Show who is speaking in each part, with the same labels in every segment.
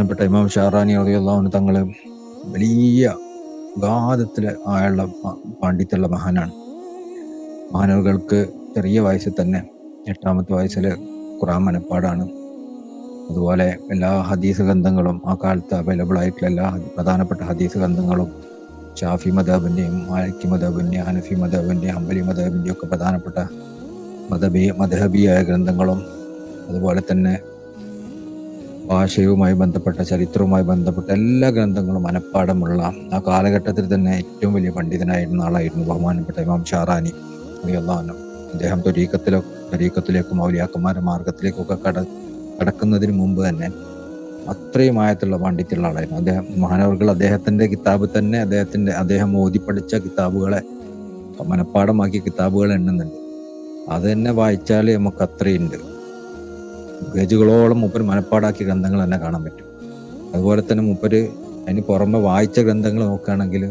Speaker 1: ബഹുമാനപ്പെട്ട ഇമാം ഷാറാനി റളിയല്ലാഹു അൻഹു തങ്ങൾ വലിയ ഗാധത്തിൽ ആയുള്ള പാണ്ഡിത്യമുള്ള മഹാനാണ്. മഹാനുകൾക്ക് ചെറിയ വയസ്സിൽ തന്നെ 8-ാമത്തെ വയസ്സിൽ ഖുർആൻ മനപ്പാടാണ്. അതുപോലെ എല്ലാ ഹദീസ് ഗ്രന്ഥങ്ങളും ആ കാലത്ത് അവൈലബിൾ ആയിട്ടുള്ള എല്ലാ പ്രധാനപ്പെട്ട ഹദീസ് ഗ്രന്ഥങ്ങളും ഷാഫി മദഹബിൻ്റെയും മാലിക്കി മദഹബിൻ്റെയും ഹനഫി മദഹബിൻ്റെയും ഹംബലി മദഹബിൻ്റെയും ഒക്കെ പ്രധാനപ്പെട്ട മദഹബിയായ ഗ്രന്ഥങ്ങളും അതുപോലെ തന്നെ ഭാഷയുമായി ബന്ധപ്പെട്ട ചരിത്രവുമായി ബന്ധപ്പെട്ട എല്ലാ ഗ്രന്ഥങ്ങളും മനപ്പാടമുള്ള ആ കാലഘട്ടത്തിൽ തന്നെ ഏറ്റവും വലിയ പണ്ഡിതനായിരുന്ന ആളായിരുന്നു ബഹുമാനപ്പെട്ട ഇമാം ഷാറാനി റളിയല്ലാഹു അൻഹു. അദ്ദേഹം ത്വരീഖത്തിലേക്കും ഔലിയാക്കന്മാരുടെ മാർഗത്തിലേക്കൊക്കെ കടക്കുന്നതിന് മുമ്പ് തന്നെ അത്രയും ആയത്തുള്ള പാണ്ഡിത്യമുള്ള ആളായിരുന്നു അദ്ദേഹം. മഹാനവർകൾ അദ്ദേഹത്തിന്റെ കിതാബ് തന്നെ അദ്ദേഹം ഓതി പഠിച്ച കിതാബുകളെ മനപ്പാടമാക്കിയ കിതാബുകൾ എണ്ണുന്നുണ്ട്. അത് തന്നെ വായിച്ചാൽ നമുക്ക് അത്രയുണ്ട്. പേജുകളോളം മൂപ്പര് മനപ്പാടാക്കിയ ഗ്രന്ഥങ്ങൾ തന്നെ കാണാൻ പറ്റും. അതുപോലെ തന്നെ മൂപ്പര് അതിന് പുറമെ വായിച്ച ഗ്രന്ഥങ്ങൾ നോക്കുകയാണെങ്കിൽ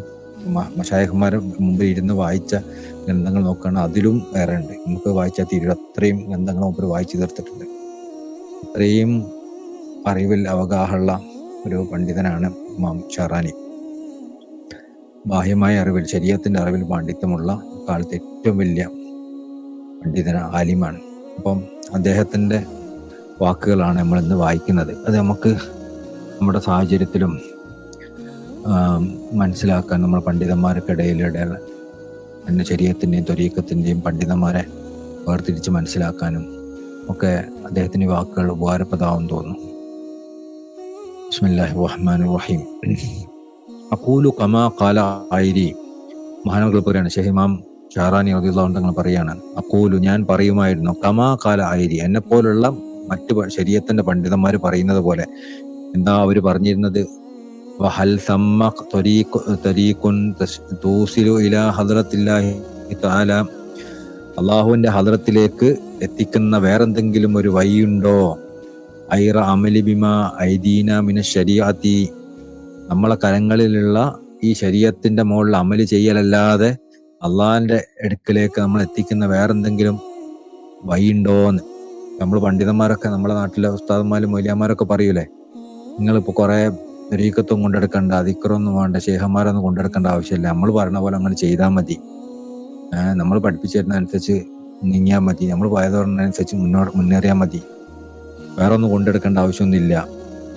Speaker 1: മശായിഖ്മാരെ മുമ്പിൽ ഇരുന്ന് വായിച്ച ഗ്രന്ഥങ്ങൾ നോക്കുകയാണെങ്കിൽ അതിലും വേറെ ഉണ്ട്. നമുക്ക് വായിച്ചാൽ തീരും അത്രയും ഗ്രന്ഥങ്ങൾ മൂപ്പര് വായിച്ചു തീർത്തിട്ടുണ്ട്. അത്രയും അറിവിൽ അവഗാഹമുള്ള ഒരു പണ്ഡിതനാണ് ഇമാം ഷാറാനി. ബാഹ്യമായ അറിവിൽ ശരീഅത്തിന്റെ അറിവിൽ പാണ്ഡിത്യമുള്ള കാലത്ത് ഏറ്റവും വലിയ ആലിമാണ്. അപ്പം അദ്ദേഹത്തിന്റെ വാക്കുകളാണ് നമ്മൾ ഇന്ന് വായിക്കുന്നത്. അത് നമുക്ക് നമ്മുടെ സാഹചര്യത്തിലും മനസ്സിലാക്കാൻ നമ്മൾ പണ്ഡിതന്മാർക്കിടയിലൂടെ തന്നെ ശരീഅത്തിൻ്റെയും ത്വരീഖത്തിൻ്റെയും പണ്ഡിതന്മാരെ വേർതിരിച്ച് മനസ്സിലാക്കാനും ഒക്കെ അദ്ദേഹത്തിൻ്റെ വാക്കുകൾ ഉപകാരപ്രദമാണെന്ന് തോന്നുന്നു. ബിസ്മില്ലാഹിർ റഹ്മാനിർ റഹീം. അഖൂലു കമാ ഖാല ഐരി. മഹാനവറുകൾ പറയാണ്, ഷെയ്ഖ് ഇമാം ഷാറാനി റളിയല്ലാഹു അൻഹു തങ്ങൾ പറയാണ്, അഖൂലു ഞാൻ പറയുമായിരുന്നു, കമാ ഖാല ഐരി എന്നെപ്പോലുള്ള മറ്റു ശരീഅത്തിന്റെ പണ്ഡിതന്മാർ പറയുന്നത് പോലെ. എന്താ അവർ പറഞ്ഞിരുന്നത്? വഹൽ സമ്മ ത്വരീഖുൻ തൂസിലു ഇലാ ഹദ്റത്തില്ലാഹി തആല, അള്ളാഹുവിന്റെ ഹദ്റത്തിലേക്ക് എത്തിക്കുന്ന വേറെന്തെങ്കിലും ഒരു വഴിയുണ്ടോ? ഐറ അമലി ബിമാ ഐദീന മിന ശരീഅത്തി, നമ്മളെ കരങ്ങളിലുള്ള ഈ ശരീഅത്തിന്റെ മുകളിൽ അമല് ചെയ്യലല്ലാതെ അള്ളാഹിന്റെ അടുക്കലേക്ക് നമ്മൾ എത്തിക്കുന്ന വേറെന്തെങ്കിലും വഴിയുണ്ടോന്ന്. നമ്മൾ പണ്ഡിതന്മാരൊക്കെ നമ്മുടെ നാട്ടിലെ ഉസ്താദന്മാരും മൗലിയാമാരൊക്കെ പറയൂലേ, നിങ്ങളിപ്പോൾ കുറെ ത്വരീഖത്തും കൊണ്ടെടുക്കേണ്ട, ദിക്റൊന്നും വേണ്ട, ശേഖന്മാരൊന്നും കൊണ്ടെടുക്കേണ്ട ആവശ്യമില്ല, നമ്മൾ പറഞ്ഞ പോലെ അങ്ങനെ ചെയ്താൽ മതി, നമ്മൾ പഠിപ്പിച്ചിരുന്നതനുസരിച്ച് നീങ്ങിയാൽ മതി, നമ്മൾ പോയതോടനുസരിച്ച് മുന്നേറിയാൽ മതി, വേറെ ഒന്നും കൊണ്ടെടുക്കേണ്ട ആവശ്യമൊന്നുമില്ല,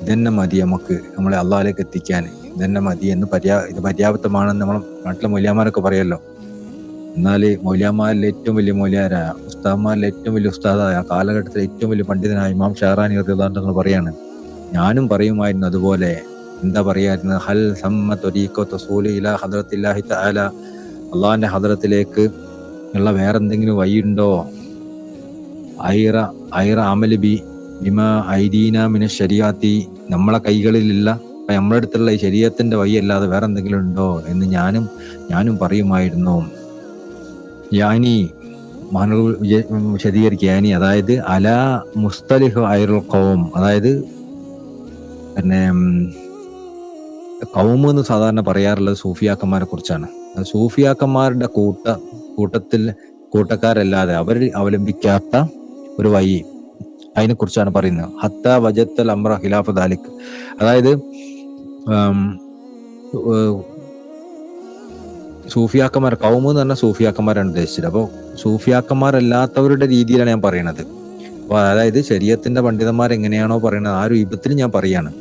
Speaker 1: ഇതന്നെ മതി നമുക്ക് നമ്മളെ അള്ളാഹിലേക്ക് എത്തിക്കാൻ, ഇതന്നെ മതി എന്ന് ഇത് പര്യാപ്തമാണെന്ന് നമ്മളെ നാട്ടിലെ മൗലിയാമാരൊക്കെ പറയല്ലോ. എന്നാൽ മൗലിയാമാരിലെ ഏറ്റവും വലിയ മൗലിയാരായ, ഉസ്താദ്മാരിലെ ഏറ്റവും വലിയ ഉസ്താദായ, കാലഘട്ടത്തിലെ ഏറ്റവും വലിയ പണ്ഡിതനായ ഇമാം ഷാറാനി റളിയല്ലാഹു അൻഹു പറയാണ്, ഞാനും പറയുമായിരുന്നു അതുപോലെ. എന്താ പറയായിരുന്നത്? ഹൽ സമ്മ ത്വരീഖു തസൂലു ഇലാ ഹദ്റത്തില്ലാഹി തആല, അള്ളാഹിന്റെ ഹദ്റത്തിലേക്ക് ഉള്ള വേറെന്തെങ്കിലും വഴിയുണ്ടോ? ഐറ അമലി ബിമാ ഐദീന മിന ശരീഅത്തി, നമ്മളെ കൈകളിലില്ല, നമ്മുടെ അടുത്തുള്ള ഈ ശരീഅത്തിന്റെ വഴി അല്ലാതെ വേറെ എന്തെങ്കിലും ഉണ്ടോ എന്ന് ഞാനും പറയുമായിരുന്നു. യാനി മഹാനവർ വിശദീകരിക്കുക, യാനി അതായത് അലാ മുസ്തലിഹ് ഐറുൽ ഖൗം, അതായത് പിന്നെ കൗമ് എന്ന് സാധാരണ പറയാറുള്ളത് സൂഫിയാക്കന്മാരെ കുറിച്ചാണ്. സൂഫിയാക്കന്മാരുടെ കൂട്ടക്കാരല്ലാതെ അവർ അവലംബിക്കാത്ത ഒരു വഴി, അതിനെ കുറിച്ചാണ് പറയുന്നത്. ഹത്ത വജത്തൽ അംറ ഖിലാഫ ദാലിക്, അതായത് സൂഫിയാക്കന്മാർ, കൗമ് എന്ന് പറഞ്ഞാൽ സൂഫിയാക്കന്മാരാണ് ഉദ്ദേശിച്ചത്. അപ്പോൾ സൂഫിയാക്കന്മാരല്ലാത്തവരുടെ രീതിയിലാണ് ഞാൻ പറയുന്നത്. അപ്പോൾ അതായത് ശരീഅത്തിന്റെ പണ്ഡിതന്മാർ എങ്ങനെയാണോ പറയുന്നത് ആ ഒരു വിധത്തിൽ ഞാൻ പറയാണ്.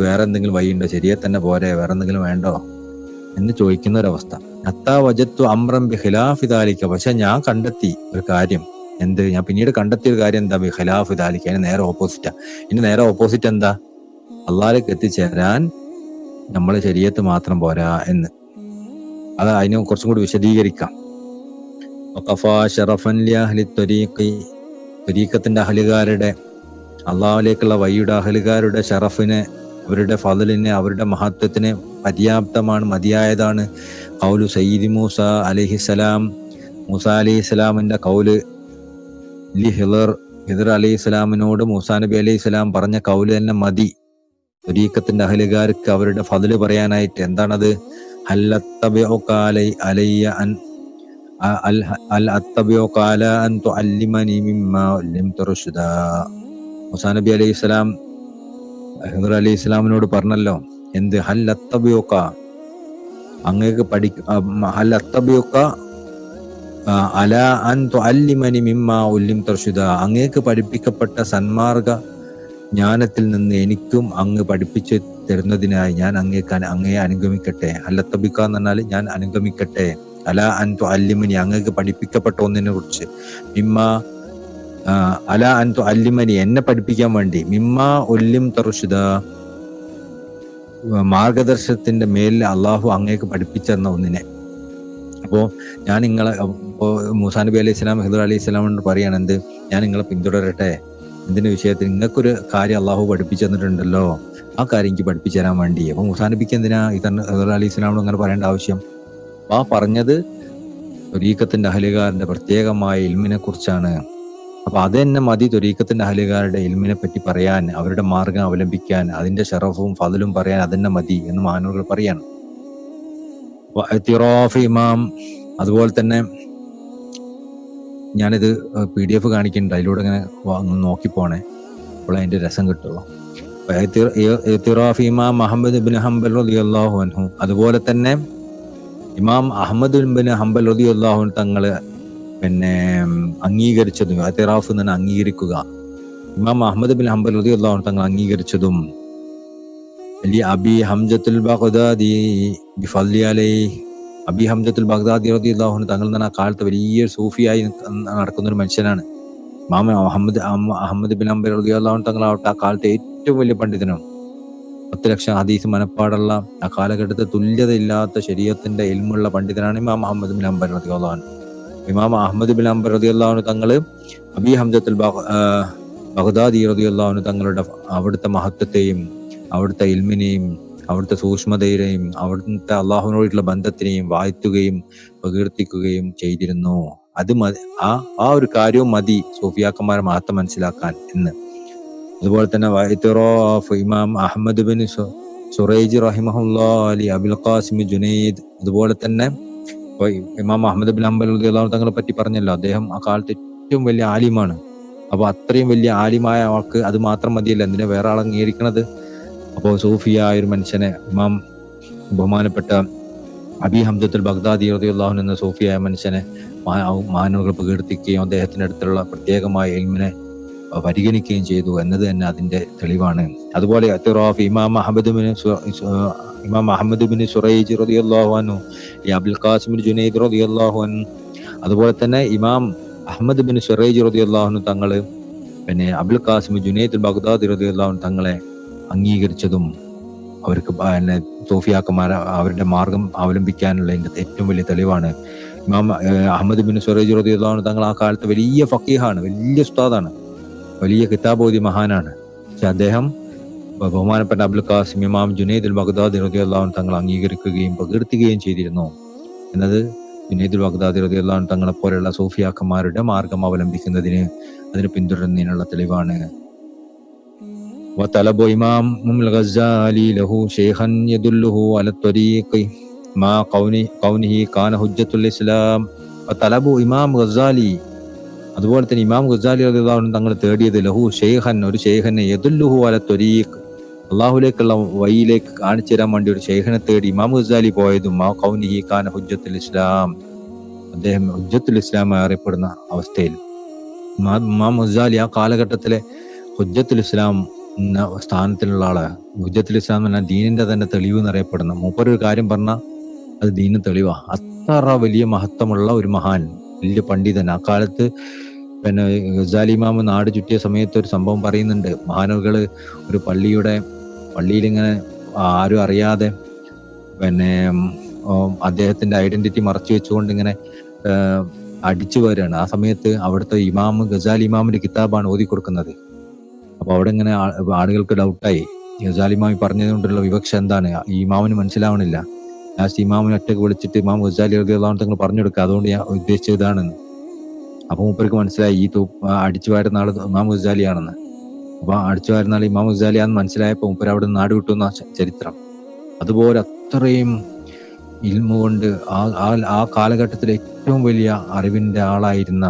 Speaker 1: വേറെ എന്തെങ്കിലും വഴിയുണ്ടോ? ശരീഅത്ത് തന്നെ പോരെ, വേറെ എന്തെങ്കിലും വേണ്ടോ എന്ന് ചോദിക്കുന്ന ഒരവസ്ഥ. ഹത്താ വജത്തു അംറൻ ബി ഖിലാഫി ദാലിക, പക്ഷെ ഞാൻ കണ്ടെത്തി ഒരു കാര്യം. ഞാൻ പിന്നീട് കണ്ടെത്തിയ ഒരു കാര്യം എന്താ? ബി ഖിലാഫി ദാലിക, അതിന് നേരെ ഓപ്പോസിറ്റാ. ഇനി നേരെ ഓപ്പോസിറ്റ് എന്താ? അള്ളാഹിലേക്ക് എത്തിച്ചേരാൻ നമ്മളെ ശരീഅത്ത് മാത്രം പോരാ എന്ന്. അത് അതിനെ കുറച്ചും കൂടി വിശദീകരിക്കാം. ത്വരീഖത്തിന്റെ അഹ്ലുകാരുടെ, അള്ളാഹുലേക്കുള്ള വഴിയുടെ അഹ്ലുകാരുടെ ഷറഫിനെ, അവരുടെ ഫളലിനെ, അവരുടെ മഹത്വത്തിന് പര്യാപ്തമാണ്, മതിയായതാണ് ഖൗലു സയ്യിദി മൂസ അലൈഹിസ്സലാം, മൂസ അലൈഹിസ്സലാമിന്റെ കൗല് ലി ഹിദർ അലൈഹിസ്സലാമിനോട് മൂസാ നബി അലൈഹിസ്സലാം പറഞ്ഞ കൗല് തന്നെ മതി ത്വരീഖത്തിന്റെ അഹ്ലുകാർക്ക് അവരുടെ ഫളല് പറയാനായിട്ട്. എന്താണത്? മൂസാ നബി അലൈഹിസ്സലാം ഹിദർ അലി ഇസ്ലാമിനോട് പറഞ്ഞല്ലോ, എന്ത് ഹല്ലത്തബിയൊക്ക, അങ്ങേക്ക് ഹല്ലത്തബിയൊക്ക അല അൻ തുഅല്ലിമനി മിമ്മാ ഉല്ലിംത റുശ്ദ, അങ്ങേക്ക് പഠിപ്പിക്കപ്പെട്ട സന്മാർഗ ജ്ഞാനത്തിൽ നിന്ന് എനിക്കും അങ്ങ് പഠിപ്പിച്ചു തരുന്നതിനായി ഞാൻ അങ്ങയെ അനുഗമിക്കട്ടെ. ഹല്ലത്തബിക്ക എന്ന് പറഞ്ഞാൽ ഞാൻ അനുഗമിക്കട്ടെ. അല അൻ തുഅല്ലിമനി, അങ്ങേക്ക് പഠിപ്പിക്കപ്പെട്ട ഒന്നിനെ കുറിച്ച്, മിമ്മാ അല അൻ തുഅല്ലിമനി, എന്നെ പഠിപ്പിക്കാൻ വേണ്ടി, മിമ്മാ ഉല്ലിംത റുശ്ദ, മാർഗദർശനത്തിന്റെ മേലിൽ അള്ളാഹു അങ്ങേക്ക് പഠിപ്പിച്ചെന്ന ഒന്നിനെ. അപ്പോൾ ഞാൻ നിങ്ങളെ, ഇപ്പോൾ മൂസാ നബി അലൈഹി സ്വലാം ഹിദർ അലൈഹി സ്വലാമിനോട് പറയാണ്, എന്ത്, ഞാൻ നിങ്ങളെ പിന്തുടരട്ടെ, എന്തിന്റെ വിഷയത്തിൽ, നിങ്ങൾക്കൊരു കാര്യം അള്ളാഹു പഠിപ്പിച്ചു തന്നിട്ടുണ്ടല്ലോ, ആ കാര്യം എനിക്ക് പഠിപ്പിച്ചു തരാൻ വേണ്ടി. അപ്പൊ മൂസാ നബിക്ക് എന്തിനാ ഹിദർ അലൈഹി സ്വലാമിനോട് അങ്ങനെ പറയേണ്ട ആവശ്യം? ആ പറഞ്ഞത് ത്വരീഖത്തിന്റെ അഹ്ലുകാരുടെ പ്രത്യേകമായ ഇൽമിനെ കുറിച്ചാണ്. അപ്പൊ അത് തന്നെ മതി ത്വരീഖത്തിന്റെ അഹ്ലുകാരുടെ ഇൽമിനെ പറ്റി പറയാൻ, അവരുടെ മാർഗം അവലംബിക്കാൻ, അതിന്റെ ഷറഫും ഫضലും പറയാൻ അതന്നെ മതി എന്ന് മഹാനുകൾ പറയാണ്. ഇമാം, അതുപോലെ തന്നെ ഞാനിത് PDF കാണിക്കുന്നുണ്ട്, അതിലൂടെ ഇങ്ങനെ നോക്കി പോണേ, അപ്പോൾ അതിന്റെ രസം കിട്ടുള്ളൂ. ഇമാം അഹ്മദ് ബിൻ ഹംബൽ റളിയല്ലാഹു അൻഹു, അതുപോലെ തന്നെ ഇമാം അഹ്മദ് ബിൻ ഹംബൽ റളിയല്ലാഹു അൻഹു തങ്ങള് അംഗീകരിച്ചതും, ഇഅ്തിറാഫ് എന്ന് അംഗീകരിക്കുക, ഇമാം അഹ്മദ് ബിൻ ഹംബൽ റളിയല്ലാഹു അൻഹു തങ്ങൾ അംഗീകരിച്ചതും, അബി ഹംസത്തുൽ ബഗ്ദാദി ബിഫദ്ലി അലൈഹി, അബി ഹംസത്തുൽ ബഗ്ദാദി റളിയല്ലാഹു അൻഹു തങ്ങൾ എന്ന കാലത്ത് വലിയ സൂഫിയായി നടക്കുന്ന ഒരു മനുഷ്യനാണ്. ഇമാം അഹ്മദ് ബിൻ ഹംബൽ റളിയല്ലാഹു അൻഹു തങ്ങളാവട്ടെ ആ കാലത്തെ ഏറ്റവും വലിയ പണ്ഡിതനാണ്. 10 ലക്ഷം ഹദീസ് മനപ്പാടുള്ള, ആ കാലഘട്ടത്തിൽ തുല്യതയില്ലാത്ത ശരീഅത്തിന്റെ ഇൽമുള്ള പണ്ഡിതനാണ് ഇമാം അഹ്മദ് ബിൻ ഹംബൽ റളിയല്ലാഹു അൻഹു. ഇമാം അഹ്മദ് ബിൻ ഹംബൽ റളിയല്ലാഹു അൻഹു തങ്ങള് അബി ഹംസത്തുൽ ബഗ്ദാദി റളിയല്ലാഹു അൻഹു തങ്ങളുടെ അവിടുത്തെ മഹത്വത്തെയും അവിടുത്തെ ഇൽമിനെയും അവിടുത്തെ സൂക്ഷ്മതയെയും അവിടുത്തെ അള്ളാഹുവിനോടുള്ള ബന്ധത്തിനെയും വാഴ്ത്തുകയും പ്രകീർത്തിക്കുകയും ചെയ്തിരുന്നു. അത് ആ ഒരു കാര്യവും മതി സൂഫിയാക്കന്മാരെ മഹത്വം മനസ്സിലാക്കാൻ എന്ന്. അതുപോലെ തന്നെ ഇമാം അഹ്മദ് ബിൻ സുറൈജ് റഹിമഹുല്ലാഹ് അലി അബുൽ ഖാസിം ജുനൈദ്, അതുപോലെ തന്നെ ഇമാം അഹ്മദ് ബിൻ ഹംബൽ റളിയല്ലാഹു അൻഹു തങ്ങളെ പറ്റി പറഞ്ഞല്ലോ, അദ്ദേഹം ആ കാലത്ത് ഏറ്റവും വലിയ ആലിമാണ്. അപ്പൊ അത്രയും വലിയ ആലിമായ ആൾക്ക് അത് മാത്രം മതിയല്ല, എന്തിനാ വേറെ ആൾ അംഗീകരിക്കണത്? അപ്പോൾ സൂഫിയായ ഒരു മനുഷ്യനെ, ഇമാം ബഹുമാനപ്പെട്ട അബി ഹംസത്തുൽ ബഗ്ദാദി റളിയല്ലാഹു അൻഹു എന്ന സൂഫിയായ മനുഷ്യനെ മഹാനുകൾ പ്രകീർത്തിക്കുകയും അദ്ദേഹത്തിന്റെ അടുത്തുള്ള പ്രത്യേകമായ ഇൽമിനെ പരിഗണിക്കുകയും ചെയ്തു എന്നത് തന്നെ അതിന്റെ തെളിവാണ്. അതുപോലെ ഇമാം അഹ്മദ് ബിൻ സുറൈജ് റളിയല്ലാഹു അൻഹു, അബുൽ ഖാസിം ജുനൈദ് റളിയല്ലാഹു അൻഹു, അതുപോലെ തന്നെ ഇമാം അഹ്മദ് ബിൻ സുറൈജ് റളിയല്ലാഹു അൻഹു തങ്ങള് അബുൽ ഖാസിം ജുനൈദ് ബഗ്ദാദി റളിയല്ലാഹു അൻഹു തങ്ങളെ അംഗീകരിച്ചതും അവർക്ക് സൂഫിയാക്കന്മാരെ അവരുടെ മാർഗം അവലംബിക്കാനുള്ള ഏറ്റവും വലിയ തെളിവാണ്. ഇമാം അഹ്മദ് ബിൻ സുറൈജ് റളിയല്ലാഹു അൻഹു തങ്ങൾ ആ കാലത്ത് വലിയ ഫഖീഹാണ്, വലിയ ഉസ്താദാണ്, വലിയ കിതാബോധി മഹാനാണ്. പക്ഷെ അദ്ദേഹം ബഹുമാനപ്പെട്ട അബുൽ ഖാസിം ഇമാം ജുനൈദുൽ ബഗ്ദാദി റളിയല്ലാഹു അൻഹു തങ്ങൾ അംഗീകരിക്കുകയും പ്രകീർത്തിക്കുകയും ചെയ്തിരുന്നു എന്നത് ജുനൈദുൽ ബഗ്ദാദി റളിയല്ലാഹു അൻഹു തങ്ങളെ പോലെയുള്ള സൂഫിയാക്കന്മാരുടെ മാർഗം അവലംബിക്കുന്നതിന്, അതിന് പിന്തുടരുന്നതിനുള്ള തെളിവാണ്. وطلب إمام الغزالي له شيخا يدله على الطريق ما قونه كان حجة الإسلام. وطلب إمام غزالي, അതുപോലെ തന്നെ ഇമാം ഗസാലി റളിയല്ലാഹു അൻഹു തങ്ങൾ തേടിയത് ലഹു ഷെയ്ഖൻ, ഒരു ഷെയ്ഖനെ, യദുല്ലുഹു അല ത്വരീഖ്, അള്ളാഹുലേക്കുള്ള വഴിയിലേക്ക് കാണിച്ചു തരാൻ വേണ്ടി ഒരു ഷെയ്ഖിനെ തേടി ഇമാം ഗസാലി പോയതും മാ ഖൗനിഹി കാന ഹുജ്ജത്തുൽ ഇസ്ലാം, അദ്ദേഹം ഹുജ്ജത്തുൽ ഇസ്ലാം അറിയപ്പെടുന്ന അവസ്ഥയിൽ. ഇമാം ഗസാലി ആ കാലഘട്ടത്തിലെ ഹുജ്ജത്തുൽ ഇസ്ലാം എന്ന സ്ഥാനത്തിലുള്ള ആള്. ഹുജ്ജത്തുൽ ഇസ്ലാം എന്ന് പറഞ്ഞാൽ ദീനിന്റെ തന്നെ തെളിവ് എന്നറിയപ്പെടുന്ന, മൂപ്പരൊരു കാര്യം പറഞ്ഞാൽ അത് ദീനിന് തെളിവാ. അത്ര വലിയ മഹത്വമുള്ള ഒരു മഹാൻ, വലിയ പണ്ഡിതൻ. ആ കാലത്ത് ഗസാലി ഇമാം നാട് ചുറ്റിയ സമയത്ത് ഒരു സംഭവം പറയുന്നുണ്ട്. മഹാനുകള് ഒരു പള്ളിയിലിങ്ങനെ ആരും അറിയാതെ അദ്ദേഹത്തിന്റെ ഐഡന്റിറ്റി മറച്ചു വെച്ചുകൊണ്ട് ഇങ്ങനെ അടിച്ചു വരികയാണ്. ആ സമയത്ത് അവിടുത്തെ ഗസാലി ഇമാമിന്റെ കിതാബാണ് ഓതി കൊടുക്കുന്നത്. അപ്പൊ അവിടെ ഇങ്ങനെ ആളുകൾക്ക് ഡൗട്ടായി, ഗസാലി ഇമാമി പറഞ്ഞതുകൊണ്ടുള്ള വിവക്ഷ എന്താണ്, ഈ ഇമാമിന് മനസ്സിലാവണില്ല. ലാസ്റ്റ് ഇമാമിനെ ഒറ്റക്ക് വിളിച്ചിട്ട് ഇമാം ഗസാലി റളിയല്ലാഹു അൻഹു തങ്ങൾ പറഞ്ഞു കൊടുക്കുക, അതുകൊണ്ട് ഞാൻ ഉദ്ദേശിച്ചത് ഇതാണെന്ന്. അപ്പൊ മൂപ്പർക്ക് മനസ്സിലായി ഈ അടിച്ചു വാരുന്ന ആള് ഇമാം ഗസാലി ആണെന്ന്. അപ്പൊ അടിച്ചു വാരുന്ന ആൾ ഇമാം ഗസാലി ആണെന്ന് മനസ്സിലായപ്പോൾ മൂപ്പര് അവിടെ നാട് വിട്ടുന്ന ചരിത്രം. അതുപോലെ അത്രയും ഇൽമു കൊണ്ട് ആ കാലഘട്ടത്തിലെ ഏറ്റവും വലിയ അറിവിന്റെ ആളായിരുന്ന,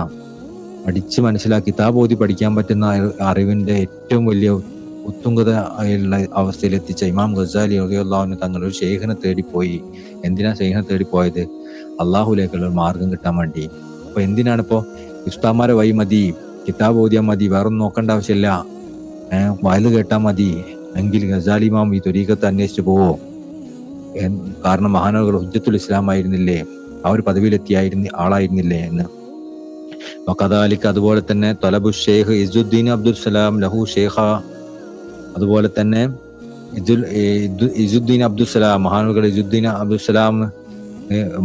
Speaker 1: പഠിച്ച് മനസ്സിലാക്കി കിതാബ് ഓതി പഠിക്കാൻ പറ്റുന്ന അറിവിന്റെ ഏറ്റവും വലിയ ഉത്തുംഗതയുള്ള അവസ്ഥയിലെത്തിച്ച ഇമാം ഗസാലി റളിയല്ലാഹു അൻഹു തങ്ങൾ ഒരു ശൈഖിനെ തേടിപ്പോയി. എന്തിനാ ശൈഖിനെ തേടിപ്പോയത്? അള്ളാഹുലേക്കുള്ള ഒരു മാർഗം കിട്ടാൻ വേണ്ടി. അപ്പൊ എന്തിനാണിപ്പോ ഉസ്താദ്മാരെ വഴി മതി, കിതാബ് ഓതിയാൽ മതി, വേറൊന്നും നോക്കേണ്ട ആവശ്യമില്ല, വയല് കേട്ടാൽ മതി എങ്കിൽ ഗസാലി ഇമാം ഈ ത്വരീഖത്ത് അന്വേഷിച്ചു പോവോ? കാരണം മഹാനവറുകൾ ഹുജ്ജത്തുൽ ഇസ്ലാം ആയിരുന്നില്ലേ, ആ ഒരു പദവിയിലെത്തിയായിരുന്ന ആളായിരുന്നില്ലേ എന്ന്. വകദാലിക അതുപോലെ തന്നെ തലബു ഷെയ്ഖ് ഇസുദ്ദീൻ അബ്ദുൽ സലാം ലഹു ഷെയ്ഖ, അതുപോലെ തന്നെ ഇസുദ്ദീൻ അബ്ദുൽ സലാം, മഹാനവറുകൾ ഇസുദ്ദീൻ അബ്ദുൽ സലാം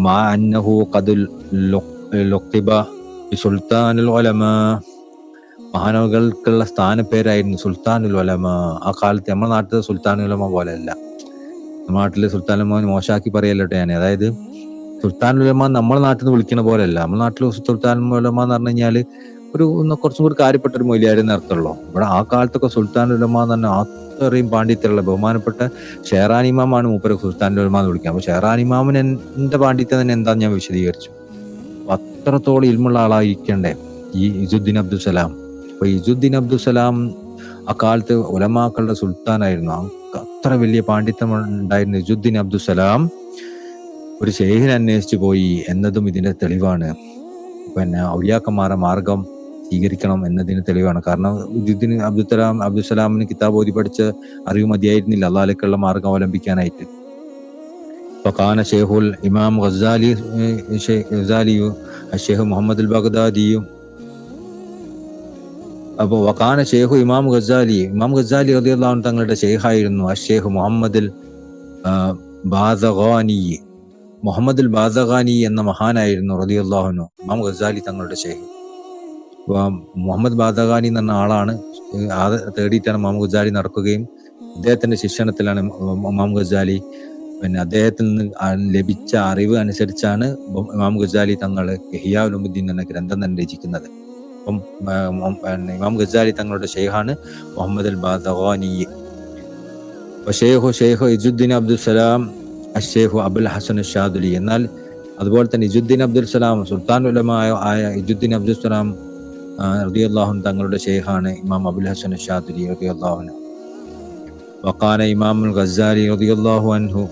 Speaker 1: മാ അന്നഹു ഖദുൽ ലുഖിബ സുൽത്താനുൽ ഉലമാ, മഹാനവറുകൾക്കുള്ള സ്ഥാനപ്പേരായിരുന്നു സുൽത്താനുൽ ഉലമ. ആ കാലത്ത് നമ്മുടെ നാട്ടിലെ സുൽത്താനുൽ ഉലമ പോലെയല്ല. നമ്മുടെ നാട്ടിലെ സുൽത്താനുൽ ഉലമ മോശമാക്കി പറയല്ലോട്ടെ ഞാൻ. അതായത് സുൽത്താനുൽ ഉലമ നമ്മുടെ നാട്ടിൽ നിന്ന് വിളിക്കുന്ന പോലെയല്ല. നമ്മുടെ നാട്ടിൽ സുൽത്താനുൽ ഉലമ എന്ന് പറഞ്ഞു കഴിഞ്ഞാൽ ഒരു കുറച്ചും കൂടി കാര്യപ്പെട്ട ഒരു മൊലിയാരെന്ന് അർത്ഥമുള്ളൂ. ഇവിടെ ആ കാലത്തൊക്കെ സുൽത്താനുൽ ഉലമ എന്ന് പറഞ്ഞാൽ അത്രയും പാണ്ഡിത്യമുള്ള ബഹുമാനപ്പെട്ട ഷെഹ്റാൻ ഇമാമാണ് മൂപ്പരെ സുൽത്താനുൽ ഉലമ എന്ന് വിളിക്കുക. അപ്പൊ ഷെഹ്റാൻ ഇമാമിന് എന്റെ പാണ്ഡിത്യം തന്നെ എന്താന്ന് ഞാൻ വിശദീകരിച്ചു. അത്രത്തോളം ഇൽമുള്ള ആളായിരിക്കണ്ടേ ഈ ഇസുദ്ദീൻ അബ്ദുൽ സലാം. അപ്പൊ ഇസുദ്ദീൻ അബ്ദുൽ സലാം അക്കാലത്ത് ഉലമാക്കളുടെ സുൽത്താനായിരുന്നു. അത്ര വലിയ പാണ്ഡിത്യം ഉണ്ടായിരുന്ന ഇസുദ്ദീൻ അബ്ദുൽ സലാം ഒരു ശൈഖിനെ അന്വേഷിച്ചു പോയി എന്നതും ഇതിന്റെ തെളിവാണ്. പിന്നെ ഔലിയാക്കന്മാരെ മാർഗം സ്വീകരിക്കണം എന്നതിന് തെളിവാണ്. കാരണം ഇസുദ്ദീൻ അബ്ദുൽ സലാമിന് കിതാബ് ഓതി പഠിച്ച അറിവ് മതിയായിരുന്നില്ല അള്ളാഹിലേക്കുള്ള മാർഗം അവലംബിക്കാനായിട്ട്. ഫകാന ഷെയ്ഖുൽ ഇമാം ഗസാലിയു ഷെയ്ഖ് മുഹമ്മദ് അൽ ബഗ്ദാദിയു. അപ്പോൾ വകാന ഷെയ്ഖു ഇമാം ഗസാലി റളിയല്ലാഹു അൻഹു തങ്ങളുടെ ഷെയ്ഖായിരുന്നു ഷെയ്ഖ് മുഹമ്മദ് അൽ ബാസഖാനി എന്ന മഹാനായിരുന്നു റളിയല്ലാഹു അൻഹു ഇമാം ഗസാലി തങ്ങളുടെ ഷെയ്ഖ്. മുഹമ്മദ് ബാസഖാനി എന്ന ആളാണ് തേടിയിട്ടാണ് ഇമാം ഗസാലി നടക്കുകയും അദ്ദേഹത്തിന്റെ ശിക്ഷണത്തിലാണ് ഇമാം ഗസാലി, പിന്നെ അദ്ദേഹത്തിൽ നിന്ന് ലഭിച്ച അറിവ് അനുസരിച്ചാണ് ഇമാം ഗസാലി തങ്ങൾ ഇഹ്യാ ഉലൂമുദ്ദീൻ എന്ന ഗ്രന്ഥം തന്നെ രചിക്കുന്നത്. അപ്പം ഇമാം ഗസാലി തങ്ങളുടെ ഷെയ്ഖാണ് മുഹമ്മദ് അൽ ബാസഖാനി. ഷെയ്ഖ് ഇസുദ്ദീൻ അബ്ദുൽ സലാം ഷെയ്ഖ് അബുൽ ഹസൻ ഷാദുലി. എന്നാൽ അതുപോലെ തന്നെ ഇസുദ്ദീൻ അബ്ദുൽ സലാം സുൽത്താൻ ഉലമ ആയ ഇസുദ്ദീൻ അബ്ദുൽ സലാം റളിയല്ലാഹു അൻഹു തങ്ങളുടെ ഷെയ്ഖാണ് ഇമാം അബുൽ ഹസൻ ഷാദുലി റളിയല്ലാഹു അൻഹു. വഖാല ഇമാമുൽ ഗസാലി റളിയല്ലാഹു അൻഹു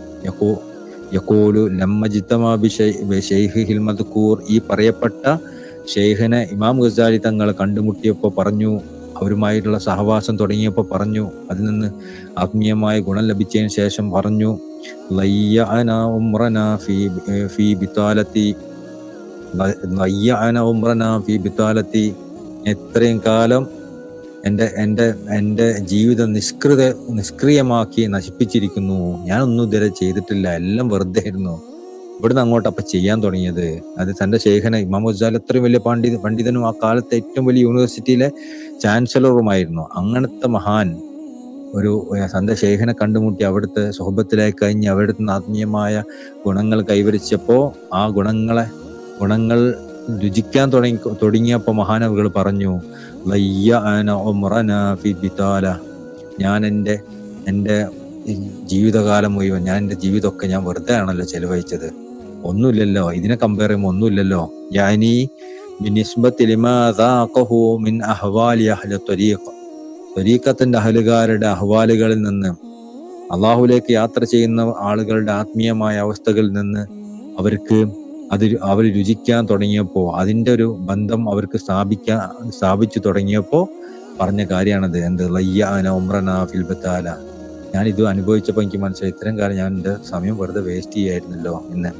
Speaker 1: യഖൂലു ലമ്മ ജിതമാ ബിശൈഖിഹിൽ മദ്കൂർ, ഈ പറയപ്പെട്ട ഷെയ്ഖിനെ ഇമാം ഗസാലി തങ്ങൾ കണ്ടുമുട്ടിയപ്പോൾ പറഞ്ഞു, അവരുമായിട്ടുള്ള സഹവാസം തുടങ്ങിയപ്പോൾ പറഞ്ഞു, അതിൽ നിന്ന് ആത്മീയമായ ഗുണം ലഭിച്ചതിന് ശേഷം പറഞ്ഞു, ലയ്യഅന ഉംറനാ ഫീ ബിതാലത്തി, എത്രയും കാലം എൻ്റെ ജീവിതം നിഷ്ക്രിയമാക്കി നശിപ്പിച്ചിരിക്കുന്നു. ഞാനൊന്നും ഇതുവരെ ചെയ്തിട്ടില്ല, എല്ലാം വെറുതെ ആയിരുന്നു. ഇവിടുന്ന് അങ്ങോട്ട് അപ്പൊ ചെയ്യാൻ തുടങ്ങിയത് അത് തന്റെ ശൈഖിനെ ഇമാം ഗസാലി അത്രയും വലിയ പണ്ഡിതനും ആ കാലത്തെ ഏറ്റവും വലിയ യൂണിവേഴ്സിറ്റിയിലെ ചാൻസലറുമായിരുന്നു. അങ്ങനത്തെ മഹാൻ ഒരു തന്റെ ശൈഖിനെ കണ്ടുമുട്ടി അവിടുത്തെ സുഹബത്തിലായി കഴിഞ്ഞ് അവിടുത്തെ ആത്മീയമായ ഗുണങ്ങൾ കൈവരിച്ചപ്പോ ആ ഗുണങ്ങൾ രുചിക്കാൻ തുടങ്ങിയപ്പോ മഹാനവറുകൾ പറഞ്ഞു, ഞാൻ എൻ്റെ ജീവിതകാലം മുഴുവൻ എൻ്റെ ജീവിതമൊക്കെ ഞാൻ വെറുതെ ആണല്ലോ ചെലവഴിച്ചത്, ഒന്നുമില്ലല്ലോ, ഇതിനെ കമ്പയർ ചെയ്യുമ്പോൾ ഒന്നുമില്ലല്ലോ. യാനി ത്വരീഖത്തിന്റെ അഹലുകാരുടെ അഹ്വാലുകളിൽ നിന്ന്, അള്ളാഹുലേക്ക് യാത്ര ചെയ്യുന്ന ആളുകളുടെ ആത്മീയമായ അവസ്ഥകളിൽ നിന്ന് അവർ രുചിക്കാൻ തുടങ്ങിയപ്പോൾ, അതിൻ്റെ ഒരു ബന്ധം അവർക്ക് സ്ഥാപിച്ചു തുടങ്ങിയപ്പോൾ പറഞ്ഞ കാര്യമാണത്. എന്ത് ലയ്യാന ഉംറന ഫിൽ ബത്താല, ഞാൻ ഇത് അനുഭവിച്ചപ്പോൾ എനിക്ക് മനസ്സിലായി ഇത്രയും കാലം ഞാൻ എൻ്റെ സമയം വെറുതെ വേസ്റ്റ് ചെയ്യായിരുന്നല്ലോ എന്ന്.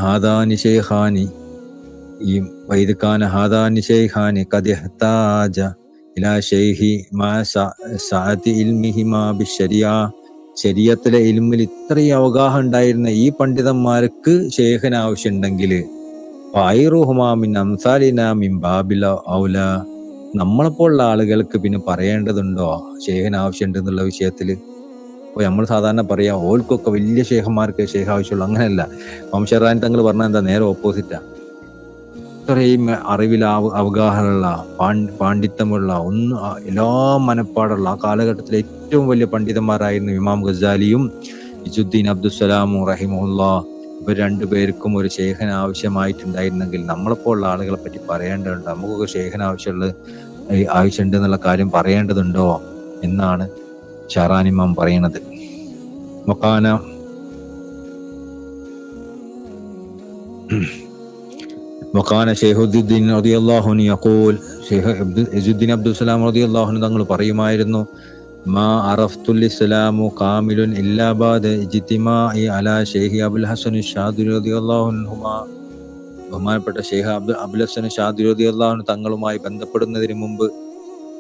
Speaker 1: ഹാദാനി ഷെയ്ഖാനി ഖദ് ഇഹ്താജ ഇലാ ഷെയ്ഖി മാ സഅതി ഇൽമിഹിമാ ബിശ്ശരിഅ, ശരീഅത്തിലെ ഇൽമിൽ ഇത്രയും അവഗാഹം ഉണ്ടായിരുന്ന ഈ പണ്ഡിതന്മാർക്ക് ഷെയ്ഖിന് ആവശ്യമുണ്ടെങ്കിൽ ഫൈറുഹുമാ മിൻ അംസാലിനാ മിൻ ബാബിൽ ഔല, നമ്മളെപ്പോലുള്ള ആളുകൾക്ക് പിന്നെ പറയേണ്ടതുണ്ടോ ഷെയ്ഖിന് ആവശ്യമുണ്ട് എന്നുള്ള വിഷയത്തില്? അപ്പോൾ നമ്മൾ സാധാരണ പറയാം ഓൽക്കൊക്കെ വലിയ ഷെയ്ഖന്മാർക്ക് ഷെയ്ഖ് ആവശ്യമുള്ളൂ. അങ്ങനെയല്ല. ഷെഹ്റാൻ തങ്ങൾ പറഞ്ഞാൽ എന്താ, നേരെ ഓപ്പോസിറ്റാ. ഇത്രയും അറിവിൽ അവഗാഹമുള്ള പാണ്ഡിത്യമുള്ള എല്ലാ മനപ്പാടുള്ള ആ കാലഘട്ടത്തിലെ ഏറ്റവും വലിയ പണ്ഡിതന്മാരായിരുന്നു ഇമാം ഗസാലിയും ഇസുദ്ദീൻ അബ്ദുൽ സലാമും റഹിമഹുല്ലാ. ഇവർ രണ്ടുപേർക്കും ഒരു ഷെയ്ഖിന് ആവശ്യമായിട്ടുണ്ടായിരുന്നെങ്കിൽ നമ്മളെപ്പോലുള്ള ആളുകളെ പറ്റി പറയേണ്ടതുണ്ട്. നമുക്കൊക്കെ ഷെയ്ഖിന് ആവശ്യമുള്ളത് ആവശ്യമുണ്ട് എന്നുള്ള കാര്യം പറയേണ്ടതുണ്ടോ എന്നാണ് ഷഹറാൻ ഇമാം പറയണത്. വഖാന ഷൈഖുദ്ദീൻ റളിയല്ലാഹു അൻഹു യഖൂൽ, ഷൈഖ് ഇസുദ്ദീൻ അബ്ദുൽ സലാം റളിയല്ലാഹു അൻഹു തങ്ങൾ പറയുമായിരുന്നു, മാ അറഫ്തുൽ ഇസ്ലാമു കാമിലുൻ ഇല്ലാ ബഅദ ഇജ്തിമാഇ അലാ ഷൈഖ് അബുൽ ഹസൻ ഷാദിലി റളിയല്ലാഹു അൻഹുമാ. ബഹുമാനപ്പെട്ട ഷൈഖ് അബുൽ ഹസൻ ഷാദിലി റളിയല്ലാഹു അൻഹു തങ്ങളുമായി ബന്ധപ്പെടുന്നതിന് മുമ്പ്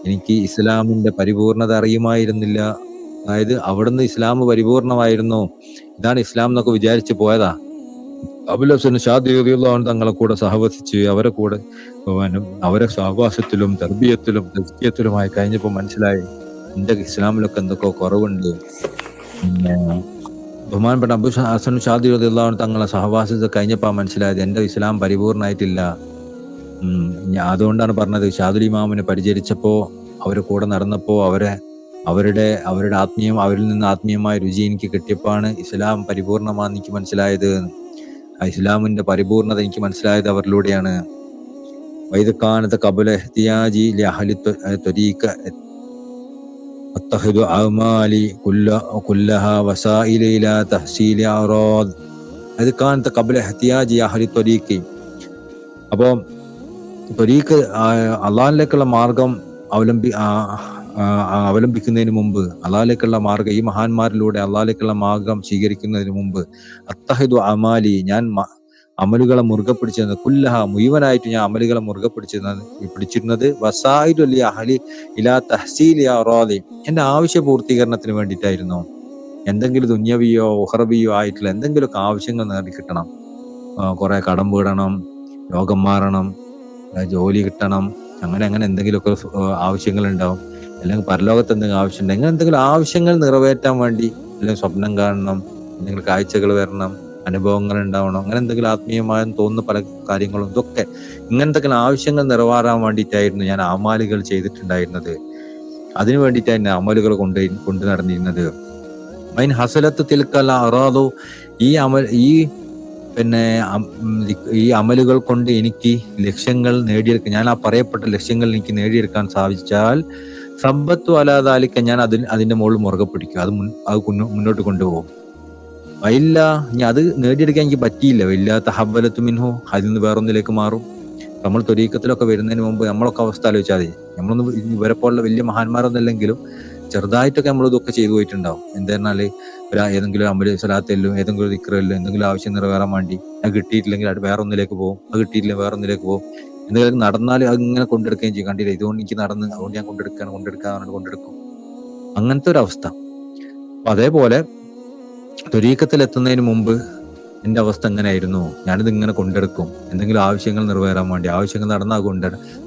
Speaker 1: എനിക്ക് ഇസ്ലാമിന്റെ പരിപൂർണത അറിയുമായിരുന്നില്ല. അതായത് അവിടുന്ന് ഇസ്ലാം പരിപൂർണമായിരുന്നു, ഇതാണ് ഇസ്ലാം എന്നൊക്കെ വിചാരിച്ചു പോയതാ. അബുൽ ഹസൻ ഷാദിലി റളിയല്ലാഹു അൻഹു തങ്ങളെ കൂടെ സഹവസിച്ച് അവരെ കൂടെ അവരെ സഹവാസത്തിലും തർബിയത്തിലും തസ്കിയത്തിലുമായി കഴിഞ്ഞപ്പോൾ മനസ്സിലായി എന്റെ ഇസ്ലാമിലൊക്കെ എന്തൊക്കെ കുറവുണ്ട്. പിന്നെ ബഹുമാനപ്പെട്ട അബുൽ ഹസൻ ഷാദിലി റളിയല്ലാഹു അൻഹു തങ്ങളെ സഹവാസത്തിൽ കഴിഞ്ഞപ്പോൾ മനസ്സിലായത് എന്റെ ഇസ്ലാം പരിപൂർണമായിട്ടില്ല. അതുകൊണ്ടാണ് പറഞ്ഞത്, ഷാദുൽ ഇമാമിനെ പരിചരിച്ചപ്പോ അവരെ കൂടെ നടന്നപ്പോ അവരുടെ അവരിൽ നിന്ന് ആത്മീയമായ രുചി എനിക്ക് കിട്ടിയപ്പോഴാണ് ഇസ്ലാം പരിപൂർണമാണെന്ന് എനിക്ക് മനസ്സിലായത്. ആ ഇസ്ലാമിന്റെ പരിപൂർണത എനിക്ക് മനസ്സിലായത് അവരിലൂടെയാണ്. വൈദക്കാനത്തെ കബുല ഇഹ്തിയാജി ലഅഹ്ലി ത്വരീഖ അത്തഖിദു അഅമാലി കുല്ലഹാ വസായില ഇലാ തഹ്സീലി അറാദ്. വൈദക്കാനത്തെ കബുല ഇഹ്തിയാജി അഹ്ലി ത്വരീഖ. അപ്പോൾ ത്വരീഖ് അള്ളാഹിലേക്കുള്ള മാർഗം അവലംബിക്കുന്നതിന് മുമ്പ്, അള്ളാഹിലേക്കുള്ള മാർഗം ഈ മഹാന്മാരിലൂടെ അള്ളാഹിലേക്കുള്ള മാർഗം സ്വീകരിക്കുന്നതിന് മുമ്പ്, അത്തഹിദു അമാലി, ഞാൻ അമലുകളെ മുറുകെ പിടിച്ചിരുന്നത്, കുല്ലഹ മുഴുവനായിട്ട് ഞാൻ അമലുകളെ മുറുകെ പിടിച്ചിരുന്നത് വസായിദു ലി അഹ്ലി ഇലാ തഹ്സീലി അറാദി, എന്റെ ആവശ്യ പൂർത്തീകരണത്തിന് വേണ്ടിയിട്ടായിരുന്നു. എന്തെങ്കിലും ദുന്യവിയോ ഉഖറവിയോ ആയിട്ടുള്ള എന്തെങ്കിലുമൊക്കെ ആവശ്യങ്ങൾ നേടിക്കിട്ടണം, കുറെ കടം വീടണം, രോഗം മാറണം, ജോലി കിട്ടണം, അങ്ങനെ എന്തെങ്കിലുമൊക്കെ ആവശ്യങ്ങൾ ഉണ്ടാവും. അല്ലെങ്കിൽ പരലോകത്ത് എന്തെങ്കിലും ആവശ്യമുണ്ട്, അങ്ങനെ എന്തെങ്കിലും ആവശ്യങ്ങൾ നിറവേറ്റാൻ വേണ്ടി, അല്ലെങ്കിൽ സ്വപ്നം കാണണം, എന്തെങ്കിലും കാഴ്ചകൾ വരണം, അനുഭവങ്ങൾ ഉണ്ടാവണം, അങ്ങനെ എന്തെങ്കിലും ആത്മീയമായെന്ന് തോന്നുന്ന പല കാര്യങ്ങളും, ഇതൊക്കെ ഇങ്ങനത്തെ ആവശ്യങ്ങൾ നിറവേറാൻ വേണ്ടിയിട്ടായിരുന്നു ഞാൻ അമാലുകൾ ചെയ്തിട്ടുണ്ടായിരുന്നത്. അതിനു വേണ്ടിയിട്ടായിരുന്നു അമലുകൾ കൊണ്ടു നടന്നിരുന്നത്. മൈൻ ഹസലത്ത് തിൽക്കൽ അറാദു, ഈ അമലുകൾ കൊണ്ട് എനിക്ക് ലക്ഷ്യങ്ങൾ നേടിയെടുക്കാൻ, ഞാൻ ആ പറയപ്പെട്ട ലക്ഷ്യങ്ങൾ എനിക്ക് നേടിയെടുക്കാൻ സാധിച്ചാൽ സമ്പത്തു അലാതാലിക്ക, ഞാൻ അതിന്റെ മുകളിൽ മുറുകെ പിടിക്കും, അത് മുന്നോട്ട് കൊണ്ടുപോകും. ഇല്ല, ഇനി അത് നേടിയെടുക്കാൻ എനിക്ക് പറ്റിയില്ല, ഇല്ലാത്ത ഹബ്ബലത്തു മിൻഹു, അതിൽ നിന്ന് വേറൊന്നിലേക്ക് മാറും. നമ്മൾ ത്വരീഖത്തിലൊക്കെ വരുന്നതിന് മുമ്പ് നമ്മളൊക്കെ അവസ്ഥ ആലോചിച്ചാൽ മതി. നമ്മളൊന്നും ഇവരെ പോലുള്ള വലിയ മഹാന്മാരൊന്നുമല്ലെങ്കിലും ചെറുതായിട്ടൊക്കെ നമ്മൾ ഇതൊക്കെ ചെയ്തു പോയിട്ടുണ്ടാവും. എന്തെന്നാല് ഏതെങ്കിലും അമല് സ്വലാത്തല്ലോ, ഏതെങ്കിലും ദിക്റല്ലോ, എന്തെങ്കിലും ആവശ്യം നിറവേറാൻ വേണ്ടി അത് കിട്ടിയിട്ടില്ലെങ്കിൽ അത് വേറെ ഒന്നിലേക്ക് പോകും, അത് കിട്ടിയിട്ടില്ല വേറെ ഒന്നിലേക്ക് പോകും. എന്തെങ്കിലും നടന്നാൽ അത് ഇങ്ങനെ കൊണ്ടെടുക്കുകയും ചെയ്യും. കണ്ടില്ല, ഇതുകൊണ്ട് എനിക്ക് നടന്ന്, അതുകൊണ്ട് ഞാൻ കൊണ്ടെടുക്കും, അങ്ങനത്തെ ഒരു അവസ്ഥ. അപ്പൊ അതേപോലെ ത്വരീഖത്തിൽ എത്തുന്നതിന് മുമ്പ് എന്റെ അവസ്ഥ എങ്ങനെയായിരുന്നു, ഞാനിത് ഇങ്ങനെ കൊണ്ടെടുക്കും, എന്തെങ്കിലും ആവശ്യങ്ങൾ നിറവേറാൻ വേണ്ടി. ആവശ്യങ്ങൾ നടന്നാൽ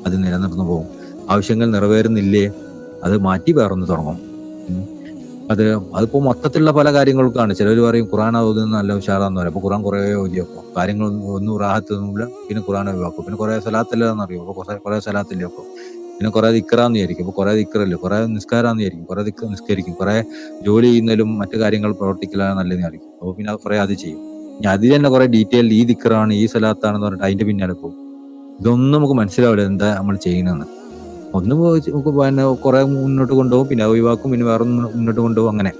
Speaker 1: അത് നിലനിർന്നു പോകും. ആവശ്യങ്ങൾ നിറവേറുന്നില്ലേ, അത് മാറ്റി വേറൊന്ന് തുടങ്ങും. അതിപ്പോ മൊത്തത്തിലുള്ള പല കാര്യങ്ങൾക്കാണ്. ചിലർ പറയും ഖുർആൻ ഓതുന്നത് നല്ല ഉഷാറാന്ന് പറയും. അപ്പൊ ഖുർആൻ കുറെ ഓതിയപ്പോ കാര്യങ്ങൾ ഒന്നും റാഹത്തൊന്നുമില്ല, പിന്നെ ഖുർആൻ ഒഴിവാക്കും. പിന്നെ കുറെ സലാത്തല്ലാന്ന് അറിയും, അപ്പൊ കുറെ സലാത്തില്ല. അപ്പൊ പിന്നെ കുറെ ദിക്റാന്ന് വിചാരിക്കും, അപ്പൊ കുറെ ദിക്റല്ലേ, കുറെ നിസ്കാരാന്ന് വിചാരിക്കും, കുറെ നിസ്കരിക്കും, കുറെ ജോലി ചെയ്യുന്നതിലും മറ്റു കാര്യങ്ങൾ പ്രവർത്തിക്കലാണ് നല്ലതെന്ന് വിചാരിക്കും. അപ്പൊ പിന്നെ കുറെ അത് ചെയ്യും. ഇനി അതിൽ തന്നെ കുറെ ഡീറ്റെയിൽ ഈ ദിക്റാണ് ഈ സലാത്താണെന്ന് പറഞ്ഞിട്ട് അതിന്റെ പിന്നാലെ പോകും. ഇതൊന്നും നമുക്ക് മനസ്സിലാവില്ല എന്താ നമ്മൾ ചെയ്യുന്നതെന്ന്. ഒന്ന് പിന്നെ കുറെ മുന്നോട്ട് കൊണ്ടുപോകും, പിന്നെ ഒഴിവാക്കും, പിന്നെ വേറെ മുന്നോട്ട് കൊണ്ടുപോകും. അങ്ങനെ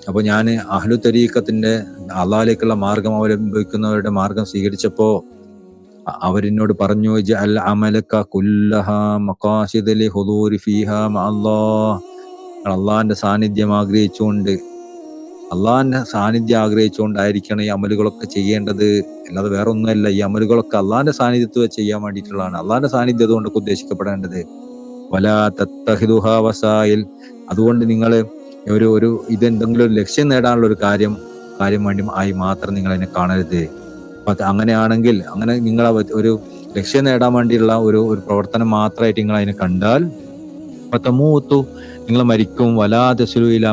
Speaker 1: അപ്പൊ ഞാൻ അഹ്ലു തരീഖത്തിന്റെ അള്ളാഹിലേക്കുള്ള മാർഗം അവലംബിക്കുന്നവരുടെ മാർഗം സ്വീകരിച്ചപ്പോ അവരെന്നോട് പറഞ്ഞു, അള്ളാഹിന്റെ സാന്നിധ്യം ആഗ്രഹിച്ചുകൊണ്ടായിരിക്കണം ഈ അമലുകളൊക്കെ ചെയ്യേണ്ടത്. അല്ലാതെ വേറെ ഒന്നുമല്ല. ഈ അമലുകളൊക്കെ അള്ളാഹിന്റെ സാന്നിധ്യത്തിൽ വെച്ച് ചെയ്യാൻ വേണ്ടിയിട്ടുള്ളതാണ്. അള്ളാഹിന്റെ സാന്നിധ്യം അതുകൊണ്ടൊക്കെ ഉദ്ദേശിക്കപ്പെടേണ്ടത്. വലാ തത്തഖിദുഹാ വസായിൽ, അതുകൊണ്ട് നിങ്ങൾ ഒരു ഇതെന്തെങ്കിലും ഒരു ലക്ഷ്യം നേടാനുള്ള ഒരു കാര്യം വേണ്ടി ആയി മാത്രം നിങ്ങൾ അതിനെ കാണരുത്. അങ്ങനെയാണെങ്കിൽ, അങ്ങനെ നിങ്ങൾ ഒരു ലക്ഷ്യം നേടാൻ വേണ്ടിയുള്ള ഒരു പ്രവർത്തനം മാത്രമായിട്ട് നിങ്ങൾ അതിനെ കണ്ടാൽ പത്തമൂത്തു, നിങ്ങൾ മരിക്കും. വലാ തസ്ലു ഇലാ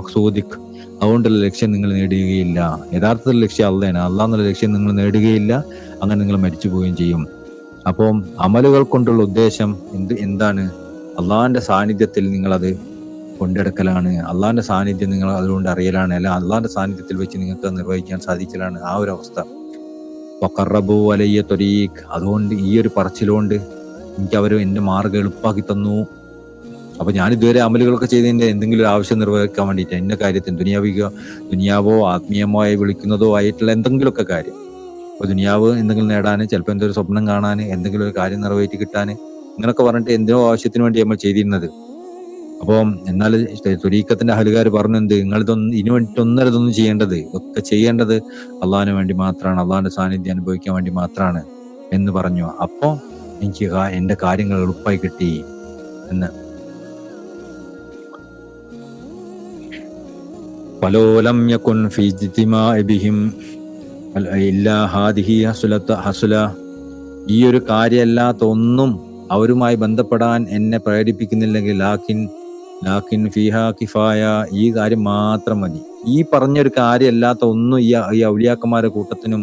Speaker 1: മഖ്സൂദിക്, അതുകൊണ്ടുള്ള ലക്ഷ്യം നിങ്ങൾ നേടുകയില്ല. യഥാർത്ഥത്തിൽ ലക്ഷ്യം അള്ളയാണ്. അള്ളാഹ് ലക്ഷ്യം നിങ്ങൾ നേടുകയില്ല, അങ്ങനെ നിങ്ങൾ മരിച്ചു പോവുകയും ചെയ്യും. അപ്പം അമലുകൾ കൊണ്ടുള്ള ഉദ്ദേശം എന്താണ്? അള്ളാഹിന്റെ സാന്നിധ്യത്തിൽ നിങ്ങളത് കൊണ്ടെടുക്കലാണ്. അള്ളാഹിന്റെ സാന്നിധ്യം നിങ്ങൾ അതുകൊണ്ട് അറിയലാണ്. അല്ല അള്ളാഹിന്റെ സാന്നിധ്യത്തിൽ വെച്ച് നിങ്ങൾക്ക് നിർവഹിക്കാൻ സാധിക്കലാണ്. ആ ഒരു അവസ്ഥ. വഖറബു അലയ്യ ത്വരീഖ്, അതുകൊണ്ട് ഈ ഒരു പറച്ചിലുകൊണ്ട് എനിക്ക് അവർ എൻ്റെ മാർഗ്ഗം എളുപ്പാക്കി തന്നു. അപ്പൊ ഞാൻ ഇതുവരെ അമലുകളൊക്കെ ചെയ്തതിന്റെ എന്തെങ്കിലും ഒരു ആവശ്യം നിർവഹിക്കാൻ വേണ്ടിയിട്ട് എന്റെ കാര്യത്തിന് ദുനിയാവോ ആത്മീയമായി വിളിക്കുന്നതോ ആയിട്ടുള്ള എന്തെങ്കിലുമൊക്കെ കാര്യം. അപ്പൊ ദുനിയാവ് എന്തെങ്കിലും നേടാൻ, ചിലപ്പോൾ എന്തൊരു സ്വപ്നം കാണാൻ, എന്തെങ്കിലും ഒരു കാര്യം നിറവേറ്റി കിട്ടാൻ, ഇങ്ങനൊക്കെ പറഞ്ഞിട്ട് എന്തിനോ ആവശ്യത്തിന് വേണ്ടി നമ്മൾ ചെയ്തിരുന്നത്. അപ്പം എന്നാൽ ത്വരീഖത്തിന്റെ അഹലുകാർ പറഞ്ഞു, എന്ത് നിങ്ങളിതൊന്നും ഇതിനു വേണ്ടിയിട്ട് ഒന്നരതൊന്നും ചെയ്യേണ്ടത്, ഒക്കെ ചെയ്യേണ്ടത് അള്ളാഹിന് വേണ്ടി മാത്രമാണ്, അള്ളാഹിന്റെ സാന്നിധ്യം അനുഭവിക്കാൻ വേണ്ടി മാത്രമാണ് എന്ന് പറഞ്ഞു. അപ്പോൾ എനിക്ക് എന്റെ കാര്യങ്ങൾ എളുപ്പമായി കിട്ടി എന്ന്. ഫലോലം യകുൻ ഫീ ഇജ്തിമാഇ ബിഹിം ഇല്ലാ ഹാദിഹി ഹസുല, ഈ ഒരു കാര്യമല്ലാത്ത ഒന്നും അവരുമായി ബന്ധപ്പെടാൻ എന്നെ പ്രേരിപ്പിക്കുന്നില്ലെങ്കിൽ ലാക്കിൻ ഫിഹാ കിഫായ, ഈ കാര്യം മാത്രം മതി. ഈ പറഞ്ഞൊരു കാര്യമല്ലാത്ത ഒന്നും ഈ ഔലിയാക്കന്മാരുടെ കൂട്ടത്തിനും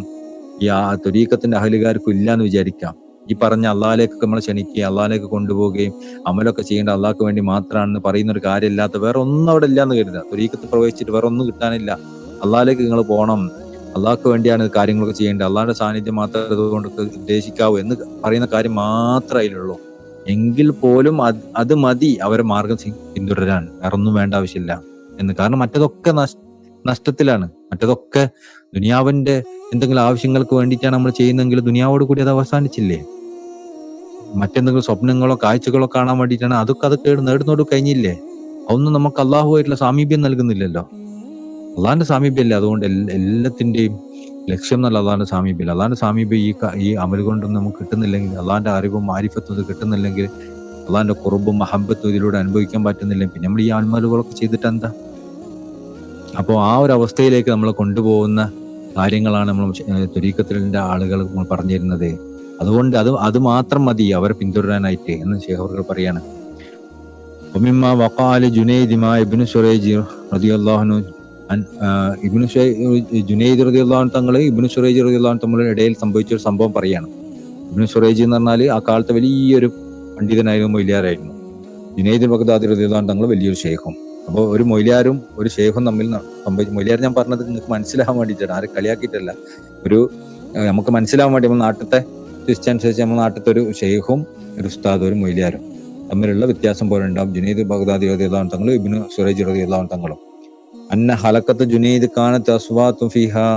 Speaker 1: ഈ ത്വരീഖത്തിന്റെ അഹലുകാർക്കും ഇല്ലാന്ന് വിചാരിക്കാം. ഈ പറഞ്ഞ അള്ളാഹിലേക്ക് നമ്മളെ ക്ഷണിക്കുക, അള്ളാഹിലേക്ക് കൊണ്ടുപോവുകയും അമലൊക്കെ ചെയ്യേണ്ട അള്ളാഹ്ക്ക് വേണ്ടി മാത്രമാണെന്ന് പറയുന്ന ഒരു കാര്യമില്ലാത്ത വേറെ ഒന്നും അവിടെ ഇല്ലാന്ന് കരുതുക. ത്വരീഖത്ത് പ്രവേശിച്ചിട്ട് വേറെ ഒന്നും കിട്ടാനില്ല. അള്ളാഹിലേക്ക് നിങ്ങൾ പോകണം, അള്ളാഹ്ക്ക് വേണ്ടിയാണ് കാര്യങ്ങളൊക്കെ ചെയ്യേണ്ടത്, അള്ളാഹിന്റെ സാന്നിധ്യം മാത്രം അതുകൊണ്ട് ഉദ്ദേശിക്കാവൂ എന്ന് പറയുന്ന കാര്യം മാത്രമേ അതിലുള്ളൂ. എങ്കിൽ പോലും അത് മതി അവരെ മാർഗം പിന്തുടരാൻ, വേറെ ഒന്നും വേണ്ട ആവശ്യമില്ല എന്ന്. കാരണം മറ്റതൊക്കെ നഷ്ടത്തിലാണ്. മറ്റതൊക്കെ ദുനിയാവിന്റെ എന്തെങ്കിലും ആവശ്യങ്ങൾക്ക് വേണ്ടിയിട്ടാണ് നമ്മൾ ചെയ്യുന്നതെങ്കിൽ ദുനിയാവോട് കൂടി അത് അവസാനിച്ചില്ലേ. മറ്റെന്തെങ്കിലും സ്വപ്നങ്ങളോ കാഴ്ചകളോ കാണാൻ വേണ്ടിയിട്ടാണ്, അതൊക്കെ നേടുന്നോട് കഴിഞ്ഞില്ലേ. അതൊന്നും നമുക്ക് അള്ളാഹുവായിട്ടുള്ള സാമീപ്യം നൽകുന്നില്ലല്ലോ. അള്ളാഹിന്റെ സാമീപ്യമല്ലേ. അതുകൊണ്ട് എല്ലാത്തിന്റെയും ലക്ഷ്യം എന്നല്ല അള്ളാഹിന്റെ സാമീപ്യം. അള്ളാഹിന്റെ സാമീപ്യം ഈ അമൽ കൊണ്ടൊന്നും നമുക്ക് കിട്ടുന്നില്ലെങ്കിൽ, അള്ളാഹിന്റെ അറിവും മാരിഫത്തും ഇത് കിട്ടുന്നില്ലെങ്കിൽ, അള്ളാഹിന്റെ ഖുർബും മഹബത്തും ഇതിലൂടെ അനുഭവിക്കാൻ പറ്റുന്നില്ലെങ്കിൽ പിന്നെ നമ്മൾ ഈ അമലുകളൊക്കെ ചെയ്തിട്ട് എന്താ? അപ്പോൾ ആ ഒരു അവസ്ഥയിലേക്ക് നമ്മളെ കൊണ്ടുപോകുന്ന കാര്യങ്ങളാണ് നമ്മൾ ത്വരീഖത്തിന്റെ ആളുകൾ പറഞ്ഞു തരുന്നത്. അതുകൊണ്ട് അത് മാത്രം മതി അവരെ പിന്തുടരാനായിട്ട് എന്ന് ശൈഖ് അവർ പറയാണ്. ഇബ്നു ശുറൈജ് റളിയല്ലാഹു അൻഹു ജുനൈദ് റളിയല്ലാഹു അൻഹു തങ്ങൾ ഇബ്നു ശുറൈജ് റളിയല്ലാഹു അൻഹു തമ്മിൽ ഇടയിൽ സംഭവിച്ച ഒരു സംഭവം പറയാണ്. ഇബ്നു ശുറൈജ് എന്ന് പറഞ്ഞാൽ ആ കാലത്തെ വലിയൊരു പണ്ഡിതനായിരുന്നു, മൊയ്ലിയാരായിരുന്നു. ജുനൈദ് ബഗ്ദാദി റളിയല്ലാഹു അൻഹു തങ്ങൾ വലിയൊരു ഷെയ്ഖും. അപ്പോൾ ഒരു മൊയ്ലിയാരും ഒരു ഷെയ്ഖും തമ്മിൽ സംഭവിച്ചു. മൊയ്ലിയാർ ഞാൻ പറഞ്ഞത് നിങ്ങൾക്ക് മനസ്സിലാകാൻ വേണ്ടിയിട്ടാണ്, ആരും കളിയാക്കിയിട്ടല്ല. നമുക്ക് മനസ്സിലാവാൻ വേണ്ടി നമ്മൾ നാട്ടിലത്തെ അനുസരിച്ച് നമ്മൾ നാട്ടിലത്തെ ഒരു ഷെയ്ഖും ഒരു ഉസ്താദും ഒരു മൊയ്ലിയാരും തമ്മിലുള്ള വ്യത്യാസം പോലെ ഉണ്ടാവും. ജുനൈദ് ബഗ്ദാദി റളിയല്ലാഹു അൻഹു തങ്ങളും ഇബ്നു ശുറൈജ് റളിയല്ലാഹു അൻഹു തങ്ങളും അന്ന ഹലക്കത്ത് ജുനൈദ് കാനത്ത് അസ്വാതു ഫിഹാ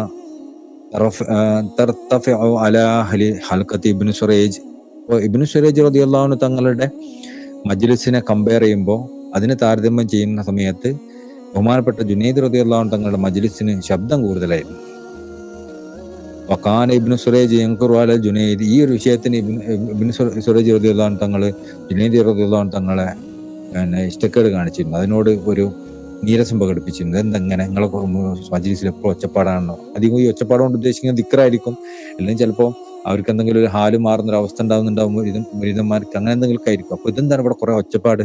Speaker 1: തർതഫിഉ അലാ ഹലക്കത്ത് ഇബ്നു ശുറൈജ്. ഇബ്നു ശുറൈജ് റളിയല്ലാഹു അൻഹു തങ്ങളുടെ മജ്ലിസിനെ കമ്പയർ ചെയ്യുമ്പോൾ, അതിനെ താരതമ്യം ചെയ്യുന്ന സമയത്ത് ബഹുമാനപ്പെട്ട ജുനൈദ് റളിയല്ലാഹു അൻഹു തങ്ങളുടെ മജ്ലിസിന് ശബ്ദം കൂടുതലായിരുന്നു. വഖാന ഇബ്നു ശുറൈജ് യൻഖുറു അല ജുനൈദ്, ഈ ഒരു വിഷയത്തിന് ഇബ്നു ശുറൈജ് റളിയല്ലാഹു അൻഹു തങ്ങൾ ജുനൈദ് റളിയല്ലാഹു അൻഹു തങ്ങളെ ഇഷ്ടക്കേട് കാണിച്ചിരുന്നു, അതിനോട് ഒരു നീരസം പ്രകടിപ്പിച്ചിരുന്നു. എന്തെങ്ങനെ നിങ്ങളെ മജ്ലിസിൽ എപ്പോഴും ഒച്ചപ്പാടാണല്ലോ. അധികം ഈ ഒച്ചപ്പാട് കൊണ്ട് ഉദ്ദേശിക്കുന്ന ദിക്റായിരിക്കും, അല്ലെങ്കിൽ ചിലപ്പോൾ അവർക്ക് എന്തെങ്കിലും ഒരു ഹാല് മാറുന്നൊരു അവസ്ഥ ഉണ്ടാവുന്നുണ്ടാവും മുരീദന്മാർക്ക്, അങ്ങനെ എന്തെങ്കിലും ആയിരിക്കും. അപ്പൊ ഇതെന്താണ് ഇവിടെ കുറെ ഒച്ചപ്പാട്,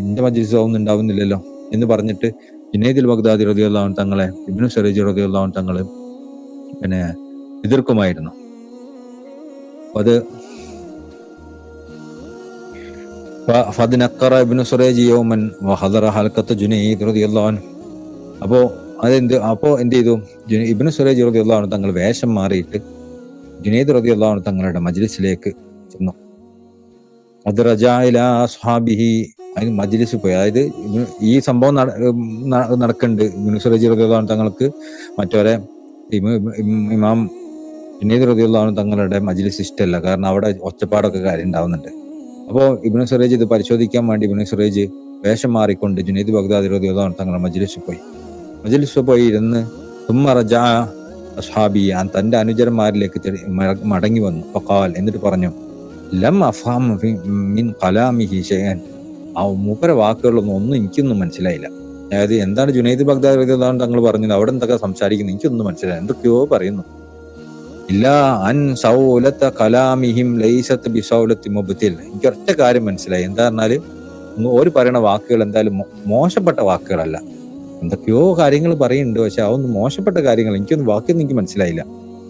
Speaker 1: എന്റെ മജ്ലിസ് ഒന്നും ഉണ്ടാവുന്നില്ലല്ലോ എന്ന് പറഞ്ഞിട്ട് ജുനൈദുൽ ബഗ്ദാദി റളിയല്ലാഹു അൻഹു തങ്ങളെ ഇബ്നു ശുറൈജ് റളിയല്ലാഹു അൻഹു തങ്ങള് എതിർക്കുമായിരുന്നു. അത് ഇബ്നു ശുറൈജ് യൗമൻ വഹദറ ഹൽഖത്ത് ജുനൈദ് റളിയല്ലാഹു അൻഹു. അപ്പോ എന്ത് ചെയ്തു? ഇബ്നു ശുറൈജ് റളിയല്ലാഹു അൻഹു തങ്ങൾ വേഷം മാറിയിട്ട് ജുനൈദ് റളിയല്ലാഹു അൻഹു തങ്ങളുടെ മജ്ലിസിലേക്ക് ചെന്നു. അത് റജാ ഇലാ അസ്ഹാബിഹി, അതിന് മജ്ലിസിൽ പോയി. അതായത് ഈ സംഭവം നടക്കുന്നുണ്ട്. ഇബ്നു ശുറൈജ് റളിയല്ലാഹു അൻഹു തങ്ങൾക്ക് മറ്റവരെ ഇമാം ജുനൈദ് റളിയല്ലാഹു അൻഹു തങ്ങളുടെ മജ്ലിസ് ഇഷ്ടമല്ല, കാരണം അവിടെ ഒച്ചപ്പാടൊക്കെ കാര്യം ഉണ്ടാവുന്നുണ്ട്. അപ്പോൾ ഇബ്നു ശുറൈജ് ഇത് പരിശോധിക്കാൻ വേണ്ടി ഇബ്നു ശുറൈജ് വേഷം മാറിക്കൊണ്ട് ജുനൈദ് ബഗ്ദാദി റളിയല്ലാഹു അൻഹു തങ്ങളുടെ മജ്ലിസിൽ പോയി ഇരുന്ന് തുമ്മ റജാ അസ്ഹാബി, തന്റെ അനുചരന്മാരിലേക്ക് മടങ്ങി വന്നു. ഫഖാൽ, എന്നിട്ട് പറഞ്ഞു, ലം അഫ്ഹം മിൻ കലാമിഹി ഷൈഅൻ, ആ മൂപ്പരെ വാക്കുകളൊന്നും എനിക്കൊന്നും മനസ്സിലായില്ല. അതായത് എന്താണ് ജുനൈദ് ബഗ്ദാദി റളിയല്ലാഹു അൻഹു തങ്ങൾ പറഞ്ഞത്, അവിടെ എന്തൊക്കെ സംസാരിക്കുന്നത് എനിക്കൊന്നും മനസ്സിലായി, എന്തൊക്കെയോ പറയുന്നു. ഇല്ലാ അൻ സൗലത്ത കലാമിഹിം ലൈസത്ത് ബിസൗലത്തി മുബ്തിൽ, എനിക്ക് ഒറ്റ കാര്യം മനസ്സിലായി. എന്താ പറഞ്ഞാല് ഒരു പറയുന്ന വാക്കുകൾ എന്തായാലും മോശപ്പെട്ട വാക്കുകളല്ല. എന്തൊക്കെയോ കാര്യങ്ങൾ പറയുന്നുണ്ട്, പക്ഷെ അതൊന്നും മോശപ്പെട്ട കാര്യങ്ങൾ, വാക്കൊന്നും എനിക്ക് മനസ്സിലായില്ല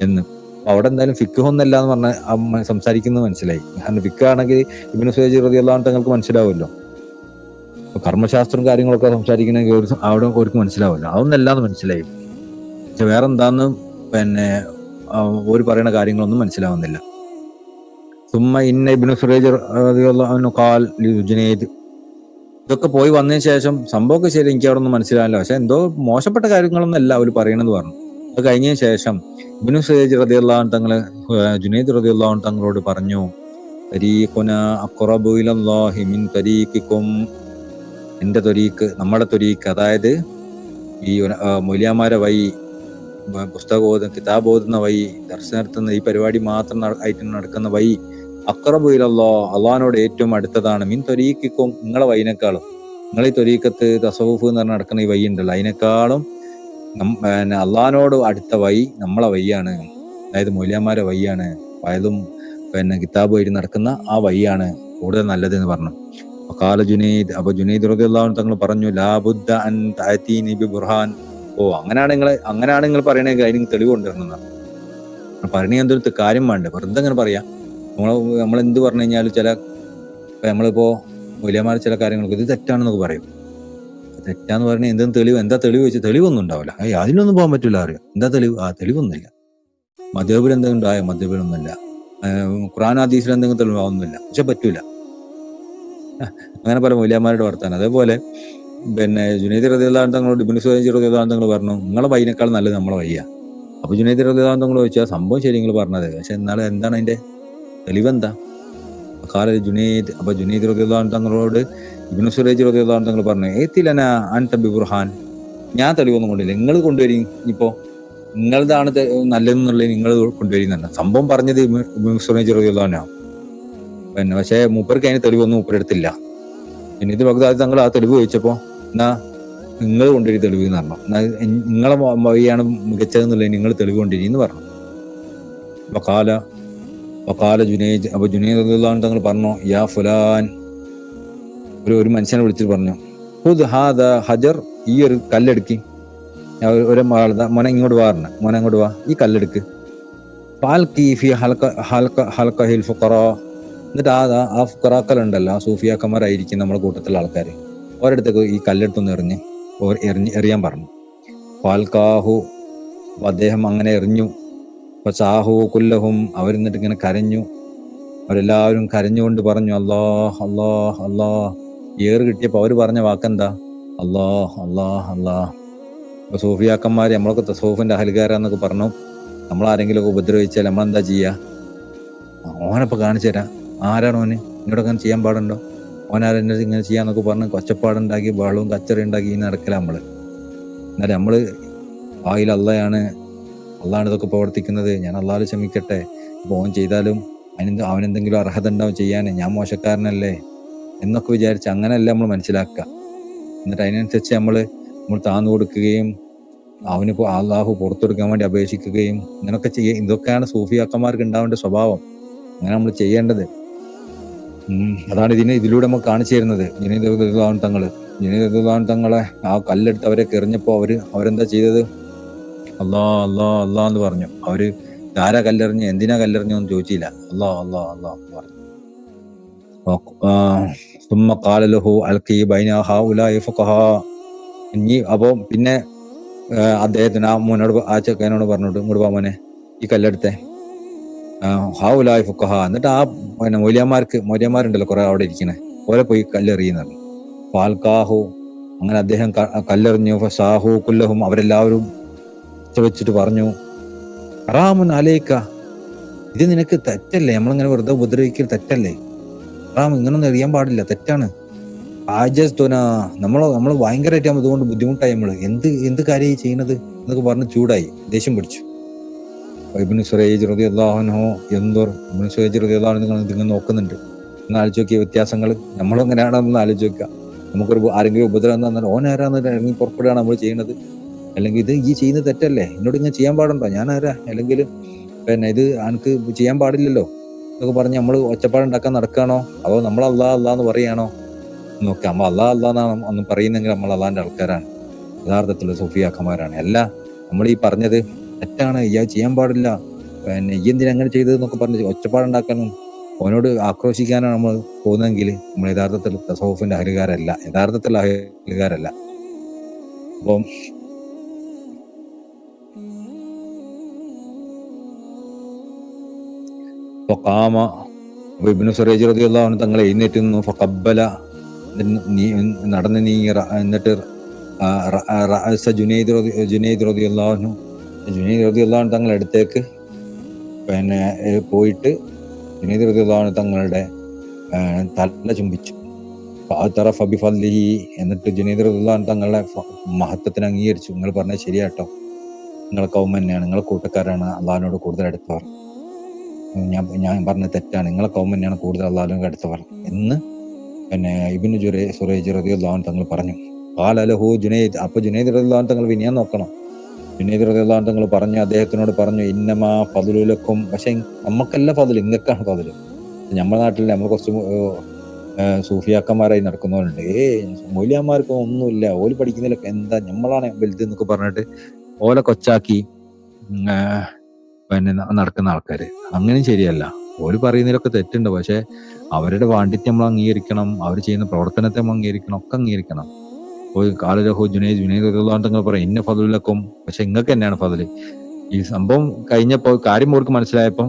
Speaker 1: എന്ന്. അവിടെ എന്തായാലും ഫിഖ്ഹൊന്നല്ല എന്ന് പറഞ്ഞ സംസാരിക്കുന്നത് മനസ്സിലായി. കാരണം ഫിഖ് ആണെങ്കിൽ ഇബ്നു ശുറൈജ് റളിയല്ലാഹു അൻഹു തങ്ങൾക്ക് മനസ്സിലാവുമല്ലോ. കർമ്മശാസ്ത്രം കാര്യങ്ങളൊക്കെ സംസാരിക്കണമെങ്കിൽ അവിടെ അവർക്ക് മനസ്സിലാവില്ല, അതൊന്നല്ലാന്ന് മനസ്സിലായി. പക്ഷെ വേറെന്താന്ന് ഒരു പറയുന്ന കാര്യങ്ങളൊന്നും മനസ്സിലാവുന്നില്ല. സുമ്മ ഇന്ന ഇബ്നു സുറൈജ് റളിയല്ലാഹു അൻഹു ഖാൽ ലി ജുനൈദ്. ഇതൊക്കെ പോയി വന്നതിന് ശേഷം സംഭവമൊക്കെ ശരി, എനിക്ക് അവിടെ ഒന്നും മനസ്സിലാവില്ല, പക്ഷെ എന്തോ മോശപ്പെട്ട കാര്യങ്ങളൊന്നും അല്ല അവർ പറയണെന്ന് പറഞ്ഞു. അത് കഴിഞ്ഞതിന് ശേഷം ഇബ്നു സുറൈജ് റളിയല്ലാഹു അൻഹു തങ്ങള് ജുനൈദ് റളിയല്ലാഹു അൻഹു തങ്ങളോട് പറഞ്ഞു, തരീഖുനാ അഖ്റബു ഇലല്ലാഹി മിൻ തരീഖിക്കും. എന്റെ ത്വരീക്ക്, നമ്മുടെ ത്വരീക്ക്, അതായത് ഈ മൗലിയാമാരെ വഴി, പുസ്തകം കിതാബ് ഓതുന്ന വഴി, ദർശനം നടത്തുന്ന ഈ പരിപാടി മാത്രം ആയിട്ട് നടക്കുന്ന വഴി, അഖ്റബു ഇലല്ലാഹ്, അള്ളാഹിനോട് ഏറ്റവും അടുത്തതാണ്, മിൻ ത്വരീഖിക്കും, നിങ്ങളെ വഴിനേക്കാളും. നിങ്ങൾ ഈ ത്വരീഖത്ത് തസവുഫ് എന്ന് പറഞ്ഞ് നടക്കുന്ന ഈ വഴി ഉണ്ടല്ലോ, അതിനേക്കാളും അള്ളാഹിനോട് അടുത്ത വഴി നമ്മളെ വഴിയാണ്, അതായത് മൗലിയാമാരെ വഴിയാണ്, വയലും കിതാബ് വഴി നടക്കുന്ന ആ വഴിയാണ് കൂടുതൽ നല്ലത് എന്ന് പറഞ്ഞു. കാല ജുനൈദ്, അപ്പൊ ജുനൈദ് റളിയല്ലാഹു അൻഹു തങ്ങൾ പറഞ്ഞു, ലാ ബുദ്ദ അൻ തഅതീനി ബി ബുർഹാൻ. അങ്ങനെയാണ് നിങ്ങൾ പറയണെങ്കിൽ അതിന് തെളിവ് കൊണ്ടുവരണം. പറയണ എന്തൊരു കാര്യം വേണ്ട, വെറുതെ അങ്ങനെ പറയാം. നമ്മളെന്ത് പറഞ്ഞു കഴിഞ്ഞാൽ നമ്മളിപ്പോ മൗലിയമാർ ചില കാര്യങ്ങൾക്ക് ഇത് തെറ്റാണെന്നൊക്കെ പറയും. തെറ്റാന്ന് പറഞ്ഞാൽ എന്താ തെളിവ് വെച്ച് തെളിവൊന്നും ഉണ്ടാവില്ല. അതിനൊന്നും പോകാൻ പറ്റില്ല. അറിയാം എന്താ തെളിവ്? തെളിവൊന്നുമില്ല. മദ്ഹബിൽ എന്തെങ്കിലും ഉണ്ടായ മദ്ഹബിലൊന്നുമില്ല. ഖുർആൻ ഹദീസിൽ എന്തെങ്കിലും തെളിവാവുന്നില്ല, പക്ഷെ പറ്റൂല. അങ്ങനെ പല മൗലിയമാരുടെ വർത്താനം. അതേപോലെ ജുനൈദ് റളിയല്ലാഹു അൻഹു തങ്ങളോട് ഇബ്നു സുറൈജ് റളിയല്ലാഹു അൻഹു തങ്ങൾ പറഞ്ഞു, നിങ്ങളെ വഴിനേക്കാൾ നല്ലത് നമ്മളെ വഴിയാ. അപ്പൊ ജുനൈദ് റളിയല്ലാഹു അൻഹു തങ്ങൾ ചോദിച്ചാൽ, സംഭവം ശരി നിങ്ങൾ പറഞ്ഞത്, പക്ഷെ എന്നാലും എന്താണ് അതിന്റെ തെളിവെന്താ? കാല ജുനൈദ്, അപ്പൊ ജുനൈദ് റളിയല്ലാഹു അൻഹു തങ്ങളോട് ഇബ്നു സുറൈജ് റളിയല്ലാഹു അൻഹു തങ്ങൾ പറഞ്ഞു, ഏത്തിലന അൻത ബി ബുർഹാൻ. ഞാൻ തെളിവൊന്നും കൊണ്ടില്ല, നിങ്ങൾ കൊണ്ടുവരും. ഇപ്പോ നിങ്ങളതാണ് നല്ലതെന്നുള്ളത് നിങ്ങൾ കൊണ്ടുവരുന്നുണ്ട്. സംഭവം പറഞ്ഞത് ഇബ്നു സുറൈജ് റളിയല്ലാഹു അൻഹു, പക്ഷെ മൂപ്പർക്ക് അതിന് തെളിവൊന്നും മൂപ്പരെടുത്തില്ല. പിന്നെ ഇത് ബഗ്ദാദി തങ്ങൾ ആ തെളിവ് ചോദിച്ചപ്പോ, എന്നാ നിങ്ങൾ കൊണ്ടുവരും തെളിവ് എന്ന് പറഞ്ഞു. നിങ്ങളെ വഴിയാണ് മികച്ചതെന്നുള്ളത് നിങ്ങൾ തെളിവ് കൊണ്ടുവരും എന്ന് പറഞ്ഞു. വഖാല ജുനൈദ്, അപ്പൊ ജുനൈദ് റളിയല്ലാഹു അൻഹു തങ്ങൾ പറഞ്ഞു, യാ ഫുലാൻ, ഒരു മനുഷ്യനെ വിളിച്ചിട്ട് പറഞ്ഞു, ഖുദ് ഹാദാ ഹജർ, ഈ ഒരു കല്ലെടുക്കി. ഒരു മോനെ ഇങ്ങോട്ട് വാറണ, മോനെ അങ്ങോട്ട് വാ, ഈ കല്ലെടുക്ക്. ഫാൽഖി ഫി ഹൽഖഹിൽ ഫുഖറാ. എന്നിട്ട് ആ ഫുഖറാക്കളുണ്ടല്ലോ, ആ സൂഫിയാക്കന്മാരായിരിക്കും നമ്മുടെ കൂട്ടത്തിലുള്ള ആൾക്കാർ, ഒരിടത്തേക്ക് ഈ കല്ലെടുത്തൊന്ന് എറിയാൻ പറഞ്ഞു. ഫാൽഖാഹു, അദ്ദേഹം അങ്ങനെ എറിഞ്ഞു. സാഹു കുല്ലഹും, അവരെന്നിട്ട് ഇങ്ങനെ കരഞ്ഞു. അവരെല്ലാവരും കരഞ്ഞുകൊണ്ട് പറഞ്ഞു, അല്ലാഹ് അല്ലാഹ് അല്ലാഹ്. ഏറ് കിട്ടിയപ്പോൾ അവർ പറഞ്ഞ വാക്കെന്താ? അല്ലാഹ് അല്ലാഹ് അല്ലാഹ്. അപ്പൊ സൂഫിയാക്കന്മാര് നമ്മളൊക്കെ തസൂഫിന്റെ അഹൽക്കാരാന്നൊക്കെ പറഞ്ഞു, നമ്മളാരെങ്കിലുമൊക്കെ ഉപദ്രവിച്ചാൽ നമ്മളെന്താ ചെയ്യുക? ഓനപ്പൊ കാണിച്ചു തരാം, ആരാണ് ഓന്, ഇങ്ങോട്ട് അങ്ങനെ ചെയ്യാൻ പാടുണ്ടോ, ഓനാരെന്നെ ഇങ്ങനെ ചെയ്യാന്നൊക്കെ പറഞ്ഞ് കൊച്ചപ്പാടുണ്ടാക്കി ബഹളവും കച്ചറ ഉണ്ടാക്കി ഇങ്ങനെ നടക്കില്ല നമ്മള്. എന്നാലും നമ്മള് വായിൽ അള്ളയാണ് ഇതൊക്കെ പ്രവർത്തിക്കുന്നത്, ഞാൻ അള്ളാഹ് ക്ഷമിക്കട്ടെ, ഇപ്പൊ ഓൻ ചെയ്താലും അവനെന്തെങ്കിലും അർഹത ഉണ്ടാവും ചെയ്യാൻ, ഞാൻ മോശക്കാരനല്ലേ എന്നൊക്കെ വിചാരിച്ച് അങ്ങനെയല്ല നമ്മൾ മനസ്സിലാക്കുക. എന്നിട്ട് അതിനനുസരിച്ച് നമ്മൾ താന്നു കൊടുക്കുകയും അവനിപ്പോ അള്ളാഹു പുറത്തെടുക്കാൻ വേണ്ടി അപേക്ഷിക്കുകയും ഇങ്ങനൊക്കെ ഇതൊക്കെയാണ് സൂഫിയാക്കന്മാർക്ക് ഉണ്ടാവേണ്ട സ്വഭാവം. അങ്ങനെ നമ്മൾ ചെയ്യേണ്ടത്. അതാണ് ഇതിലൂടെ നമുക്ക് കാണിച്ചു തരുന്നത്. ജുനൈദ് റളിയല്ലാഹു അൻഹു തങ്ങളെ ആ കല്ലെടുത്ത് അവരെ എറിഞ്ഞപ്പോ അവരെന്താ ചെയ്തത്? അല്ലാ അല്ലാ അല്ലാ എന്ന് പറഞ്ഞു. അവര് ആരാ കല്ലെറിഞ്ഞ്, എന്തിനാ കല്ലെറിഞ്ഞു എന്ന് ചോദിച്ചില്ല, അല്ലാ അല്ലാ അല്ലാ എന്ന് പറഞ്ഞു. അപ്പോ പിന്നെ അദ്ദേഹത്തിന് ആ ചെക്കനോട് പറഞ്ഞിട്ട്, ഇങ്ങോട്ട് പോ മോനെ, ഈ കല്ലെടുത്തെ ഹാഉലായി ഫുഖഹ. എന്നിട്ട് ആ മൗലിയമാരുണ്ടല്ലോ കുറെ അവിടെ ഇരിക്കണേ, ഓരെ പോയി കല്ലെറിയുന്നു. ഫാൽഖാഹു, അങ്ങനെ അദ്ദേഹം കല്ലെറിഞ്ഞു. ഫസാഹു കുല്ലഹും, അവരെല്ലാവരും വെച്ചിട്ട് പറഞ്ഞു, ഹറാമുൻ അലൈക, ഇത് നിനക്ക് തെറ്റല്ലേ, നമ്മളിങ്ങനെ വെറുതെ ഉപദ്രവിക്കൽ തെറ്റല്ലേ, ഹറാം, ഇങ്ങനൊന്നും എറിയാൻ പാടില്ല, തെറ്റാണ്. ആജസ്തുന, നമ്മൾ ഭയങ്കരമായിട്ട് അതുകൊണ്ട് ബുദ്ധിമുട്ടായി, നമ്മള് എന്ത് കാര്യമായി ചെയ്യണത് എന്നൊക്കെ പറഞ്ഞ് ചൂടായി, ദേഷ്യം പിടിച്ചു. ഇബ്നു സുറൈജ് റളിയല്ലാഹു അൻഹു ഇബ്നു സുറൈജ് റളിയല്ലാഹു അൻഹു നിങ്ങൾ നോക്കുന്നുണ്ട്, ഒന്ന് ആലോചിച്ച് നോക്കിയ വ്യത്യാസങ്ങൾ. നമ്മളെങ്ങനെയാണെന്ന് ആലോചിച്ച് നോക്കുക. നമുക്കൊരു ആരെങ്കിലും ഉപദ്രവം തന്നാൽ ഓനാരാന്ന് ഇറങ്ങി പുറപ്പെടുകയാണ് നമ്മൾ ചെയ്യുന്നത്. അല്ലെങ്കിൽ ഇത് ഈ ചെയ്യുന്നത് തെറ്റല്ലേ, എന്നോട് ഇങ്ങനെ ചെയ്യാൻ പാടുണ്ടോ, ഞാൻ ആരാ, അല്ലെങ്കിൽ ഇത് എനിക്ക് ചെയ്യാൻ പാടില്ലല്ലോ എന്നൊക്കെ പറഞ്ഞ് നമ്മൾ ഒച്ചപ്പാടുണ്ടാക്കാൻ നടക്കുകയാണോ, അതോ നമ്മൾ അല്ലാഹ് എന്ന് പറയുകയാണോ നോക്കുക. നമ്മൾ അല്ലാഹ് ഒന്ന് പറയുന്നെങ്കിൽ നമ്മൾ അള്ളാഹിന്റെ ആൾക്കാരാണ്, യഥാർത്ഥത്തിലുള്ള സൂഫിയാക്കന്മാരാണ്. അല്ല നമ്മൾ ഈ പറഞ്ഞത് തെറ്റാണ്, ഇയാൾ ചെയ്യാൻ പാടില്ല, ഈ എന്തിനാ അങ്ങനെ ചെയ്തതെന്നൊക്കെ പറഞ്ഞ് ഒച്ചപ്പാടുണ്ടാക്കാനും അവനോട് ആക്രോശിക്കാനാണ് നമ്മൾ പോകുന്നതെങ്കിൽ നമ്മൾ യഥാർത്ഥത്തിൽ തസവുഫിന്റെ അഹലുകാരല്ല, യഥാർത്ഥത്തിലുള്ള അഹലുകാരല്ല. അപ്പം ഫഖാമ, അപ്പൊ ഇബ്നു സുറൈജ് റളിയല്ലാഹു അൻഹു തങ്ങൾ എഴുന്നേറ്റ് നിന്നു. ഫഖബ്ബല, നടന്ന് നീങ്ങി. എന്നിട്ട് റഅസ ജുനൈദ് റളിയല്ലാഹു അൻഹു, ജുനൈദ് റളിയല്ലാഹു അൻഹു തങ്ങളുടെ അടുത്തേക്ക് പിന്നെ പോയിട്ട് ജുനൈദ് റളിയല്ലാഹു അൻഹു തങ്ങളുടെ തല ചുംബിച്ചു. ഫഅതറഫ ബിഫദ്ലിഹി, എന്നിട്ട് ജുനൈദ് റളിയല്ലാഹു അൻഹു തങ്ങളുടെ മഹത്വത്തിന് അംഗീകരിച്ചു. നിങ്ങൾ പറഞ്ഞത് ശരിയാട്ടോ, നിങ്ങളെ കൗമ തന്നെയാണ്, നിങ്ങളെ കൂട്ടക്കാരാണ് അള്ളാഹിനോട് കൂടുതൽ അടുത്തവർ. ഞാൻ പറഞ്ഞത് തെറ്റാണ്, നിങ്ങളെ കൗമ തന്നെയാണ് കൂടുതൽ അള്ളാഹിനോട് അടുത്തവർ എന്ന് പിന്നെ ഇബ്നു സുറൈജ് റളിയല്ലാഹു അൻഹു തങ്ങൾ പറഞ്ഞു. ഖാല ലഹു ജുനൈദ്, അപ്പൊ ജുനൈദ് റളിയല്ലാഹു അൻഹു തങ്ങൾ വിനയം നോക്കണം. ജുനൈദ് റളിയല്ലാഹു അൻഹു തങ്ങൾ പറഞ്ഞു, അദ്ദേഹത്തിനോട് പറഞ്ഞു, ഇന്നമാ ഫദ്ലു ലക്കും, പക്ഷെ നമുക്കല്ല ഫദ്ൽ, ഇങ്ങക്കാണ് ഫദ്ൽ. നമ്മുടെ നാട്ടിൽ നമ്മൾ കുറച്ച് സൂഫിയാക്കന്മാരായി നടക്കുന്നവരുണ്ട്. മൗലിയാന്മാർക്ക് ഒന്നുമില്ല, ഓല് പഠിക്കുന്നതിലൊക്കെ എന്താ നമ്മളാണ് വലുത് എന്നൊക്കെ പറഞ്ഞിട്ട് ഓലെ കൊച്ചാക്കി പിന്നെ നടക്കുന്ന ആൾക്കാര്. അങ്ങനെയും ശരിയല്ല, ഓല് പറയുന്നതിലൊക്കെ തെറ്റുണ്ട്. പക്ഷെ അവരുടെ പാണ്ഡിത്യം നമ്മൾ അംഗീകരിക്കണം, അവർ ചെയ്യുന്ന പ്രവർത്തനത്തെ നമ്മൾ അംഗീകരിക്കണം, ഒക്കെ അംഗീകരിക്കണം. കാലരഹു ജുനൈദ് തങ്ങൾ പറയും, ഇന്ന ഫദ്ലുലക്കും, പക്ഷെ ഇങ്ങക്ക് തന്നെയാണ് ഫദ്ല്. ഈ സംഭവം കഴിഞ്ഞപ്പോൾ കാര്യം അവർക്ക് മനസ്സിലായപ്പോൾ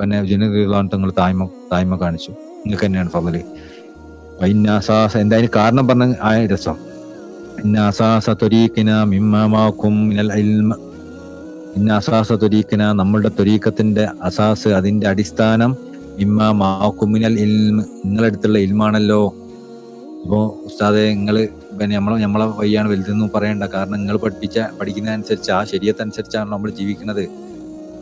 Speaker 1: പിന്നെ ജുനൈദ് തങ്ങൾ തായ്മ കാണിച്ചു, ഇങ്ങക്ക് തന്നെയാണ് ഫദ്ല്. എന്തായാലും കാരണം പറഞ്ഞ ആ രസം. നമ്മളുടെ ത്വരീഖത്തിന്റെ അസാസ്, അതിന്റെ അടിസ്ഥാനം മിമ്മാ മാക്കും മിനൽ ഇൽമ്, നിങ്ങളുടെ അടുത്തുള്ള ഇൽമാണല്ലോ. അപ്പോ ഉസ്താദെ, നിങ്ങൾ പിന്നെ നമ്മളെ വഴിയാണ് വലുതെന്നും പറയണ്ട. കാരണം നിങ്ങൾ പഠിക്കുന്നതനുസരിച്ച്, ആ ശരീഅത്തനുസരിച്ചാണ് നമ്മൾ ജീവിക്കുന്നത്.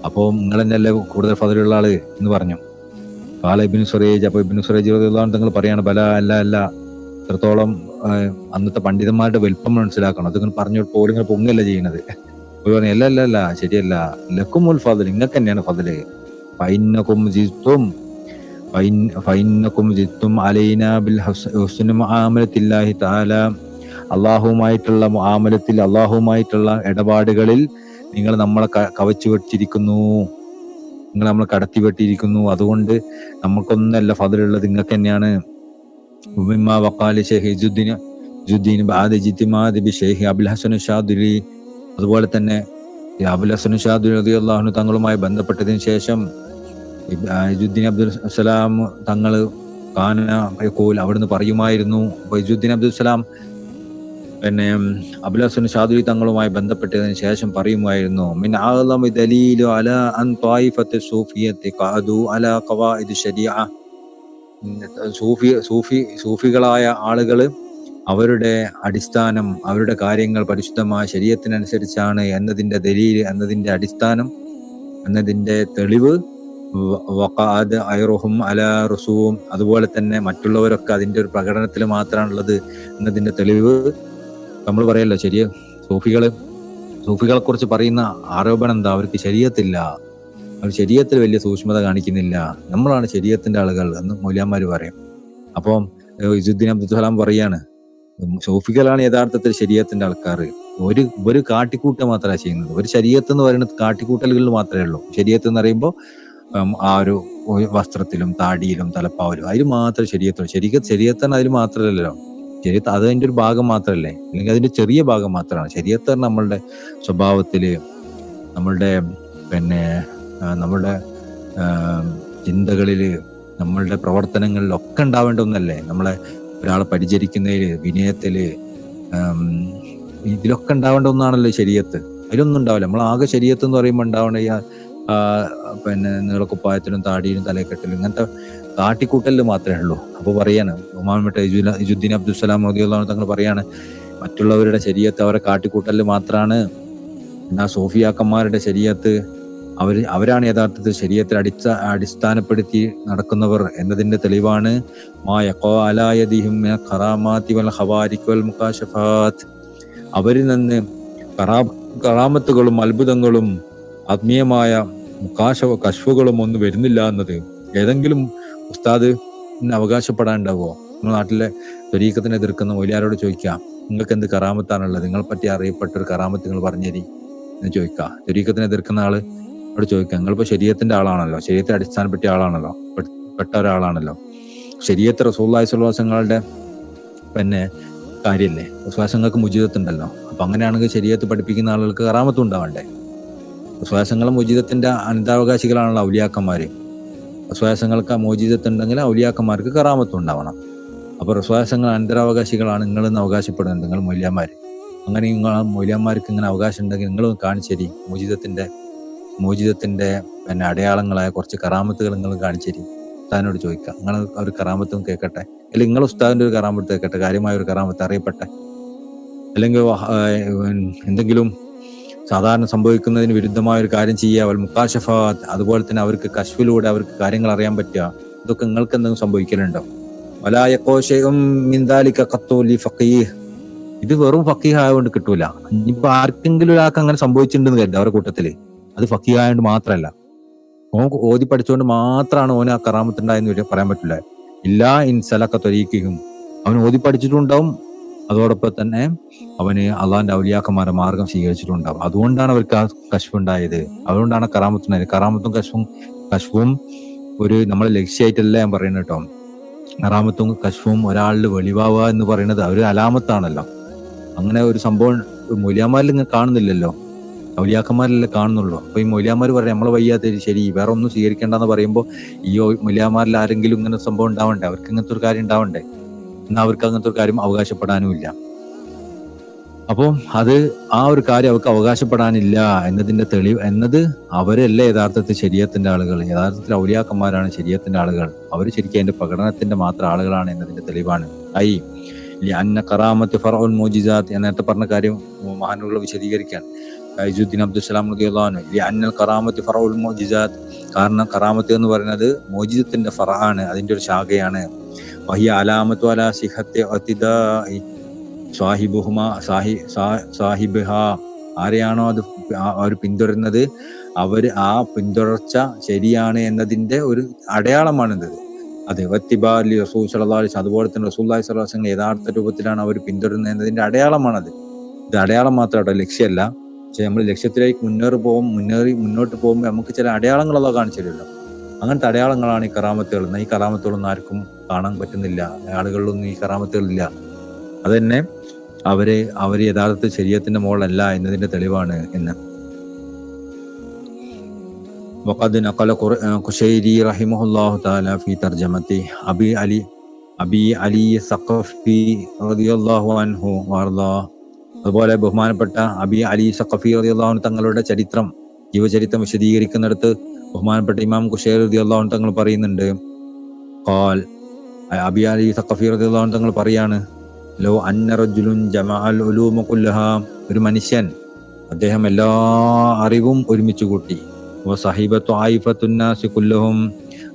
Speaker 1: അപ്പോൾ നിങ്ങൾ തന്നെയല്ലേ കൂടുതൽ ഫദ്ലുള്ള ആള് എന്ന് പറഞ്ഞു. കാല ഇബ്നു സുറൈജ്, അപ്പൊ ഇബ്നു സുറൈജ് റളിയല്ലാഹു അൻഹു തങ്ങൾ പറയാണ്, ബല, അല്ല, ഇത്രത്തോളം അന്നത്തെ പണ്ഡിതന്മാരുടെ വലിപ്പം മനസ്സിലാക്കണം. അത് ഇങ്ങനെ പറഞ്ഞു പോലും ഇങ്ങനെ പൊങ്ങല്ല ചെയ്യുന്നത്. പറഞ്ഞു, അല്ല, ശരിയല്ല, ലക്കുമുൽ ഫദ്ൽ, നിങ്ങൾക്ക് തന്നെയാണ് ഫദ്ല്. ഫൈന്നകും ജിത്തും അലൈനാ ബിൽ ഹുസ്നി മുആമലത്തില്ലാഹി തആല, അള്ളാഹുമായിട്ടുള്ള മുആമലത്തിൽ, അള്ളാഹുമായിട്ടുള്ള ഇടപാടുകളിൽ നിങ്ങൾ നമ്മളെ കവച്ചു വെച്ചിരിക്കുന്നു, നിങ്ങൾ നമ്മളെ കടത്തി വെട്ടിയിരിക്കുന്നു. അതുകൊണ്ട് നമുക്കൊന്നല്ല ഫദ്ലുള്ളത്, നിങ്ങൾക്ക് തന്നെയാണ്. അബുൽ ഹസൻ ഷാദുലി, അതുപോലെ തന്നെ അബുൽ ഹസൻ ഷാദുലി റളിയല്ലാഹു അൻഹു തങ്ങളുമായി ബന്ധപ്പെട്ടതിന് ശേഷം ഇസുദ്ദീൻ അബ്ദുൽ സലാം തങ്ങൾ അവിടുന്ന് പറയുമായിരുന്നു. ഇസുദ്ദീൻ അബ്ദുൽ സലാം പിന്നെ അബുൽ ഹസൻ ഷാദുലി തങ്ങളുമായി ബന്ധപ്പെട്ടതിന് ശേഷം പറയുമായിരുന്നു, മിൻ അഅ്ളമി ദലീലു അലാ അൻ ത്വായിഫത്തു സൂഫിയ്യത്തി ഖഅദു അലാ ഖവാഇദി ശരീഅ, സൂഫികളായ ആളുകൾ അവരുടെ അടിസ്ഥാനം, അവരുടെ കാര്യങ്ങൾ പരിശുദ്ധമായ ശരീഅത്തിനനുസരിച്ചാണ് എന്നതിന്റെ ദലീൽ, എന്നതിന്റെ അടിസ്ഥാനം, എന്നതിന്റെ തെളിവ് വഖഅദ ഐറുഹും അലാ റുസൂം, അതുപോലെ തന്നെ മറ്റുള്ളവരൊക്കെ അതിന്റെ ഒരു പ്രകടനത്തിൽ മാത്രമാണുള്ളത് എന്നതിന്റെ തെളിവ്. നമ്മൾ പറയല്ലോ, ശരിയ സൂഫികളെ കുറിച്ച് പറയുന്ന ആരോപണം എന്താ, അവർക്ക് ശരീഅത്തില്ല, അവർ ശരീഅത്തിൽ വലിയ സൂക്ഷ്മത കാണിക്കുന്നില്ല, നമ്മളാണ് ശരീഅത്തിന്റെ ആളുകൾ എന്ന് മൗലിയാന്മാർ പറയും. അപ്പം ഇസുദ്ദീൻ അബ്ദുൽ സലാം പറയാണ്, സൂഫികളാണ് യഥാർത്ഥത്തിൽ ശരീഅത്തിന്റെ ആൾക്കാർ. ഒരു കാട്ടിക്കൂട്ടം മാത്രമേ ചെയ്യുന്നത്. ഒരു ശരീഅത്ത് എന്ന് പറയുന്നത് കാട്ടിക്കൂട്ടലുകളിൽ മാത്രമേ ഉള്ളൂ. ശരീഅത്ത് എന്ന് പറയുമ്പോൾ ആ ഒരു വസ്ത്രത്തിലും താടിയിലും തലപ്പാവിലും അതിൽ മാത്രമേ ശരീഅത്തുള്ളൂ. ശരീഅത്താണ് അതിൽ മാത്രമല്ലല്ലോ. ശരീഅത്ത് അത് അതിന്റെ ഒരു ഭാഗം മാത്രമല്ലേ, അല്ലെങ്കിൽ അതിന്റെ ചെറിയ ഭാഗം മാത്രമാണ്. ശരീഅത്ത് നമ്മളുടെ സ്വഭാവത്തില്, നമ്മളുടെ പിന്നെ നമ്മുടെ ചിന്തകളില്, നമ്മളുടെ പ്രവർത്തനങ്ങളിലൊക്കെ ഉണ്ടാവേണ്ട ഒന്നല്ലേ. നമ്മളെ ഒരാളെ പരിചരിക്കുന്നതില്, വിനയത്തില്, ഇതിലൊക്കെ ഉണ്ടാവേണ്ട ഒന്നാണല്ലോ ശരീഅത്ത്. അതിലൊന്നും ഉണ്ടാവില്ല. നമ്മളാകെ ശരീഅത്ത് എന്ന് പറയുമ്പോൾ ഉണ്ടാവേണ്ട പിന്നെ നീളക്കുപ്പായത്തിലും താടിയിലും തലക്കെട്ടിലും ഇങ്ങനത്തെ കാട്ടിക്കൂട്ടലിൽ മാത്രമേ ഉള്ളൂ. അപ്പോൾ പറയാണ് ഇസുദ്ദീൻ അബ്ദുൽ സലാം റളിയല്ലാഹു അൻഹു തങ്ങൾ പറയാണ്, മറ്റുള്ളവരുടെ ശരീഅത്ത് അവരെ കാട്ടിക്കൂട്ടലിൽ മാത്രമാണ്. എന്നാൽ സൂഫിയാക്കന്മാരുടെ ശരീഅത്ത് അവരാണ് യഥാർത്ഥത്തിൽ ശരീഅത്തിൽ അടിസ്ഥാനപ്പെടുത്തി നടക്കുന്നവർ എന്നതിന്റെ തെളിവാണ് മാ യഖാ അലാ യദിഹിം മിന ഖറാമാതി വൽ ഖവാരിഖ് വൽ മുകാശഫാത്ത്, അവരിൽ നിന്ന് കറാമത്തുകളും അത്ഭുതങ്ങളും ആത്മീയമായ കശ്ഫുകളും ഒന്നും വരുന്നില്ല എന്നത് ഏതെങ്കിലും ഉസ്താദ് അവകാശപ്പെടാനുണ്ടാവുമോ? നമ്മുടെ നാട്ടിലെ ത്വരീഖത്തിനെ എതിർക്കുന്ന മൗലിയാരോട് ചോദിക്കാം, നിങ്ങൾക്ക് എന്ത് കറാമത്താണുള്ളത്, നിങ്ങളെ പറ്റി അറിയപ്പെട്ട ഒരു കറാമത്ത് നിങ്ങൾ പറഞ്ഞേരി എന്ന് ചോദിക്കാം. ത്വരീഖത്തിനെ എതിർക്കുന്ന ആള് അവിടെ ചോദിക്കാം, നിങ്ങളിപ്പോ ശരീഅത്തിന്റെ ആളാണല്ലോ, ശരീഅത്തെ അടിസ്ഥാനപ്പെട്ട ആളാണല്ലോ, പെട്ട ഒരാളാണല്ലോ, ശരീഅത്ത് റസൂലുള്ളാഹി സ്വല്ലല്ലാഹു അലൈഹി വസല്ലമയുടെ പിന്നെ കാര്യല്ലേ, വിശ്വാസങ്ങൾക്ക് മുജീദത്തുണ്ടല്ലോ. അപ്പൊ അങ്ങനെയാണെങ്കിൽ ശരീഅത്ത് പഠിപ്പിക്കുന്ന ആളുകൾക്ക് കറാമത്തും ഉണ്ടാവണ്ടേ? വിശ്വാസങ്ങളും മുജീദത്തിന്റെ അനന്താവകാശികളാണല്ലോ ഔലിയാക്കന്മാര്. റസൂലുള്ളാഹിങ്ങൾക്ക് മോചിതത്തുണ്ടെങ്കിൽ ഔലിയാക്കന്മാർക്ക് കറാമത്തും ഉണ്ടാവണം. അപ്പോൾ റസൂലുള്ളാഹിങ്ങൾ അനന്തരാവകാശികളാണ് നിങ്ങളെന്ന് അവകാശപ്പെടുന്നുണ്ട് നിങ്ങൾ മൗലിയാമാർ. അങ്ങനെ നിങ്ങൾ മൗലിയാമാർക്ക് ഇങ്ങനെ അവകാശം ഉണ്ടെങ്കിൽ നിങ്ങൾ കാണിച്ചേരി മോചിതത്തിന്റെ പിന്നെ അടയാളങ്ങളായ കുറച്ച് കറാമത്തുകൾ നിങ്ങൾ കാണിച്ചേരി. ഉസ്താദിനോട് ചോദിക്കാം, നിങ്ങൾ ഒരു കറാമത്തും കേൾക്കട്ടെ, അല്ലെങ്കിൽ നിങ്ങൾ ഉസ്താദിന്റെ ഒരു കറാമത്ത് കേൾക്കട്ടെ, കാര്യമായ ഒരു കറാമത്ത് അറിയപ്പെട്ടെ, അല്ലെങ്കിൽ എന്തെങ്കിലും സാധാരണ സംഭവിക്കുന്നതിന് വിരുദ്ധമായ ഒരു കാര്യം ചെയ്യുക, വൽ മുക്കാശഫാത്ത്, അതുപോലെ തന്നെ അവർക്ക് കശ്ഫിലൂടെ അവർക്ക് കാര്യങ്ങൾ അറിയാൻ പറ്റുക, ഇതൊക്കെ നിങ്ങൾക്ക് എന്തെങ്കിലും സംഭവിക്കലുണ്ടോ? വലായക്കോശയും മിന്ദാലിക ഖത്തോലി ഫഖീഹ്, ഇത് വെറും ഫഖീഹ് ആയതുകൊണ്ട് കിട്ടൂല. ഇനിയിപ്പോ ആർക്കെങ്കിലും ഒരാൾക്ക് അങ്ങനെ സംഭവിച്ചിട്ടുണ്ടെന്ന് കരുത് അവരുടെ കൂട്ടത്തില്, അത് ഫഖീഹ് ആയതുകൊണ്ട് മാത്രമല്ല, ഓൻ ഓതി പഠിച്ചുകൊണ്ട് മാത്രമാണ് ഓന് ആ കറാമത്തുണ്ടായെന്ന് പറയാൻ പറ്റില്ല. ഇല്ലാ ഇൻസലക്ക ത്വരീഖിഹും, അവൻ ഓതി പഠിച്ചിട്ടുണ്ടാവും, അതോടൊപ്പം തന്നെ അവന് അള്ളാഹിന്റെ ഔലിയാക്കന്മാരുടെ മാർഗം സ്വീകരിച്ചിട്ടുണ്ടാവും. അതുകൊണ്ടാണ് അവർക്ക് ആ കശ്ഫ് ഉണ്ടായത്, അതുകൊണ്ടാണ് കറാമത്തുണ്ടായത്. കറാമത്തും കശ്ഫും ഒരു നമ്മളെ ലക്ഷ്യമായിട്ടല്ല ഞാൻ പറയുന്നത് കേട്ടോ. കറാമത്തും കശ്ഫും ഒരാളിൽ വെളിവാവുക എന്ന് പറയുന്നത് ഒരു അലാമത്താണല്ലോ. അങ്ങനെ ഒരു സംഭവം മൗലിയാമാരിൽ ഇങ്ങനെ കാണുന്നില്ലല്ലോ, ഔലിയാക്കന്മാരിലല്ലേ കാണുന്നുള്ളൂ. അപ്പൊ ഈ മൗലിയാമാർ പറയാം നമ്മളെ വയ്യാത്ത ശരി വേറെ ഒന്നും സ്വീകരിക്കേണ്ടെന്ന് പറയുമ്പോൾ ഈ മൗലിയാമാരിൽ ആരെങ്കിലും ഇങ്ങനെ സംഭവം ഉണ്ടാവണ്ടേ, അവർക്ക് ഇങ്ങനത്തെ ഒരു കാര്യം ഉണ്ടാവണ്ടേ, എന്നാൽ അവർക്ക് അങ്ങനത്തെ ഒരു കാര്യം അവകാശപ്പെടാനുമില്ല. അപ്പം അത് ആ ഒരു കാര്യം അവർക്ക് അവകാശപ്പെടാനില്ല എന്നതിന്റെ തെളിവ് എന്നത് അവരല്ല യഥാർത്ഥത്തിൽ ശരീഅത്തിന്റെ ആളുകൾ, യഥാർത്ഥത്തിൽ ഔലിയാക്കന്മാരാണ് ശരീഅത്തിന്റെ ആളുകൾ. അവർ ശരിക്കും അതിന്റെ പ്രകടനത്തിന്റെ മാത്രം ആളുകളാണ് എന്നതിന്റെ തെളിവാണ്. അന്ന കറാമത്ത് ഫറഉൽ മോജിസാത്ത്, നേരത്തെ പറഞ്ഞ കാര്യം മഹാനുകൾ വിശദീകരിക്കാൻ ഇസുദ്ദീൻ അബ്ദുസ്സലാം റളിയല്ലാഹു അൻഹു അന്നൽ കറാമത്ത് ഫറഉൽ മോജിസാത്ത്, കാരണം കറാമത്ത് എന്ന് പറയുന്നത് മോജിസത്തിന്റെ ഫറആണ്, അതിന്റെ ഒരു ശാഖയാണ്. വഹിയ അലാമത്തു അലാ സിഹത്തി അത്തിദാഇ സാഹിബുഹ, ആരെയാണോ അത് അവർ പിന്തുടരുന്നത് അവർ ആ പിന്തുടർച്ച ശരിയാണ് എന്നതിന്റെ ഒരു അടയാളമാണിത്. അത് വത്തിബാലി റസൂൽ സല്ലല്ലാഹു അലൈഹി വസല്ലം, അതുപോലെ തന്നെ റസൂലുള്ളാഹി സ്വല്ലല്ലാഹു അലൈഹി വസല്ലം യഥാർത്ഥ രൂപത്തിലാണ് അവർ പിന്തുടരുന്നത് എന്നതിന്റെ അടയാളമാണത്. ഇത് അടയാളം മാത്രമല്ല, ലക്ഷ്യമല്ല. പക്ഷെ നമ്മൾ ലക്ഷ്യത്തിലേക്ക് മുന്നോട്ട് പോകുമ്പോൾ നമുക്ക് ചില അടയാളങ്ങളൊക്കെ കാണിച്ചില്ലല്ലോ. അങ്ങനത്തെ അടയാളങ്ങളാണ് ഈ കറാമത്തുകൾ. എന്നാൽ ഈ കറാമത്തുകളൊന്നും ആർക്കും കാണാൻ പറ്റുന്നില്ല, ആളുകളിലൊന്നും ഈ കറാമത്തുകളില്ല. അത് തന്നെ അവര് യഥാർത്ഥ ശരീഅത്തിന്റെ മോളല്ല എന്നതിന്റെ തെളിവാണ് എന്ന്. വഖദ് നഖല ഖുശൈരി റഹിമഹുല്ലാഹു തആല ഫീ തർജമത്തി അബി അലി സഖഫി റളിയല്ലാഹു അൻഹു വഅർദാ, അതുപോലെ ബഹുമാനപ്പെട്ട അബി അലി സഖഫി റളിയല്ലാഹു അൻഹു തങ്ങളുടെ ജീവചരിത്രം വിശദീകരിക്കുന്നിടത്ത് ബഹുമാനപ്പെട്ട ഇമാം ഖുശൈരി റളിയല്ലാഹു അൻഹു തങ്ങൾ പറയുന്നുണ്ട്, ഖാൽ അബി അലി സഖഫി റളിയല്ലാഹു അൻഹു തങ്ങൾ പറയാണ്, ലോ അന്ന റജുലുൻ ജമഅൽ ഉലൂമ കുല്ലഹാ, ഒരു മനുഷ്യൻ അദ്ദേഹം എല്ലാ അറിവും ഒരുമിച്ച് കൂട്ടി, വസഹിബത്തു ആയിഫത്തുൻ നാസി കുല്ലഹും,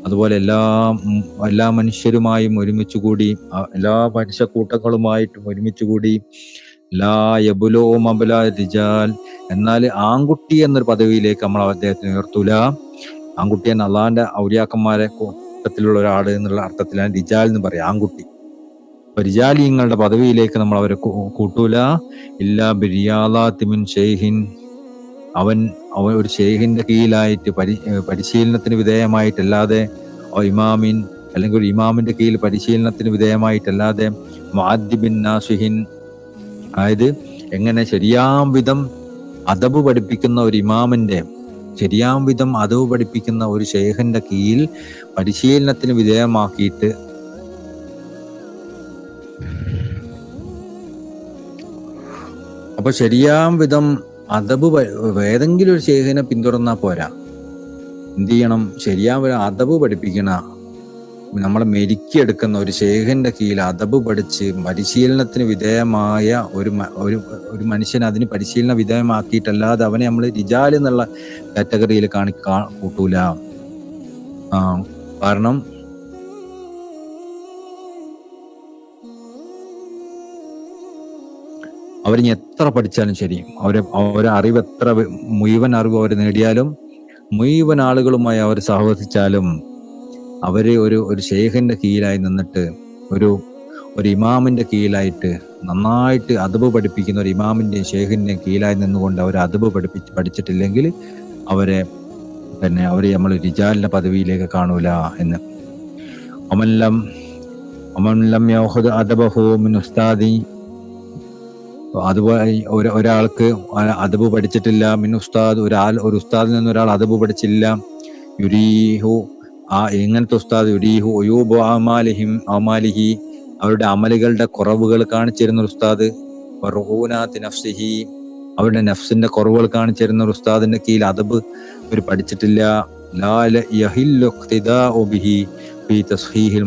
Speaker 1: അതുപോലെ എല്ലാ മനുഷ്യരുമായും ഒരുമിച്ച് കൂടി, എല്ലാ മനുഷ്യക്കൂട്ടങ്ങളുമായിട്ടും ഒരുമിച്ച് കൂടി, ലാ യബ്ലു മബ്ല റിജാൽ, എന്നാൽ ആൺകുട്ടി എന്നൊരു പദവിയിലേക്ക് നമ്മൾ അദ്ദേഹത്തിന് ഉയർത്തൂല. ആൺകുട്ടി എന്ന അള്ളാഹിന്റെ ഔലിയാക്കന്മാരെ കൂട്ടത്തിലുള്ള ഒരാൾ എന്നുള്ള അർത്ഥത്തിലാണ് റിജാൽ എന്ന് പറയാം, ആൺകുട്ടി. റിജാലിങ്ങളുടെ പദവിയിലേക്ക് നമ്മൾ അവരെ കൂട്ടൂല. ഇല്ലാ ബിരിയാദാത്തി മിൻ ഷെയ്ഖിൻ, അവൻ ഒരു ഷെയ്ഖിന്റെ കീഴിലായിട്ട് പരിശീലനത്തിന് വിധേയമായിട്ടല്ലാതെ, ഇമാമിൻ അല്ലെങ്കിൽ ഒരു ഇമാമിന്റെ കീഴിൽ പരിശീലനത്തിന് വിധേയമായിട്ടല്ലാതെ, മുഅദ്ദിബിൻ നാസിഹിൻ, അതായത് എങ്ങനെ ശരിയാം വിധം അദബ് പഠിപ്പിക്കുന്ന ഒരു ഇമാമിന്റെ, ശരിയാം വിധം അദബ് പഠിപ്പിക്കുന്ന ഒരു ഷെയ്ഖിന്റെ കീഴിൽ പരിശീലനത്തിന് വിധേയമാക്കിയിട്ട് അപ്പൊ ശരിയാം വിധം അദബ് ഏതെങ്കിലും ഒരു ഷെയ്ഖിനെ പിന്തുടർന്നാ പോരാ, എന്ത് ചെയ്യണം? ശരിയാം അദബ് പഠിപ്പിക്കണ, നമ്മളെ മെരുക്കിയെടുക്കുന്ന ഒരു ഷെയ്ഖിന്റെ കീഴിൽ അദബ് പഠിച്ച് പരിശീലനത്തിന് വിധേയമായ ഒരു മനുഷ്യനെ അതിന് പരിശീലന വിധേയമാക്കിയിട്ടല്ലാതെ അവനെ നമ്മൾ റിജാൽ എന്നുള്ള കാറ്റഗറിയിൽ കൂട്ടൂല. കാരണം അവരിനി എത്ര പഠിച്ചാലും ശരി, അവരെ അറിവ് മുഴുവൻ അറിവ് അവർ നേടിയാലും, മുഴുവൻ ആളുകളുമായി അവർ സഹവസിച്ചാലും, അവര് ഒരു ഷെയ്ഖിന്റെ കീഴിലായി നിന്നിട്ട് ഒരു ഇമാമിന്റെ കീഴിലായിട്ട് നന്നായിട്ട് അദബ് പഠിപ്പിക്കുന്ന ഒരു ഇമാമിന്റെയും ഷെയ്ഖിന്റെയും കീഴിലായി നിന്നുകൊണ്ട് അവർ അദബ് പഠിച്ചിട്ടില്ലെങ്കിൽ അവരെ നമ്മൾ റിജാലിന്റെ പദവിയിലേക്ക് കാണൂല എന്ന്. ഒമൻലം യഖുദ് അദബഹു മിൻ ഉസ്താദി, അതുപോലെ ഒരാൾക്ക് അദബ് പഠിച്ചിട്ടില്ല, മിൻ ഉസ്താദ്, ഒരു ഉസ്താദിൽ നിന്ന് ഒരാൾ അദബ് പഠിച്ചില്ല, യുരീഹു എങ്ങനത്തെ ഉസ്താദ്? യുരീഹു ഉയൂബു അമാലിഹി, അവരുടെ അമലുകളുടെ കുറവുകൾ കാണിച്ചിരുന്ന ഒരു ഉസ്താദ്. വറുഊനാത്തി നഫ്സിഹി, അവരുടെ നഫ്സിന്റെ കുറവുകൾ കാണിച്ചിരുന്ന ഒരു ഉസ്താദിന്റെ കീഴിൽ അദബ് ഇവർ പഠിച്ചിട്ടില്ല. ലാ യഹില്ലു ഇഖ്തിദാഉ ബിഹി ഫീ തസ്ഹീഹിൽ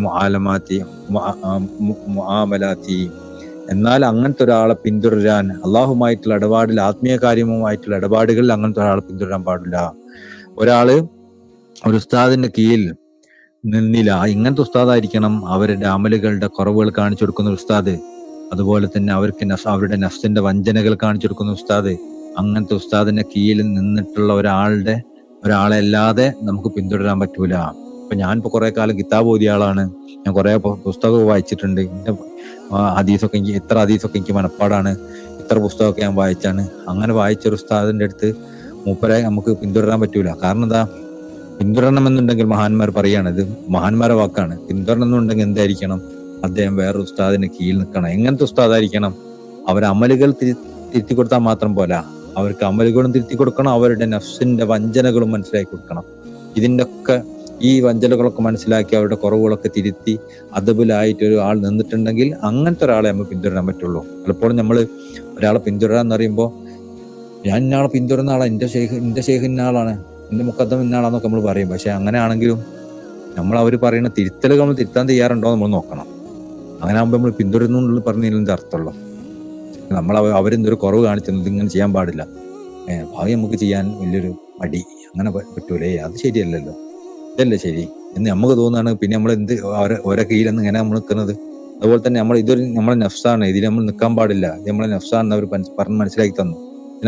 Speaker 1: മുആമലാത്തി. എന്നാൽ അങ്ങനത്തെ ഒരാളെ പിന്തുടരാൻ, അള്ളാഹുമായിട്ടുള്ള ഇടപാടിൽ, ആത്മീയ കാര്യവുമായിട്ടുള്ള ഇടപാടുകളിൽ അങ്ങനത്തെ ഒരാളെ പിന്തുടരാൻ പാടില്ല. ഒരാള് ഒരു ഉസ്താദിന്റെ കീഴിൽ നിന്നില്ല, ഇങ്ങനത്തെ ഉസ്താദായിരിക്കണം അവരുടെ അമലുകളുടെ കുറവുകൾ കാണിച്ചു കൊടുക്കുന്ന ഉസ്താദ്. അതുപോലെ തന്നെ അവർക്ക് അവരുടെ നഫ്സിന്റെ വഞ്ചനകൾ കാണിച്ചു കൊടുക്കുന്ന ഉസ്താദ്. അങ്ങനത്തെ ഉസ്താദിന്റെ കീഴിൽ നിന്നിട്ടുള്ള ഒരാളെ അല്ലാതെ നമുക്ക് പിന്തുടരാൻ പറ്റൂല. ഇപ്പൊ ഞാനിപ്പോ കുറെ കാലം കിതാബ് ഓതിയ ആളാണ്. ഞാൻ കുറെ പുസ്തകം വായിച്ചിട്ടുണ്ട്. എന്റെ ഹദീസൊക്കെ ഇത്ര ഹദീസൊക്കെ എനിക്ക് മനപ്പാടാണ്. ഇത്ര പുസ്തകമൊക്കെ ഞാൻ വായിച്ചാണ്. അങ്ങനെ വായിച്ചൊരു ഉസ്താദിന്റെ അടുത്ത് മൂപ്പരെ നമുക്ക് പിന്തുടരാൻ പറ്റൂല. കാരണം എന്താ? പിന്തുടരണമെന്നുണ്ടെങ്കിൽ മഹാന്മാർ പറയാണ്, ഇത് മഹാന്മാരെ വാക്കാണ്. പിന്തുടരണമെന്നുണ്ടെങ്കിൽ എന്തായിരിക്കണം? അദ്ദേഹം വേറൊരു ഉസ്താദിന് കീഴിൽ നിൽക്കണം. എങ്ങനത്തെ ഉസ്താദായിരിക്കണം? അവരെ അമലുകൾ തിരുത്തി കൊടുത്താൽ മാത്രം പോരാ, അവർക്ക് അമലുകളും തിരുത്തി കൊടുക്കണം, അവരുടെ നഫ്സിന്റെ വഞ്ചനകളും മനസ്സിലാക്കി കൊടുക്കണം. ഇതിന്റെ ഒക്കെ ഈ വഞ്ചനകളൊക്കെ മനസ്സിലാക്കി അവരുടെ കുറവുകളൊക്കെ തിരുത്തി അദബിലായിട്ട് ഒരു ആൾ നിന്നിട്ടുണ്ടെങ്കിൽ അങ്ങനത്തെ ഒരാളെ നമ്മൾ പിന്തുടരാൻ പറ്റുള്ളൂ. പലപ്പോഴും നമ്മൾ ഒരാളെ പിന്തുടരാന്ന് പറയുമ്പോൾ, ഞാൻ ഇന്നാളെ പിന്തുടരുന്ന ആളാണ്, എന്റെ ഷെയ്ഖ് ഇന്ന ആളാണ്, എന്റെ മുഖദ്ദം ഇന്ന ആളാന്നൊക്കെ നമ്മൾ പറയും. പക്ഷെ അങ്ങനെ ആണെങ്കിലും നമ്മൾ അവർ പറയുന്ന തിരുത്തലുകൾ നമ്മൾ തിരുത്താൻ തയ്യാറുണ്ടോ നമ്മൾ നോക്കണം. അങ്ങനെ ആകുമ്പോൾ നമ്മൾ പിന്തുടരുന്നു പറഞ്ഞതിൽ അർത്ഥമുള്ളൂ. നമ്മൾ അവരെന്തൊരു കുറവ് കാണിച്ചത് ഇങ്ങനെ ചെയ്യാൻ പാടില്ല, ഭാവി നമുക്ക് ചെയ്യാൻ വലിയൊരു മടി, അങ്ങനെ പറ്റൂലേ, അത് ശരിയല്ലല്ലോ, ഇതല്ലേ ശരി എന്ന് നമുക്ക് തോന്നുകയാണ്. പിന്നെ നമ്മൾ ഓരോ കീഴിലെന്ന് ഇങ്ങനെ നമ്മൾ നിൽക്കുന്നത്. അതുപോലെ തന്നെ ഇതൊരു നമ്മളെ നഫ്സാണ്, ഇതിൽ നമ്മൾ നിൽക്കാൻ പാടില്ല, ഇത് നമ്മളെ നഫ്സാണെന്ന് അവർ പറഞ്ഞ് മനസ്സിലാക്കി തന്നു.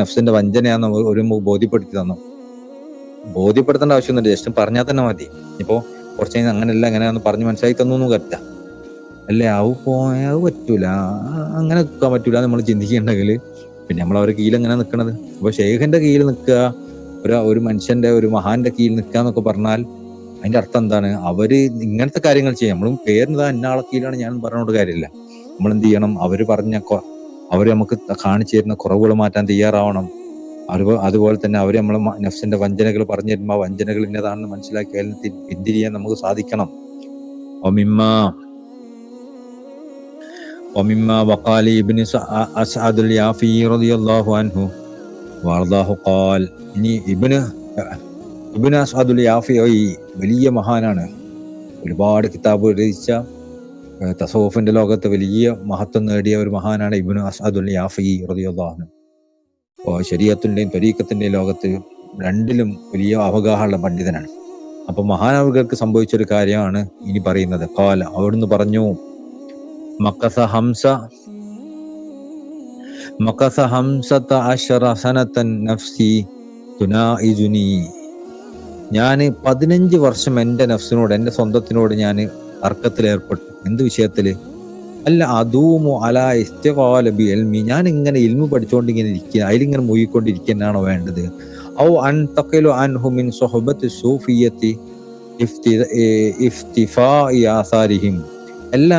Speaker 1: നഫ്സിന്റെ വഞ്ചനയാണെന്ന് ഒരു ബോധ്യപ്പെടുത്തി തന്നു. ബോധ്യപ്പെടുത്തേണ്ട ആവശ്യമൊന്നുമില്ല, ജസ്റ്റ് പറഞ്ഞാൽ തന്നെ മതി. ഇപ്പോ കുറച്ച് കഴിഞ്ഞാൽ അങ്ങനെയല്ല എങ്ങനെയാന്ന് പറഞ്ഞ് മനസ്സിലാക്കി തന്നു കറ്റ അല്ലേ, അത് പറ്റൂല, അങ്ങനെ നിൽക്കാൻ പറ്റൂല നമ്മൾ ചിന്തിക്കുന്നുണ്ടെങ്കിൽ പിന്നെ നമ്മൾ അവരുടെ കീഴിൽ എങ്ങനെ നിൽക്കണത്? അപ്പൊ ഷെയ്ഖിന്റെ കീഴിൽ നിൽക്കുക, ഒരു മനുഷ്യന്റെ, ഒരു മഹാന്റെ കീഴിൽ നിൽക്കുക എന്നൊക്കെ പറഞ്ഞാൽ അതിന്റെ അർത്ഥം എന്താണ്? അവര് ഇങ്ങനത്തെ കാര്യങ്ങൾ ചെയ്യാം. നമ്മളും പേരിന് ഇന്ന ആളെ കീഴിലാണ് ഞാൻ പറഞ്ഞോണ്ട് കാര്യമില്ല. നമ്മൾ എന്ത് ചെയ്യണം? അവര് നമുക്ക് കാണിച്ചു തരുന്ന കുറവുകൾ മാറ്റാൻ തയ്യാറാവണം. അതുപോലെ തന്നെ അവര് നമ്മളെ നഫ്സിന്റെ വഞ്ചനകൾ പറഞ്ഞു തരുമ്പോൾ ആ വഞ്ചനകൾ ഇന്നതാണെന്ന് മനസ്സിലാക്കി അതിൽ പിന്തിരിയാൻ നമുക്ക് സാധിക്കണം. وقال ابن أسعد اليافي رضي الله عنه وارضاه قال, ഇനി ഇബ്നു അസ്അദുൽ യാഫി വലിയ മഹാനാണ്. ഒരുപാട് കിതാബ് രചിച്ച തസവുഫിന്റെ ലോകത്ത് വലിയ മഹത്വം നേടിയ ഒരു മഹാനാണ് ഇബ്നു അസ്അദുൽ യാഫി റളിയല്ലാഹു അൻഹു. ശരീഅത്തിന്റെയും ത്വരീഖത്തിന്റെയും ലോകത്ത് രണ്ടിലും വലിയ അവഗാഹമുള്ള പണ്ഡിതനാണ്. അപ്പൊ മഹാനവറുകൾക്ക് സംഭവിച്ചൊരു കാര്യമാണ് ഇനി പറയുന്നത്. ഖാല, അവിടുന്ന് പറഞ്ഞു, മഖസ ഹംസത അശറ സനതൻ നഫ്സി തുനാഇജുനി. ഞാൻ 15 വർഷം എൻ്റെ നഫ്സിനോട്, എൻ്റെ സ്വന്തത്തിനോട് ഞാൻ തർക്കത്തിലേർപ്പെട്ടു. എന്ത് വിഷയത്തില്? അല്ല അദൂമു അലാ ഇസ്തിഖാല ബി ഇൽമി, ഞാൻ ഇങ്ങനെ ഇൽമു പഠിച്ചുകൊണ്ടിങ്ങനെ ഇരിക്കുക, അതിലിങ്ങനെ മുഴുകിക്കൊണ്ടിരിക്കാനാണോ വേണ്ടത്? ഔ അൻ തഖിലു അൻഹു മിൻ സുഹബത്തി സൂഫിയത്തി ഇഫ്തിഫാഇ ആസാരിഹിം, അല്ല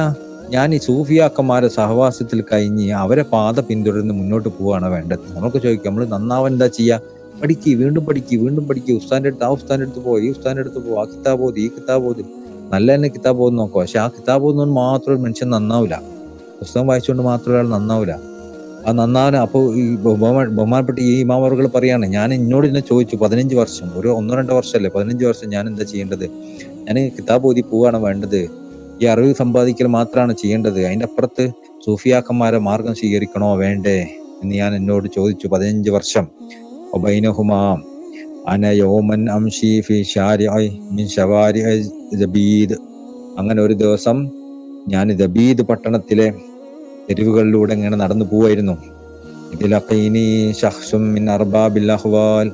Speaker 1: ഞാൻ ഈ സൂഫിയാക്കന്മാരെ സഹവാസത്തിൽ കഴിഞ്ഞ് അവരെ പാത പിന്തുടർന്ന് മുന്നോട്ട് പോവുകയാണ് വേണ്ടത്? നമുക്ക് ചോദിക്കാം, നമ്മൾ നന്നാവാൻ എന്താ ചെയ്യുക? വീണ്ടും പഠിക്കുക, ഉസ്താദിന്റെ അടുത്ത്, ആ ഉസ്താദിന്റെ അടുത്ത് പോയി, ഈ ഉസ്താദിന്റെ അടുത്ത് പോകും, ആ കിതാബ് ഓതി, ഈ കിതാബ് ഓതി, നല്ല തന്നെ കിതാബ് ഓതി നോക്കുക. പക്ഷെ ആ കിതാബ് ഓതുന്നത് മാത്രം ഒരു മനുഷ്യൻ നന്നാവില്ല, പുസ്തകം വായിച്ചുകൊണ്ട് മാത്രം ഒരാൾ നന്നാവില്ല. ആ നന്നാവില്ല. അപ്പോൾ ഈ ബഹുമാനപ്പെട്ട ഈ ഇമാമറുകൾ പറയാണ്, ഞാൻ എന്നോട് ഇന്നെ ചോദിച്ചു, 15 വർഷം, ഒരു 1-2 വർഷമല്ലേ, 15 വർഷം ഞാൻ എന്താ ചെയ്യേണ്ടത്? ഞാൻ കിതാബ് ഓതി പോവുകയാണ് വേണ്ടത്, ഈ അറിവ് സമ്പാദിക്കൽ മാത്രമാണ് ചെയ്യേണ്ടത്, അതിന്റെ അപ്പുറത്ത് സൂഫിയാക്കന്മാരെ മാർഗം സ്വീകരിക്കണോ വേണ്ടേ എന്ന് ഞാൻ എന്നോട് ചോദിച്ചു 15 വർഷം. ഒബൈനഹുമാ അന യൗമൻ അംശി ഫി ശാരിഇ മിൻ ശവാരിഇ ദബീദ്. അങ്ങനെ ഒരു ദിവസം ഞാൻ ദബീദ് പട്ടണത്തിലെ തെരുവുകളിലൂടെ ഇങ്ങനെ നടന്നു പോവായിരുന്നു. ഇതിലഖീനി ശഖ്സും മിൻ അർബാബിൽ അഹ്വാൽ,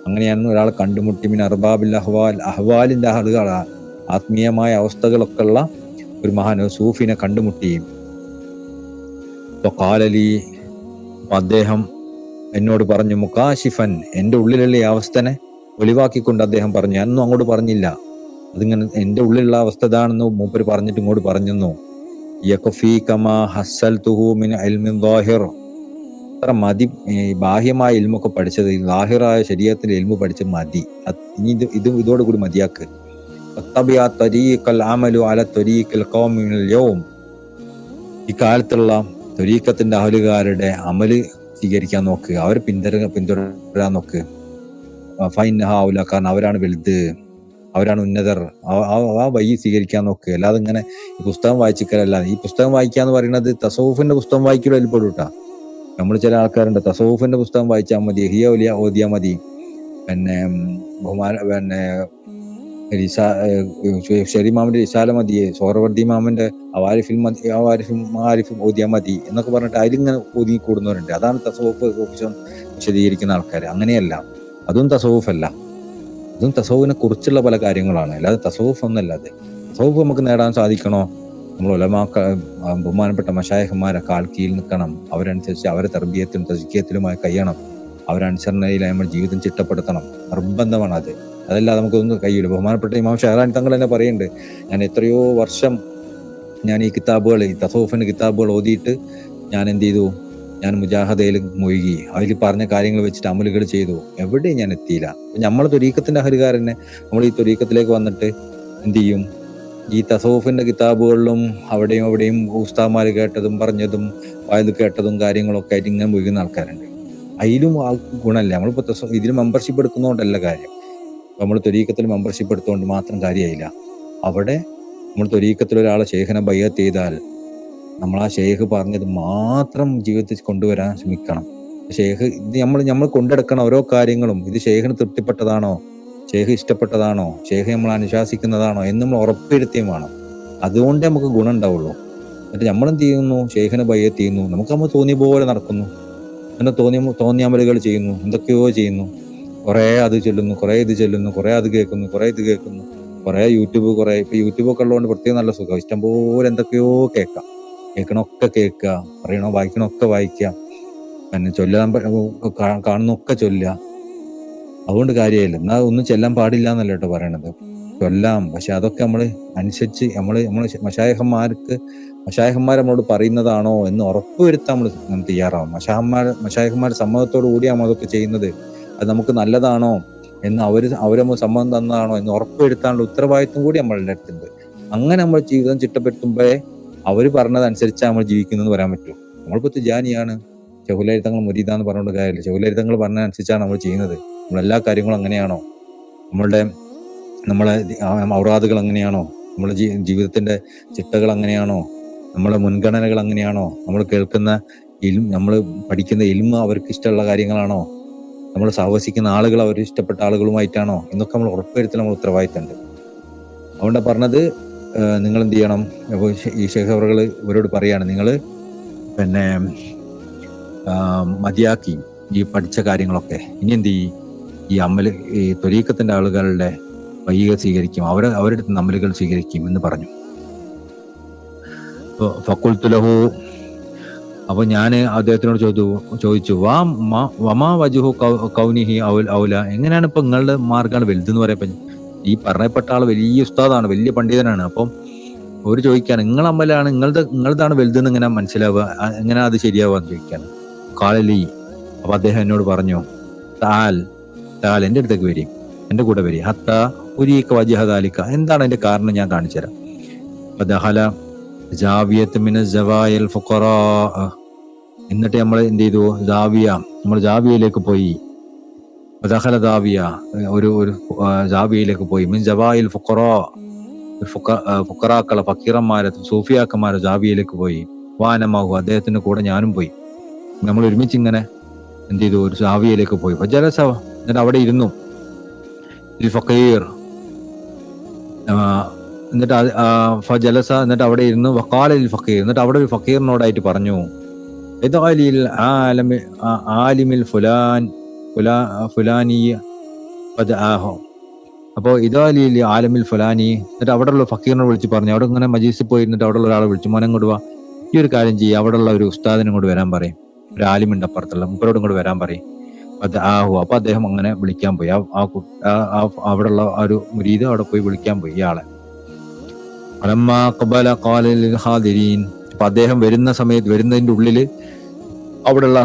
Speaker 1: അങ്ങനെയാണ് ഒരാളെ കണ്ടുമുട്ടി. മിൻ അർബാബിൽ അഹ്വാൽ, അഹ്വാലിന്റെ ആളുകൾ, ആത്മീയമായ അവസ്ഥകളൊക്കെ ഉള്ള ഒരു മഹാൻ, സൂഫിനെ കണ്ടുമുട്ടി. ഖാലലി, അദ്ദേഹം എന്നോട് പറഞ്ഞു, മുകാശിഫൻ, എൻ്റെ ഉള്ളിലുള്ള ഈ അവസ്ഥനെ ഒളിവാക്കിക്കൊണ്ട് അദ്ദേഹം പറഞ്ഞു. ഞാനൊന്നും അങ്ങോട്ട് പറഞ്ഞില്ല, അതിങ്ങനെ എൻ്റെ ഉള്ളിലുള്ള അവസ്ഥ ഇതാണെന്ന് മൂപ്പര് പറഞ്ഞിട്ട് ഇങ്ങോട്ട് പറഞ്ഞു. യഖഫീ കമാ ഹസ്സൽതുഹു മിൻ ഇൽമിൻ ളാഹിർ, അത്ര മതി, ബാഹ്യമായ ഇൽമൊക്കെ പഠിച്ചത്, ലാഹിറായ ശരീഅത്തിന്റെ ഇൽമു പഠിച്ച് മതി, ഇനി ഇതോടുകൂടി മതിയാക്ക്. വത്തബിഅ ത്വരീഖൽ അമലു അല ത്വരീഖിൽ ഖൗമി മിനൽ യൗം. ഇക്കാലത്തുള്ള ത്വരീഖത്തിന്റെ അഹലുകാരുടെ അമല് സ്വീകരിക്കാൻ നോക്ക്, അവരെ പിന്തുടരാൻ നോക്ക്. ഫൈനഹാ ഔല, കാരണം അവരാണ് വലുത്, അവരാണ് ഉന്നതർ. ആ വഴി സ്വീകരിക്കാൻ നോക്ക്. അല്ലാതെ ഇങ്ങനെ ഈ പുസ്തകം വായിച്ചിക്കലല്ല. ഈ പുസ്തകം വായിക്കാന്ന് പറയുന്നത് തസവുഫിന്റെ പുസ്തകം വായിക്കലോ പെടുട്ടാ. നമ്മൾ ചില ആൾക്കാരുണ്ട് തസവുഫിന്റെ പുസ്തകം വായിച്ചാൽ മതി, ഹിയ വലിയ ഓതിയാൽ മതി, പിന്നെ ഷെരിമാമിന്റെ റിസാല മതി, സോഹറവർദി മാമന്റെ അവാരിഫും ഓതിയാ മതി എന്നൊക്കെ പറഞ്ഞിട്ട് അതിലിങ്ങനെ ഒതുങ്ങി കൂടുന്നവരുണ്ട്. അതാണ് തസവുഫ് വിശദീകരിക്കുന്ന ആൾക്കാർ. അങ്ങനെയല്ല, അതും തസവുഫല്ല. അതും തസവുവിനെ കുറിച്ചുള്ള പല കാര്യങ്ങളാണ്, അല്ലാതെ തസവുഫ് ഒന്നല്ല. അത് തസവുഫ് നമുക്ക് നേടാൻ സാധിക്കണോ, നമ്മൾ ബഹുമാനപ്പെട്ട മശായിഖന്മാരെ കാൽ കീഴിൽ നിൽക്കണം, അവരനുസരിച്ച് അവരെ തർബിയത്തിലും തസ്കിയത്തിലുമായി കഴിയണം, അവരനുസരണയിൽ നമ്മൾ ജീവിതം ചിട്ടപ്പെടുത്തണം. നിർബന്ധമാണ് അത്. അതല്ലാതെ നമുക്കൊന്നും കഴിയില്ല. ബഹുമാനപ്പെട്ട ഇമാം ഷഹറാനി തങ്ങൾ തന്നെ പറയുന്നുണ്ട്, ഞാൻ എത്രയോ വർഷം ഞാൻ ഈ കിതാബുകൾ, ഈ തസവുഫിന്റെ കിതാബുകൾ ഓതിയിട്ട് ഞാൻ എന്ത് ചെയ്തു, ഞാൻ മുജാഹദയിൽ മുഴുകി, അതിൽ പറഞ്ഞ കാര്യങ്ങൾ വെച്ചിട്ട് അമലുകൾ ചെയ്തു, എവിടെയും ഞാൻ എത്തിയില്ല. നമ്മൾ ത്വരീഖത്തിന്റെ അഹലുകാരനെ നമ്മൾ ഈ ത്വരീഖത്തിലേക്ക് വന്നിട്ട് എന്ത് ചെയ്യും, ഈ തസവുഫിന്റെ കിതാബുകളിലും അവിടെയും ഉസ്താദ്മാർ കേട്ടതും പറഞ്ഞതും വായത് കേട്ടതും കാര്യങ്ങളൊക്കെ ആയിട്ട് ഇങ്ങനെ മുഴുകുന്ന ആൾക്കാരുണ്ട്. അതിലും ആ ഗുണമല്ല. നമ്മളിപ്പോൾ ഇതിൽ മെമ്പർഷിപ്പ് എടുക്കുന്നതുകൊണ്ടല്ല കാര്യം. നമ്മൾ ത്വരീഖത്തിൽ മെമ്പർഷിപ്പ് എടുത്തുകൊണ്ട് മാത്രം കാര്യമായില്ല. അവിടെ നമ്മൾ ത്വരീഖത്തിൽ ഒരാളെ ഷെയ്ഖിനെ ബയ്യത്ത് ചെയ്താൽ നമ്മൾ ആ ഷെയ്ഖ് പറഞ്ഞത് മാത്രം ജീവിതത്തിൽ കൊണ്ടുവരാൻ ശ്രമിക്കണം. ഷെയ്ഖ് ഇത് നമ്മൾ കൊണ്ടെടുക്കണം ഓരോ കാര്യങ്ങളും. ഇത് ഷെയ്ഖിന് തൃപ്തിപ്പെട്ടതാണോ, ഷെയ്ഖ് ഇഷ്ടപ്പെട്ടതാണോ, ഷെയ്ഖ് നമ്മൾ അനുശാസിക്കുന്നതാണോ എന്ന് നമ്മൾ ഉറപ്പുവരുത്തിയും വേണം. അതുകൊണ്ടേ നമുക്ക് ഗുണം ഉണ്ടാവുള്ളൂ. എന്നിട്ട് നമ്മളെന്ത് ചെയ്യുന്നു, ഷെയ്ഖിനെ ബയ്യത്ത് ചെയ്യുന്നു, നമ്മൾ തോന്നിയ പോലെ നടക്കുന്നു, അങ്ങനെ തോന്നിയ അമലുകൾ ചെയ്യുന്നു, എന്തൊക്കെയോ ചെയ്യുന്നു, കുറേ അത് ചൊല്ലുന്നു, കുറേ ഇത് ചൊല്ലുന്നു, കുറേ അത് കേൾക്കുന്നു, കുറേ ഇത് കേൾക്കുന്നു, കുറേ ഇപ്പൊ യൂട്യൂബൊക്കെ ഉള്ളതുകൊണ്ട് പ്രത്യേകം നല്ല സുഖം. ഇഷ്ടംപോലെ എന്തൊക്കെയോ കേൾക്കണമൊക്കെ കേൾക്കുക, വായിക്കണമൊക്കെ വായിക്കുക, പിന്നെ ചൊല്ലാൻ കാണുന്നൊക്കെ ചൊല്ലുക. അതുകൊണ്ട് കാര്യമില്ല. എന്നാൽ ഒന്നും ചെല്ലാൻ പാടില്ല എന്നല്ല കേട്ടോ പറയണത്, ചൊല്ലാം. പക്ഷെ അതൊക്കെ നമ്മൾ അനുസരിച്ച് നമ്മൾ മശായിഖന്മാർ നമ്മളോട് പറയുന്നതാണോ എന്ന് ഉറപ്പുവരുത്താൻ നമ്മൾ തയ്യാറാവും. മശായിഖന്മാരുടെ സമ്മതത്തോടു കൂടിയാണ് അതൊക്കെ ചെയ്യുന്നത്. അത് നമുക്ക് നല്ലതാണോ എന്ന് അവരെ സമ്മതം തന്നതാണോ എന്ന് ഉറപ്പുവരുത്താനുള്ള ഉത്തരവാദിത്വം കൂടി നമ്മളുടെ അടുത്തുണ്ട്. അങ്ങനെ നമ്മൾ ജീവിതം ചിട്ടപ്പെടുത്തുമ്പോഴേ അവർ പറഞ്ഞതനുസരിച്ചാണ് നമ്മൾ ജീവിക്കുന്നതെന്ന് പറയാൻ പറ്റൂ. നമ്മളിപ്പോൾ തിജാനിയാണ്, ശഹുലരിതങ്ങൾ മുരീദാന്ന് പറഞ്ഞുകൊണ്ട് കാര്യമില്ല. ശഹുലരിതങ്ങൾ പറഞ്ഞതനുസരിച്ചാണ് നമ്മൾ ചെയ്യുന്നത്. നമ്മളെല്ലാ കാര്യങ്ങളും അങ്ങനെയാണോ, നമ്മളെ ഔറാദുകൾ അങ്ങനെയാണോ, നമ്മുടെ ജീവിതത്തിന്റെ ചിട്ടകൾ അങ്ങനെയാണോ, നമ്മളെ മുൻഗണനകൾ അങ്ങനെയാണോ, നമ്മൾ കേൾക്കുന്ന നമ്മൾ പഠിക്കുന്ന ഇൽമ അവർക്ക് ഇഷ്ടമുള്ള കാര്യങ്ങളാണോ, നമ്മൾ സഹവസിക്കുന്ന ആളുകൾ അവർ ഇഷ്ടപ്പെട്ട ആളുകളുമായിട്ടാണോ എന്നൊക്കെ നമ്മൾ ഉറപ്പുവരുത്തൽ നമ്മൾ ഉത്തരവാദിത്തമുണ്ട്. അതുകൊണ്ടാണ് പറഞ്ഞത്, നിങ്ങൾ എന്ത് ചെയ്യണം, ഈ ശേഖ് അവറുകൾ ഇവരോട് പറയാണ്, നിങ്ങൾ പിന്നെ മതിയാക്കി ഈ പഠിച്ച കാര്യങ്ങളൊക്കെ ഇനി എന്ത് ചെയ്യും, ഈ ത്വരീഖത്തിന്റെ ആളുകളുടെ വഴികൾ സ്വീകരിക്കും, അവരുടെ അമലുകൾ സ്വീകരിക്കും എന്ന് പറഞ്ഞു. ഫഖുൽതു, അപ്പൊ ഞാൻ അദ്ദേഹത്തിനോട് ചോദിച്ചു വമാ വജുഹു കൗനിഹി ഔല, എങ്ങനെയാണ് ഇപ്പൊ നിങ്ങളുടെ മാർഗമാണ് വലുതെന്ന് പറയാ? ഈ പറയപ്പെട്ട ആള് വലിയ ഉസ്താദാണ്, വലിയ പണ്ഡിതനാണ്. അപ്പം ഒരു ചോദിക്കാണ്, നിങ്ങളെ അമലാണ് നിങ്ങളതാണ് വലുതെന്ന് എങ്ങനെ മനസ്സിലാവുക, എങ്ങനെ അത് ശരിയാവുക ചോദിക്കാണ്. കാലലി, അപ്പൊ അദ്ദേഹം എന്നോട് പറഞ്ഞു, താൽ എന്റെ അടുത്തേക്ക് വരും, എന്റെ കൂടെ വരും, ഹത്ത ഉരീക വജഹദാലിക, എന്താണ് അതിന്റെ കാരണം ഞാൻ കാണിച്ചു തരാം. ദഹല ജാവിയത്ത് മിന ജവായൽ ഫുഖറാ, എന്നിട്ട് നമ്മൾ എന്ത് ചെയ്തു, നമ്മൾ ജാവിയയിലേക്ക് പോയി. ദഹല ജാവിയ, ഒരു ജാവിയയിലേക്ക് പോയി. മിൻ ജവായിൽ ഫുഖറാക്കളെ ഫക്കീറന്മാരെ സൂഫിയാക്കന്മാരെ ജാവിയയിലേക്ക് പോയി. വാനമാഹു, അദ്ദേഹത്തിന്റെ കൂടെ ഞാനും പോയി. നമ്മൾ ഒരുമിച്ച് ഇങ്ങനെ എന്ത് ചെയ്തു, ഒരു ജാവിയയിലേക്ക് പോയി. ഫജലസ, എന്നിട്ട് അവിടെ ഇരുന്നു. ഫക്കീർ, എന്നിട്ട് ഫജലസ, എന്നിട്ട് അവിടെ ഇരുന്നു. വഖാലൽ ഫക്കീർ, എന്നിട്ട് അവിടെ ഒരു ഫക്കീറിനോടായിട്ട് പറഞ്ഞു, ആലിമിൽ ഫുലാനി. അപ്പോൾ ഇതാലിൽ ആലമിൽ ഫുലാനി, എന്നിട്ട് അവിടെയുള്ള ഫക്കീറിനെ വിളിച്ച് പറഞ്ഞു, അവിടെ ഇങ്ങനെ മജീസിൽ പോയിരുന്നിട്ട് അവിടെ ഉള്ള ഒരാളെ വിളിച്ചു, മോനെ കൊണ്ട് വാ, ഈ ഒരു കാര്യം ചെയ്യുക, അവിടെയുള്ള ഒരു ഉസ്താദിനും കൊണ്ട് വരാൻ പറയും, ഒരു ആലിമുണ്ട് അപ്പുറത്തുള്ള, മുപ്പരോടും കൂടെ വരാൻ പറയും. അപ്പൊ അദ്ദേഹം അങ്ങനെ വിളിക്കാൻ പോയി. അവിടെയുള്ള ഒരു മുരീദ് അവിടെ പോയി വിളിക്കാൻ പോയി ഇയാളെ. അപ്പൊ അദ്ദേഹം വരുന്നതിന്റെ ഉള്ളില്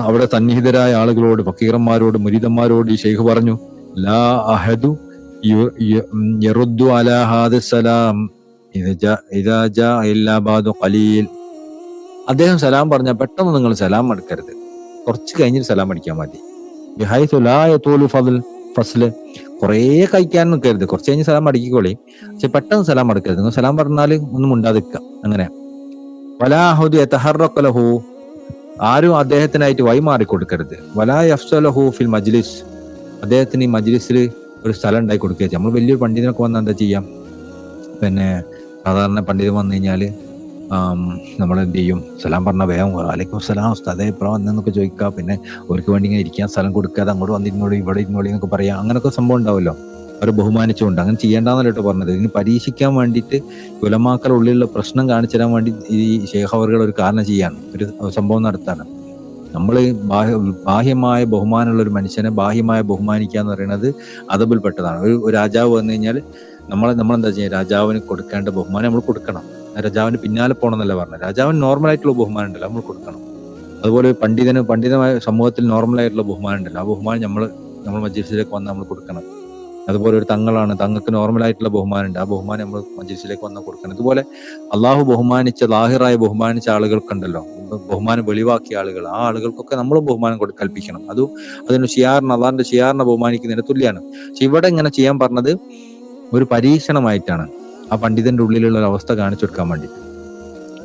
Speaker 1: അവിടെ സന്നിഹിതരായ ആളുകളോട്, ഫക്കീറന്മാരോട്, മുരീദന്മാരോട് ഈ ഷെയ്ഖ് പറഞ്ഞു, ലാ അഹദു യറുദ്ദു അലാ ഹാദ സലാം ഇദാ ജാ ഇല്ലാ ബഅദു ഖലീൽ. അദ്ദേഹം സലാം പറഞ്ഞാൽ പെട്ടെന്ന് നിങ്ങൾ സലാം അടക്കരുത്, കുറച്ച് കഴിഞ്ഞിട്ട് സലാം അടിക്കാൻ മതി. ബിഹൈസു ലാ യതൂലു ഫസ്ല്, കുറേ കഴിക്കാൻ നിൽക്കരുത്, കുറച്ച് കഴിഞ്ഞ് സലാം അടിക്കോളി, പക്ഷെ പെട്ടെന്ന് സലാം അടക്കരുത്. നിങ്ങൾ സലാം പറഞ്ഞാൽ ഒന്നും ഉണ്ടാതിരിക്കുക. അങ്ങനെ വലാ അഹദു യതഹറഖു ലഹു, ആരും അദ്ദേഹത്തിനായിട്ട് വഴിമാറി കൊടുക്കരുത്. വലാ യഫ്സലഹു ഫിൽ മജ്ലിസ്, അദ്ദേഹത്തിന് ഈ മജ്ലിസിൽ ഒരു സ്ഥലം ഉണ്ടാക്കി കൊടുക്കുക. നമ്മൾ വലിയൊരു പണ്ഡിതനൊക്കെ വന്നാൽ എന്താ ചെയ്യാം, പിന്നെ സാധാരണ പണ്ഡിതൻ വന്നു കഴിഞ്ഞാൽ നമ്മൾ എന്ത് ചെയ്യും, സലാം പറഞ്ഞാൽ വേഗം അലൈക്കും സലാം ഉസ്താദേ ഇപ്പഴാ വന്നെന്നൊക്കെ ചോദിക്കുക. പിന്നെ അവർക്ക് വേണ്ടി ഇങ്ങനെ ഇരിക്കാൻ സ്ഥലം കൊടുക്കാതെ അങ്ങോട്ട് വന്നിരുന്നോളൂ ഇവിടെ ഇരുന്നോളി എന്നൊക്കെ പറയാം. അങ്ങനെയൊക്കെ സംഭവം ഉണ്ടാവുമല്ലോ, അവർ ബഹുമാനിച്ചുകൊണ്ട്. അങ്ങനെ ചെയ്യേണ്ടെന്നല്ലോ കേട്ടോ പറഞ്ഞത്. ഇതിന് പരീക്ഷിക്കാൻ വേണ്ടിയിട്ട് ഉലമാക്കളുടെ ഉള്ളിലുള്ള പ്രശ്നം കാണിച്ചു തരാൻ വേണ്ടി ഈ ശൈഖ് അവറുകൾ ഒരു കാരണം ചെയ്യാണ്, ഒരു സംഭവം നടത്താണ്. നമ്മൾ ബാഹ്യമായ ബഹുമാനമുള്ള ഒരു മനുഷ്യനെ ബാഹ്യമായ ബഹുമാനിക്കുക എന്ന് പറയുന്നത് അദബിൽപ്പെട്ടതാണ്. ഒരു രാജാവ് വന്നു കഴിഞ്ഞാൽ നമ്മളെന്താ ചെയ്യുക, രാജാവിന് കൊടുക്കേണ്ട ബഹുമാനം നമ്മൾ കൊടുക്കണം. രാജാവിന് പിന്നാലെ പോകണമെന്നല്ല പറഞ്ഞത്, രാജാവിന് നോർമലായിട്ടുള്ള ബഹുമാനം ഉണ്ടല്ലോ നമ്മൾ കൊടുക്കണം. അതുപോലെ പണ്ഡിതമായ സമൂഹത്തിൽ നോർമലായിട്ടുള്ള ബഹുമാനം ഉണ്ടല്ലോ, ആ ബഹുമാനം നമ്മൾ മജ്ലിസിലേക്ക് വന്ന് നമ്മൾ കൊടുക്കണം. അതുപോലെ ഒരു തങ്ങൾക്ക് നോർമലായിട്ടുള്ള ബഹുമാനം ഉണ്ട്, ആ ബഹുമാനം നമ്മൾ മജ്ലിസിലേക്ക് വന്ന് കൊടുക്കണം. ഇതുപോലെ അള്ളാഹു ലാഹിറായി ബഹുമാനിച്ച ആളുകൾക്കുണ്ടല്ലോ, ബഹുമാനം വെളിവാക്കിയ ആളുകൾ, ആ ആളുകൾക്കൊക്കെ നമ്മൾ ബഹുമാനം കൽപ്പിക്കണം. അതിന് അള്ളാഹിന്റെ ഷിയാറിനെ ബഹുമാനിക്കുന്നതിന് തുല്യമാണ്. പക്ഷെ ഇവിടെ ഇങ്ങനെ ചെയ്യാൻ പറഞ്ഞത് ഒരു പരീക്ഷണമായിട്ടാണ്, ആ പണ്ഡിതന്റെ ഉള്ളിലുള്ള ഒരു അവസ്ഥ കാണിച്ചു കൊടുക്കാൻ വേണ്ടി.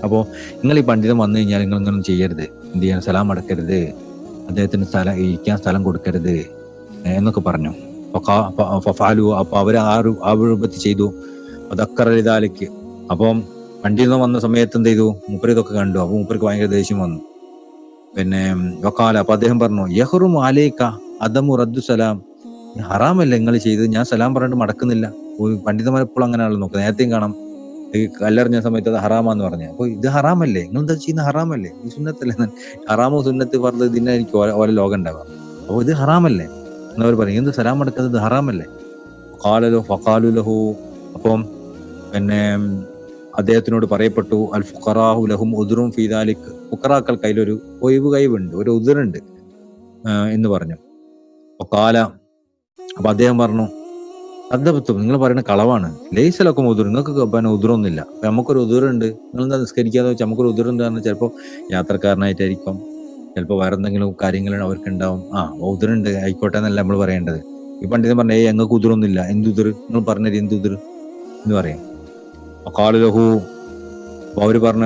Speaker 1: അപ്പോൾ നിങ്ങൾ ഈ പണ്ഡിതൻ വന്നു കഴിഞ്ഞാൽ നിങ്ങൾ ഇങ്ങനൊന്നും ചെയ്യരുത്, എന്ത് ചെയ്യാൻ, സലാം അടക്കരുത്, അദ്ദേഹത്തിന് ഇരിക്കാൻ സ്ഥലം കൊടുക്കരുത് എന്നൊക്കെ പറഞ്ഞു. ഫാലു, അപ്പൊ അവര് ആ രൂപത്തിൽ ചെയ്തു. അതൊക്കെ അപ്പം പണ്ഡിതൻ വന്ന സമയത്ത് എന്ത് ചെയ്തു, മൂപ്പര് ഇതൊക്കെ കണ്ടു. അപ്പൊ മൂപ്പർക്ക് ഭയങ്കര ദേഷ്യം വന്നു. പിന്നെ വക്കാല, അപ്പൊ അദ്ദേഹം പറഞ്ഞു യഹ്റുമു അലൈക അദമു റദ്ദു സലാം, ഹറാമല്ലേ നിങ്ങൾ ചെയ്ത്, ഞാൻ സലാം പറഞ്ഞിട്ട് മടക്കുന്നില്ല. പണ്ഡിതന്മാർ എപ്പോഴും അങ്ങനെയാണല്ലോ നോക്കുക. നേരത്തെയും കാണാം ഈ കല്ലെറിഞ്ഞ സമയത്ത് അത് ഹറാമാന്ന് പറഞ്ഞു. അപ്പൊ ഇത് ഹറാമല്ലേ, നിങ്ങൾ എന്താ ചെയ്യുന്ന, ഹറാമല്ലേ, ഇത് സുന്നത്തല്ലേ, ഹറാമോ സുന്നത്ത് പറഞ്ഞത് ഇതിനായിരിക്കും ഓരോ ലോകം ഉണ്ടാവുക. അപ്പൊ ഇത് ഹറാമല്ലേ എന്നവർ പറയും, എന്ത് സലാം അടക്കുന്നത് ഹറാമല്ലേ. ഫഖാലു ലഹു, അപ്പം പിന്നെ അദ്ദേഹത്തിനോട് പറയപ്പെട്ടു അൽ ഫുഖറാഹു ലഹും ഉദ്റും ഫീ ദാലിക്, ഫുഖറാക്കൾ കയ്യിലൊരു കഴിവുണ്ട്, ഒരു ഉദ്റുണ്ട് എന്ന് പറഞ്ഞു. ഫഖാല, അപ്പൊ അദ്ദേഹം പറഞ്ഞു അദ്ദബത്തും, നിങ്ങൾ പറയുന്ന കളവാണ്, ലൈസലക്കും ഉദുർ, നിങ്ങൾക്ക് പിന്നെ ഉദുറൊന്നുമില്ല, അപ്പൊ നമുക്കൊരു ഉദുറുണ്ട്, നിങ്ങൾ എന്താ നിസ്കരിക്കാതെ വെച്ചാൽ നമുക്കൊരു ഉദുറുണ്ട് പറഞ്ഞാൽ ചിലപ്പോൾ യാത്രക്കാരനായിട്ടായിരിക്കും, ചിലപ്പോൾ വേറെ എന്തെങ്കിലും കാര്യങ്ങൾ അവർക്ക് ഉണ്ടാവും. ഉദുറുണ്ട് ആയിക്കോട്ടെ എന്നല്ല നമ്മൾ പറയേണ്ടത്. ഈ പണ്ഡിതൻ പറഞ്ഞ ഞങ്ങൾക്ക് ഉദുറൊന്നുമില്ല, എന്തുദുർ, നിങ്ങൾ പറഞ്ഞത് എന്തുദുർ എന്ന് പറയും. കാലുലഹു, അവര് പറഞ്ഞ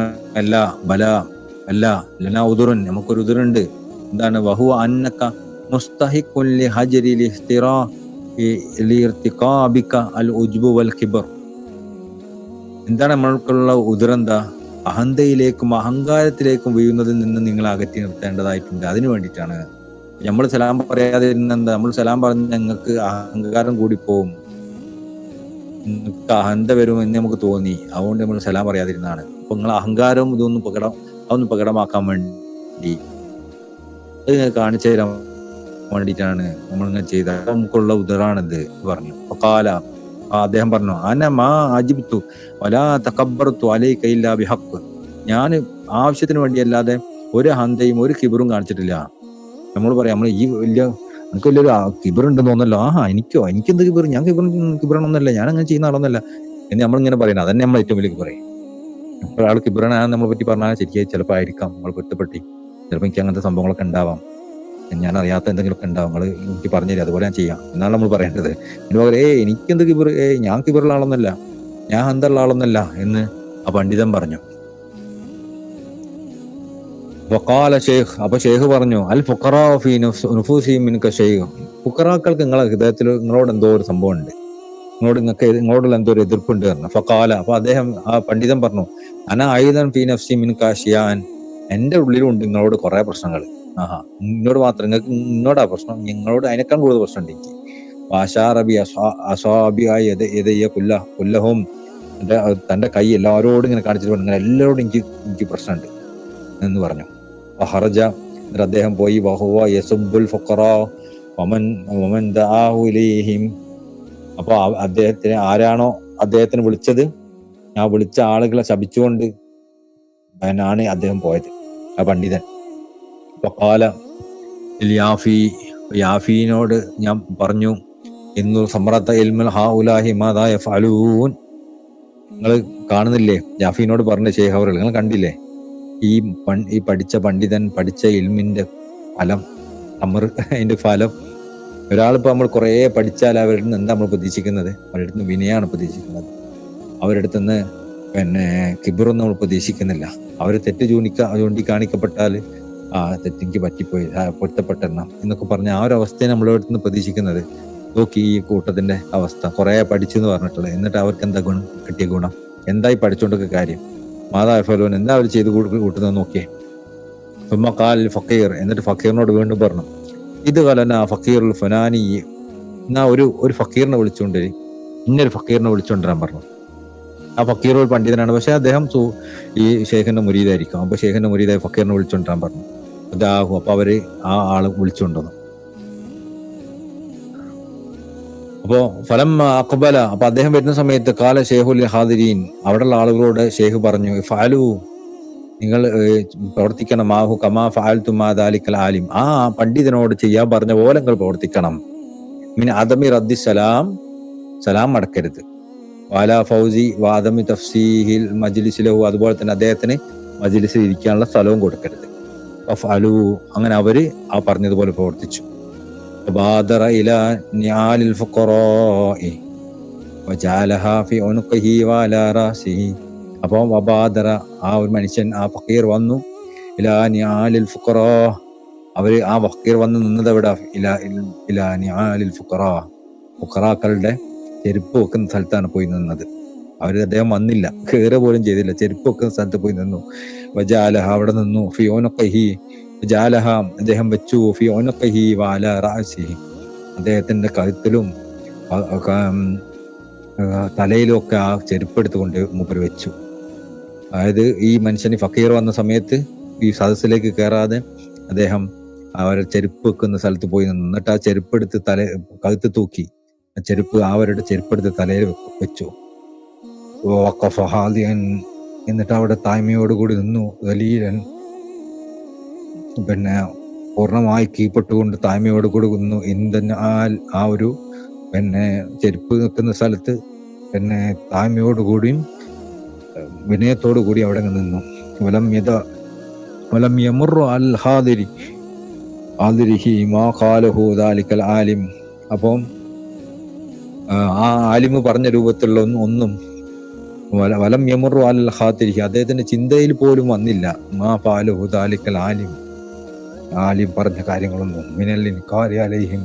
Speaker 1: അല്ല ലനാ ഉദുറുൻ, നമുക്കൊരു ഉദുറുണ്ട്. എന്താണ്, വഹു അന്നക മുസ്തഹിഖുൻ ലിഹജ്രി ലിർതിഖാബിക അൽ ഉജ്ബു വൽ കിബർ. എന്താണ് നമ്മൾക്കുള്ള ഉദുറെന്താ, അഹന്തയിലേക്കും അഹങ്കാരത്തിലേക്കും വീഴുന്നതിൽ നിന്ന് നിങ്ങൾ അകറ്റി നിർത്തേണ്ടതായിട്ടുണ്ട്. അതിനു വേണ്ടിയിട്ടാണ് നമ്മൾ സലാം പറയാതെ ഇരുന്നെന്താ, നമ്മൾ സലാം പറഞ്ഞ ഞങ്ങൾക്ക് അഹങ്കാരം കൂടി പോവും, നിങ്ങൾക്ക് അഹന്ത വരും എന്ന് നമുക്ക് തോന്നി, അതുകൊണ്ട് നമ്മൾ സലാം പറയാതിരുന്നതാണ്. അപ്പൊ നിങ്ങൾ അഹങ്കാരവും അതൊന്നും പ്രകടമാക്കാൻ വേണ്ടി അത് കാണിച്ചു തരാൻ വേണ്ടിയിട്ടാണ് നമ്മളിങ്ങനെ ചെയ്ത, നമുക്കുള്ള ഉദറാണിത് പറഞ്ഞു. കാല, അദ്ദേഹം പറഞ്ഞു അന മാ അജിബ്തു വലാ തകബ്ബർതു അലൈക ഇല്ലാ ബിഹഖ്, ഞാൻ ആവശ്യത്തിന് വേണ്ടിയല്ലാതെ ഒരു ഹന്തയും ഒരു കിബറും കാണിച്ചിട്ടില്ല. നമ്മൾ പറയാം, നമ്മൾ ഈ എനിക്ക് വലിയൊരു കിബറുണ്ടെന്ന് തോന്നല്ലോ, എനിക്കെന്ത് കിബർ, ഞാൻ കിബറൊന്നല്ല, ഞാൻ അങ്ങനെ ചെയ്യുന്ന ആളൊന്നല്ല എന്ന് നമ്മളിങ്ങനെ പറയുന്നത്. അതന്നെ നമ്മൾ ഏറ്റവും വലിയ കിബറേ. ഒരാൾ കിബറനാണെന്ന് നമ്മളെ പറ്റി പറഞ്ഞാൽ ശരിക്കും ചിലപ്പോൾ ആയിരിക്കാം നമ്മൾ പെട്ടുപെട്ടി, ചിലപ്പോൾ എനിക്ക് അങ്ങനത്തെ സംഭവങ്ങളൊക്കെ ഉണ്ടാവാം, ഞാൻ അറിയാത്ത എന്തെങ്കിലുമൊക്കെ ഉണ്ടാവും, നിങ്ങൾ എനിക്ക് പറഞ്ഞുതരും, അതുപോലെ ഞാൻ ചെയ്യാം എന്നാണ് നമ്മൾ പറയേണ്ടത്. എന്ന് പകരം എനിക്കെന്ത് കിബർ, ഞാൻ കിബറുള്ള ആളൊന്നല്ല, ഞാൻ ഹന്തള്ള ആളൊന്നല്ല എന്ന് ആ പണ്ഡിതൻ പറഞ്ഞു. വഖാല ഷെയ്ഖ്, അപ്പൊ ഷെയ്ഖ് പറഞ്ഞു അൽ ഫുഖറാ ഫീ നുഫൂസിഹിം മിൻക ഷെയ്ഖ്, ഫുഖറാക്കൾക്ക് നിങ്ങളുടെ ഹൃദയത്തിൽ നിങ്ങളോട് എന്തോ ഒരു സംഭവം ഉണ്ട്, നിങ്ങളോടുള്ള എന്തോ ഒരു എതിർപ്പുണ്ട് പറഞ്ഞു. ഫഖാല, അപ്പൊ അദ്ദേഹം ആ പണ്ഡിതൻ പറഞ്ഞു അന ഐദൻ ഫീ നഫ്സി മിൻക ഷിയാൻ, എന്റെ ഉള്ളിലും ഉണ്ട് നിങ്ങളോട് കുറെ പ്രശ്നങ്ങൾ. നിന്നോട് മാത്രം, നിങ്ങൾക്ക് നിന്നോടാ പ്രശ്നം, നിങ്ങളോട് അതിനേക്കാൾ കൂടുതൽ പ്രശ്നമുണ്ട് എനിക്ക്. വാശാറബി അസ്വാബിയായി കുല്ലഹും, തന്റെ കൈ എല്ലാവരോടും ഇങ്ങനെ കാണിച്ചിട്ട് നിങ്ങൾ എല്ലാവരോടും എനിക്ക് പ്രശ്നമുണ്ട് എന്ന് പറഞ്ഞു. ഹറജ, എന്നിട്ട് അദ്ദേഹം പോയി. വഹുവ യസുബ്ബുൽ ഫുഖറാ വമൻ ദഅാഹു ഇലൈഹിം, അപ്പൊ ആരാണോ അദ്ദേഹത്തിന് വിളിച്ചത്, ആ വിളിച്ച ആളുകളെ ശപിച്ചുകൊണ്ട് ആണ് അദ്ദേഹം പോയത്, ആ പണ്ഡിതൻ. യാഫിനോട് ഞാൻ പറഞ്ഞു ഇന്നു സമറത്ത ഇൽമുൽ ഹൗലാഹി മാദാ യഫഅലൂൻ. നിങ്ങൾ കാണുന്നില്ലേ? ജാഫിനോട് പറഞ്ഞ ശേഖ് അവർ നിങ്ങൾ കണ്ടില്ലേ? ഈ പഠിച്ച പണ്ഡിതൻ പഠിച്ച ഇൽമിന്റെ ഫലം, അതിന്റെ ഫലം. ഒരാളിപ്പോൾ നമ്മൾ കുറേ പഠിച്ചാൽ അവരുടെ നിന്ന് എന്താ നമ്മൾ പ്രതീക്ഷിക്കുന്നത്? അവരുടെ അടുത്ത് വിനയാണ് പ്രതീക്ഷിക്കുന്നത്. അവരുടെ അടുത്ത് നിന്ന് കിബറൊന്നും നമ്മൾ പ്രതീക്ഷിക്കുന്നില്ല. അവർ തെറ്റ് ചൂണ്ടിക്കാണിക്കപ്പെട്ടാൽ തെറ്റെനിക്ക് പറ്റിപ്പോയി, പൊരുത്തപ്പെട്ടെണ്ണം എന്നൊക്കെ പറഞ്ഞ ആ ഒരു അവസ്ഥയെ നമ്മളോട് നിന്ന് പ്രതീക്ഷിക്കുന്നത്. നോക്കി ഈ കൂട്ടത്തിന്റെ അവസ്ഥ, കുറെ പഠിച്ചു എന്ന് പറഞ്ഞിട്ടുള്ളത്. എന്നിട്ട് അവർക്ക് എന്താ കിട്ടിയ ഗുണം? എന്തായി പഠിച്ചുകൊണ്ടൊക്കെ കാര്യം? മാതാഫലോൻ എന്താ അവർ ചെയ്ത് കൂട്ടുന്നത് നോക്കിയേ. കാൽ ഫക്കീർ, എന്നിട്ട് ഫക്കീറിനോട് വീണ്ടും പറഞ്ഞു, ഇത് കലന ഫക്കീറുൽ ഫനാനി, എന്നാ ഒരു ഫക്കീറിനെ വിളിച്ചുകൊണ്ട് ഇന്നൊരു ഫക്കീറിനെ വിളിച്ചുകൊണ്ടിരാൻ പറഞ്ഞു. ആ ഫക്കീർ ഒരു പണ്ഡിതനാണ്, പക്ഷെ അദ്ദേഹം ഈ ഷേഖിന്റെ മുരീദായിരിക്കും. അപ്പൊ ഷേഖിന്റെ മുരീദായി ഫക്കീറിനെ വിളിച്ചുകൊണ്ടിരാൻ പറഞ്ഞു. അതാകും. അപ്പൊ അവര് ആ ആള് വിളിച്ചുകൊണ്ടുവന്നു. അപ്പോ ഫലം അക്ബല, അപ്പൊ അദ്ദേഹം വരുന്ന സമയത്ത് കാല ഷേഖുൽ ഹാദിരീൻ, അവിടെയുള്ള ആളുകളോട് ഷേഖ് പറഞ്ഞു, ഫഅലു, നിങ്ങൾ പ്രവർത്തിക്കണം, മാഹു കമാ ഫഅൽതു മാ ദാലിക്കൽ ആലിം, ആ പണ്ഡിതനോട് ചെയ്യാൻ പറഞ്ഞ പോലെ നിങ്ങൾ പ്രവർത്തിക്കണം. മിൻ അദമി റദ്ദി സലാം, സലാം മടക്കരുത്. വാല ഫൗസി വാദമി തഫ്സീഹിൽ മജ്ലിസിലഹു, അതുപോലെ തന്നെ അദ്ദേഹത്തിന് മജ്ലിസിൽ ഇരിക്കാനുള്ള സ്ഥലവും കൊടുക്കരുത്. ഫഅലു, അങ്ങനെ അവര് ആ പറഞ്ഞതുപോലെ പ്രവർത്തിച്ചു. ബാദറ ഇലാ നിആലിൽ ഫുഖറാഇ വജഅലഹാ ഫി ഉനുഖിഹി വഅലാ റാസിഹി. അപ്പോൾ വബാദറ, ആ ഒരു മനുഷ്യൻ, ആ ഫക്കീർ വന്നു, ഇലാ നിആലിൽ ഫുഖറാ, അവര് ആ ഫക്കീർ വന്ന് നിന്നത് എവിടെ? ഇലാ നിആലിൽ ഫുഖറാ, ഫുഖറാക്കളുടെ ചെരുപ്പ് വെക്കുന്ന സ്ഥലത്താണ് പോയി നിന്നത്. അദ്ദേഹം വന്നില്ല, കയറുക പോലും ചെയ്തില്ല, ചെരുപ്പ് വെക്കുന്ന സ്ഥലത്ത് പോയി നിന്നു. വജഅലഹ, അവിടെ നിന്നു. ഫി ഉനുഖിഹി, ജഅലഹ, അദ്ദേഹം വെച്ചു. ഫി ഉനുഖിഹി വഅലാ റഅസിഹി, അദ്ദേഹത്തിന്റെ കഴുത്തിലും തലയിലും ഒക്കെ ആ ചെരുപ്പ് എടുത്തുകൊണ്ട് മൂപ്പര് വെച്ചു. അതായത് ഈ മനുഷ്യന് ഫക്കീർ വന്ന സമയത്ത് ഈ സദസ്സിലേക്ക് കയറാതെ അദ്ദേഹം അവരെ ചെരുപ്പ് വെക്കുന്ന സ്ഥലത്ത് പോയി നിന്നു. എന്നിട്ട് ആ ചെരുപ്പ് എടുത്ത് കഴുത്ത് തൂക്കി, അവരുടെ ചെരുപ്പെടുത്ത് തലയിൽ വെച്ചു. എന്നിട്ട് അവിടെ താഴ്മയോടുകൂടി നിന്നു. ദലീലൻ, പൂർണ്ണമായി കീഴ്പ്പെട്ടുകൊണ്ട് താഴ്മയോടുകൂടി നിന്നു. ആ ഒരു ചെരുപ്പ് നിൽക്കുന്ന സ്ഥലത്ത് താഴ്മയോടുകൂടിയും വിനയത്തോടു കൂടി അവിടെ നിന്നു. വലം യമുറു അൽ ഹാദിരിഹി മാ ഖാലഹു ദാലിക്കൽ ആലിം. അപ്പം ആ ആലിമ് പറഞ്ഞ രൂപത്തിലുള്ള ഒന്നും വലം യമുറു അൽ ഖാദിരിഹി, അദ്ദേഹത്തിന്റെ ചിന്തയിൽ പോലും വന്നില്ല. മാ ഖാലഹു ദാലിക്കൽ ആലിം പറഞ്ഞ കാര്യങ്ങളൊന്നും മിനല്ലിൻ കാര്യാലയും,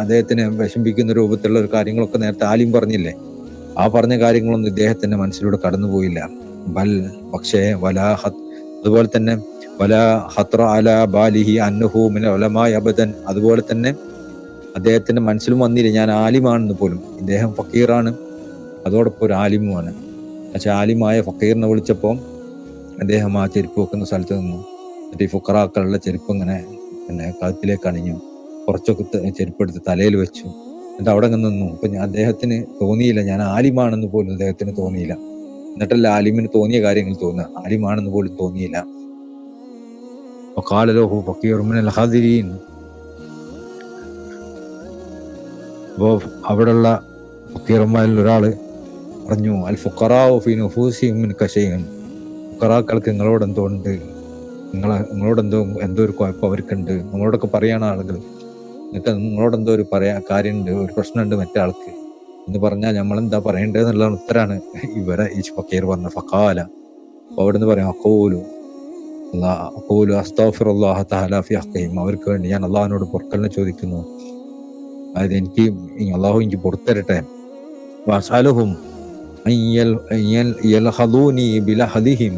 Speaker 1: അദ്ദേഹത്തിനെ വിഷമിപ്പിക്കുന്ന രൂപത്തിലുള്ള ഒരു കാര്യങ്ങളൊക്കെ നേരത്തെ ആലിം പറഞ്ഞില്ലേ, ആ പറഞ്ഞ കാര്യങ്ങളൊന്നും ഇദ്ദേഹത്തിന്റെ മനസ്സിലൂടെ കടന്നുപോയില്ല. പക്ഷേ അതുപോലെ തന്നെ വലാ ഖത്ര അലാ ബാലിഹി അന്നഹു മിന ഉലമാഇ അബദൻ, അതുപോലെ തന്നെ അദ്ദേഹത്തിന്റെ മനസ്സിലും വന്നില്ല ഞാൻ ആലിമാണെന്ന് പോലും. ഇദ്ദേഹം ഫക്കീറാണ്, അതോടൊപ്പം ഒരു ആലിമുമാണ്. പക്ഷെ ആലിമായ ഫക്കീറിനെ വിളിച്ചപ്പോൾ അദ്ദേഹം ആ ചെരുപ്പ് വെക്കുന്ന സ്ഥലത്ത് നിന്നു. എന്നിട്ട് ഈ ഫുഖറാക്കളുടെ ചെരുപ്പ് ഇങ്ങനെ കഴുത്തിലേക്ക് അണിഞ്ഞു, കുറച്ചൊക്കെ ചെരുപ്പെടുത്ത് തലയിൽ വെച്ചു. എന്നിട്ട് അവിടെ നിന്നു. അപ്പൊ അദ്ദേഹത്തിന് തോന്നിയില്ല ഞാൻ ആലിമാണെന്ന് പോലും അദ്ദേഹത്തിന് തോന്നിയില്ല. എന്നിട്ടല്ല ആലിമിന് തോന്നിയ കാര്യങ്ങൾ തോന്നുക, ആലിമാണെന്ന് പോലും തോന്നിയില്ല. അപ്പോ അവിടെയുള്ള ഫക്കീർമാരിൽ ഒരാള് പറഞ്ഞു, അൽ ഫുഖറാഉ ഫീ നുഫൂസിഹിം മിൻ കശൈഇൻ, ഫുഖറാക്കൾക്ക് നിങ്ങളോടെന്തോ ഉണ്ട്, നിങ്ങളോടെന്തോ ഒരു കുഴപ്പം അവർക്കുണ്ട്. നമ്മളോടൊക്കെ പറയാണ് ആളുകൾ, നിങ്ങളോടെന്തോ ഒരു കാര്യമുണ്ട്, ഒരു പ്രശ്നമുണ്ട് മറ്റേ ആൾക്ക് എന്ന് പറഞ്ഞാൽ നമ്മളെന്താ പറയേണ്ടത് എന്നുള്ള ഉത്തരാണ് ഈ ഫക്കീർ പറഞ്ഞ. ഫഖാല, അപ്പൊ അവിടെ നിന്ന് പറയാം, അഖൂലു അസ്തഗ്ഫിറുല്ലാഹ തആല ഫി ഹഖ്ഖിഹിം, അവർക്ക് വേണ്ടി ഞാൻ അള്ളാഹുവിനോട് പൊറുക്കലിനെ ചോദിക്കുന്നു. അതായത് അള്ളാഹു എനിക്ക് പുറത്തരട്ടെ. വഅസ്അലുഹും യൽഹദൂനി ബിലഹദിഹിം,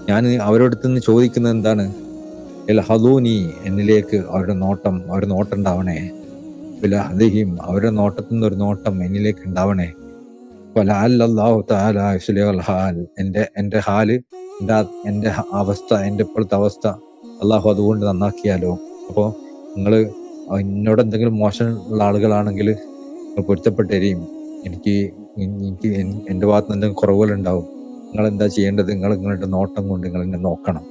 Speaker 1: ഞാൻ അവരോടത്ത് നിന്ന് ചോദിക്കുന്നത് എന്താണ്? യൽഹദൂനി, എന്നിലേക്ക് അവരുടെ നോട്ടം ഉണ്ടാവണേ. ബിലഹദിഹിം, അവരുടെ നോട്ടത്തിൽ നിന്ന് ഒരു നോട്ടം എന്നിലേക്ക് ഉണ്ടാവണേ. വലഅല്ലല്ലാഹു തആല യുസ്ലിഹുൽ ഹാൽ, എൻ്റെ ഹാല്, എൻ്റെ അവസ്ഥ, എൻ്റെ ഇപ്പോഴത്തെ അവസ്ഥ അള്ളാഹു അതുകൊണ്ട് നന്നാക്കിയാലോ. അപ്പോൾ നിങ്ങൾ എന്നോട് എന്തെങ്കിലും മോശമുള്ള ആളുകളാണെങ്കിൽ പൊരുത്തപ്പെട്ടേരെയും, എനിക്ക് എൻ്റെ ഭാഗത്ത് നിന്ന് എന്തെങ്കിലും കുറവുകളുണ്ടാവും. നിങ്ങൾ എന്താ ചെയ്യേണ്ടത്? നിങ്ങളുടെ നോട്ടം കൊണ്ട് നിങ്ങൾ എന്നെ നോക്കണം.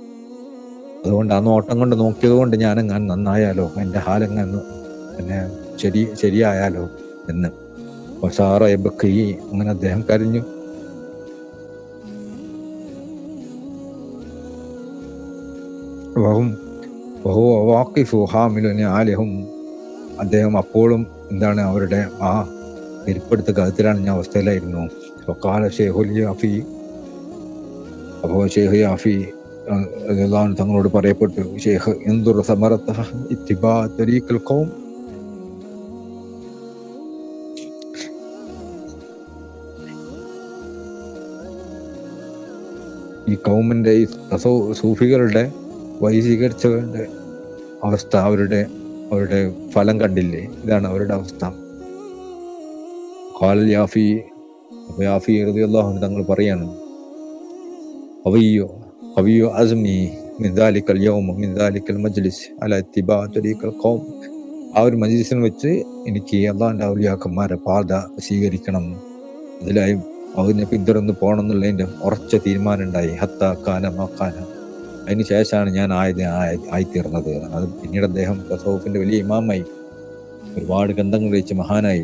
Speaker 1: അതുകൊണ്ട് ആ നോട്ടം കൊണ്ട് നോക്കിയത് കൊണ്ട് ഞാനെങ്ങനെ നന്നായാലോ, എൻ്റെ ഹാലെങ്ങനെ പിന്നെ ശരിയായാലോ എന്ന്. സാറബക്കി, അങ്ങനെ അദ്ദേഹം കരഞ്ഞു. അദ്ദേഹം അപ്പോഴും എന്താണ് അവരുടെ ആ എരിപ്പെടുത്ത കഴുത്തിലണിഞ്ഞ അവസ്ഥയിലായിരുന്നു. അപ്പോൾ ഷെയ്ഖ് യാഫി തങ്ങളോട് പറയപ്പെട്ടു, ഷെയ്ഖ് എന്തുർ സമറത്ത ഇത്തിബാ തരീഖുൽ ഖൗം, ഈ കൗമിന്റെ ഈ സൂഫികളുടെ വൈശീകരിച്ചവരുടെ അവസ്ഥ, അവരുടെ ഫലം കണ്ടില്ലേ? ഇതാണ് അവരുടെ അവസ്ഥ. ഖാലൽ യാഫി, യാഫി റളിയല്ലാഹു അൻഹു തങ്ങൾ പറയാണ്, ഖവിയ്യു അസ്മി മിൻ ദാലിക്കൽ യൗം മിൻ ദാലിക്കൽ മജ്ലിസ് അലാ ഇത്തിബാ തരീഖുൽ ഖൗം. ആ ഒരു മജ്ലിസിൽ വെച്ച് എനിക്ക് അള്ളാഹുവിന്റെ ഔലിയാക്കന്മാരെ പാത സ്വീകരിക്കണം, അതിലായി അതിനെ പിന്തുടർന്ന് പോകണം എന്നുള്ളതിന്റെ ഉറച്ച തീരുമാനം ഉണ്ടായി. ഹത്ത കാന മാക്കാന, അതിന് ശേഷമാണ് ഞാൻ ആയിത്തീർന്നത്. അത് പിന്നീട് അദ്ദേഹം തസൗഫിന്റെ വലിയ ഇമാമായി, ഒരുപാട് ഗ്രന്ഥങ്ങൾ രചിച്ച മഹാനായി.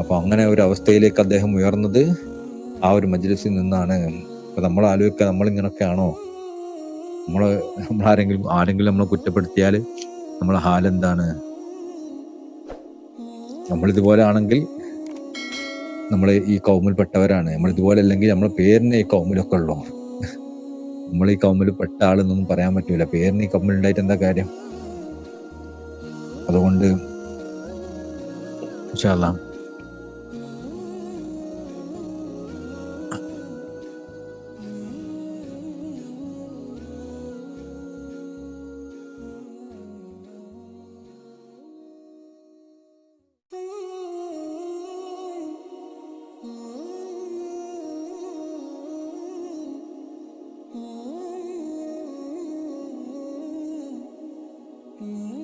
Speaker 1: അപ്പൊ അങ്ങനെ ഒരു അവസ്ഥയിലേക്ക് അദ്ദേഹം ഉയർന്നത് ആ ഒരു മജ്ലിസിൽ നിന്നാണ്. അപ്പൊ നമ്മൾ ആലോചിക്കുക, നമ്മളിങ്ങനൊക്കെ ആണോ? ആരെങ്കിലും നമ്മളെ കുറ്റപ്പെടുത്തിയാൽ നമ്മളെ ഹാലെന്താണ്? നമ്മളിതുപോലെ ആണെങ്കിൽ നമ്മൾ ഈ കൗമിൽപ്പെട്ടവരാണ്. നമ്മളിതുപോലെ അല്ലെങ്കിൽ നമ്മളെ പേരിന് ഈ കൗമിലൊക്കെ ഉള്ളൂ. നമ്മൾ ഈ കൗമിൽ പെട്ട ആളെന്നൊന്നും പറയാൻ പറ്റൂല. പേരിന് ഈ കൗമിൽ ഉണ്ടായിട്ട് എന്താ കാര്യം? അതുകൊണ്ട് ഇൻഷാ അല്ലാഹ്
Speaker 2: Mm-hmm.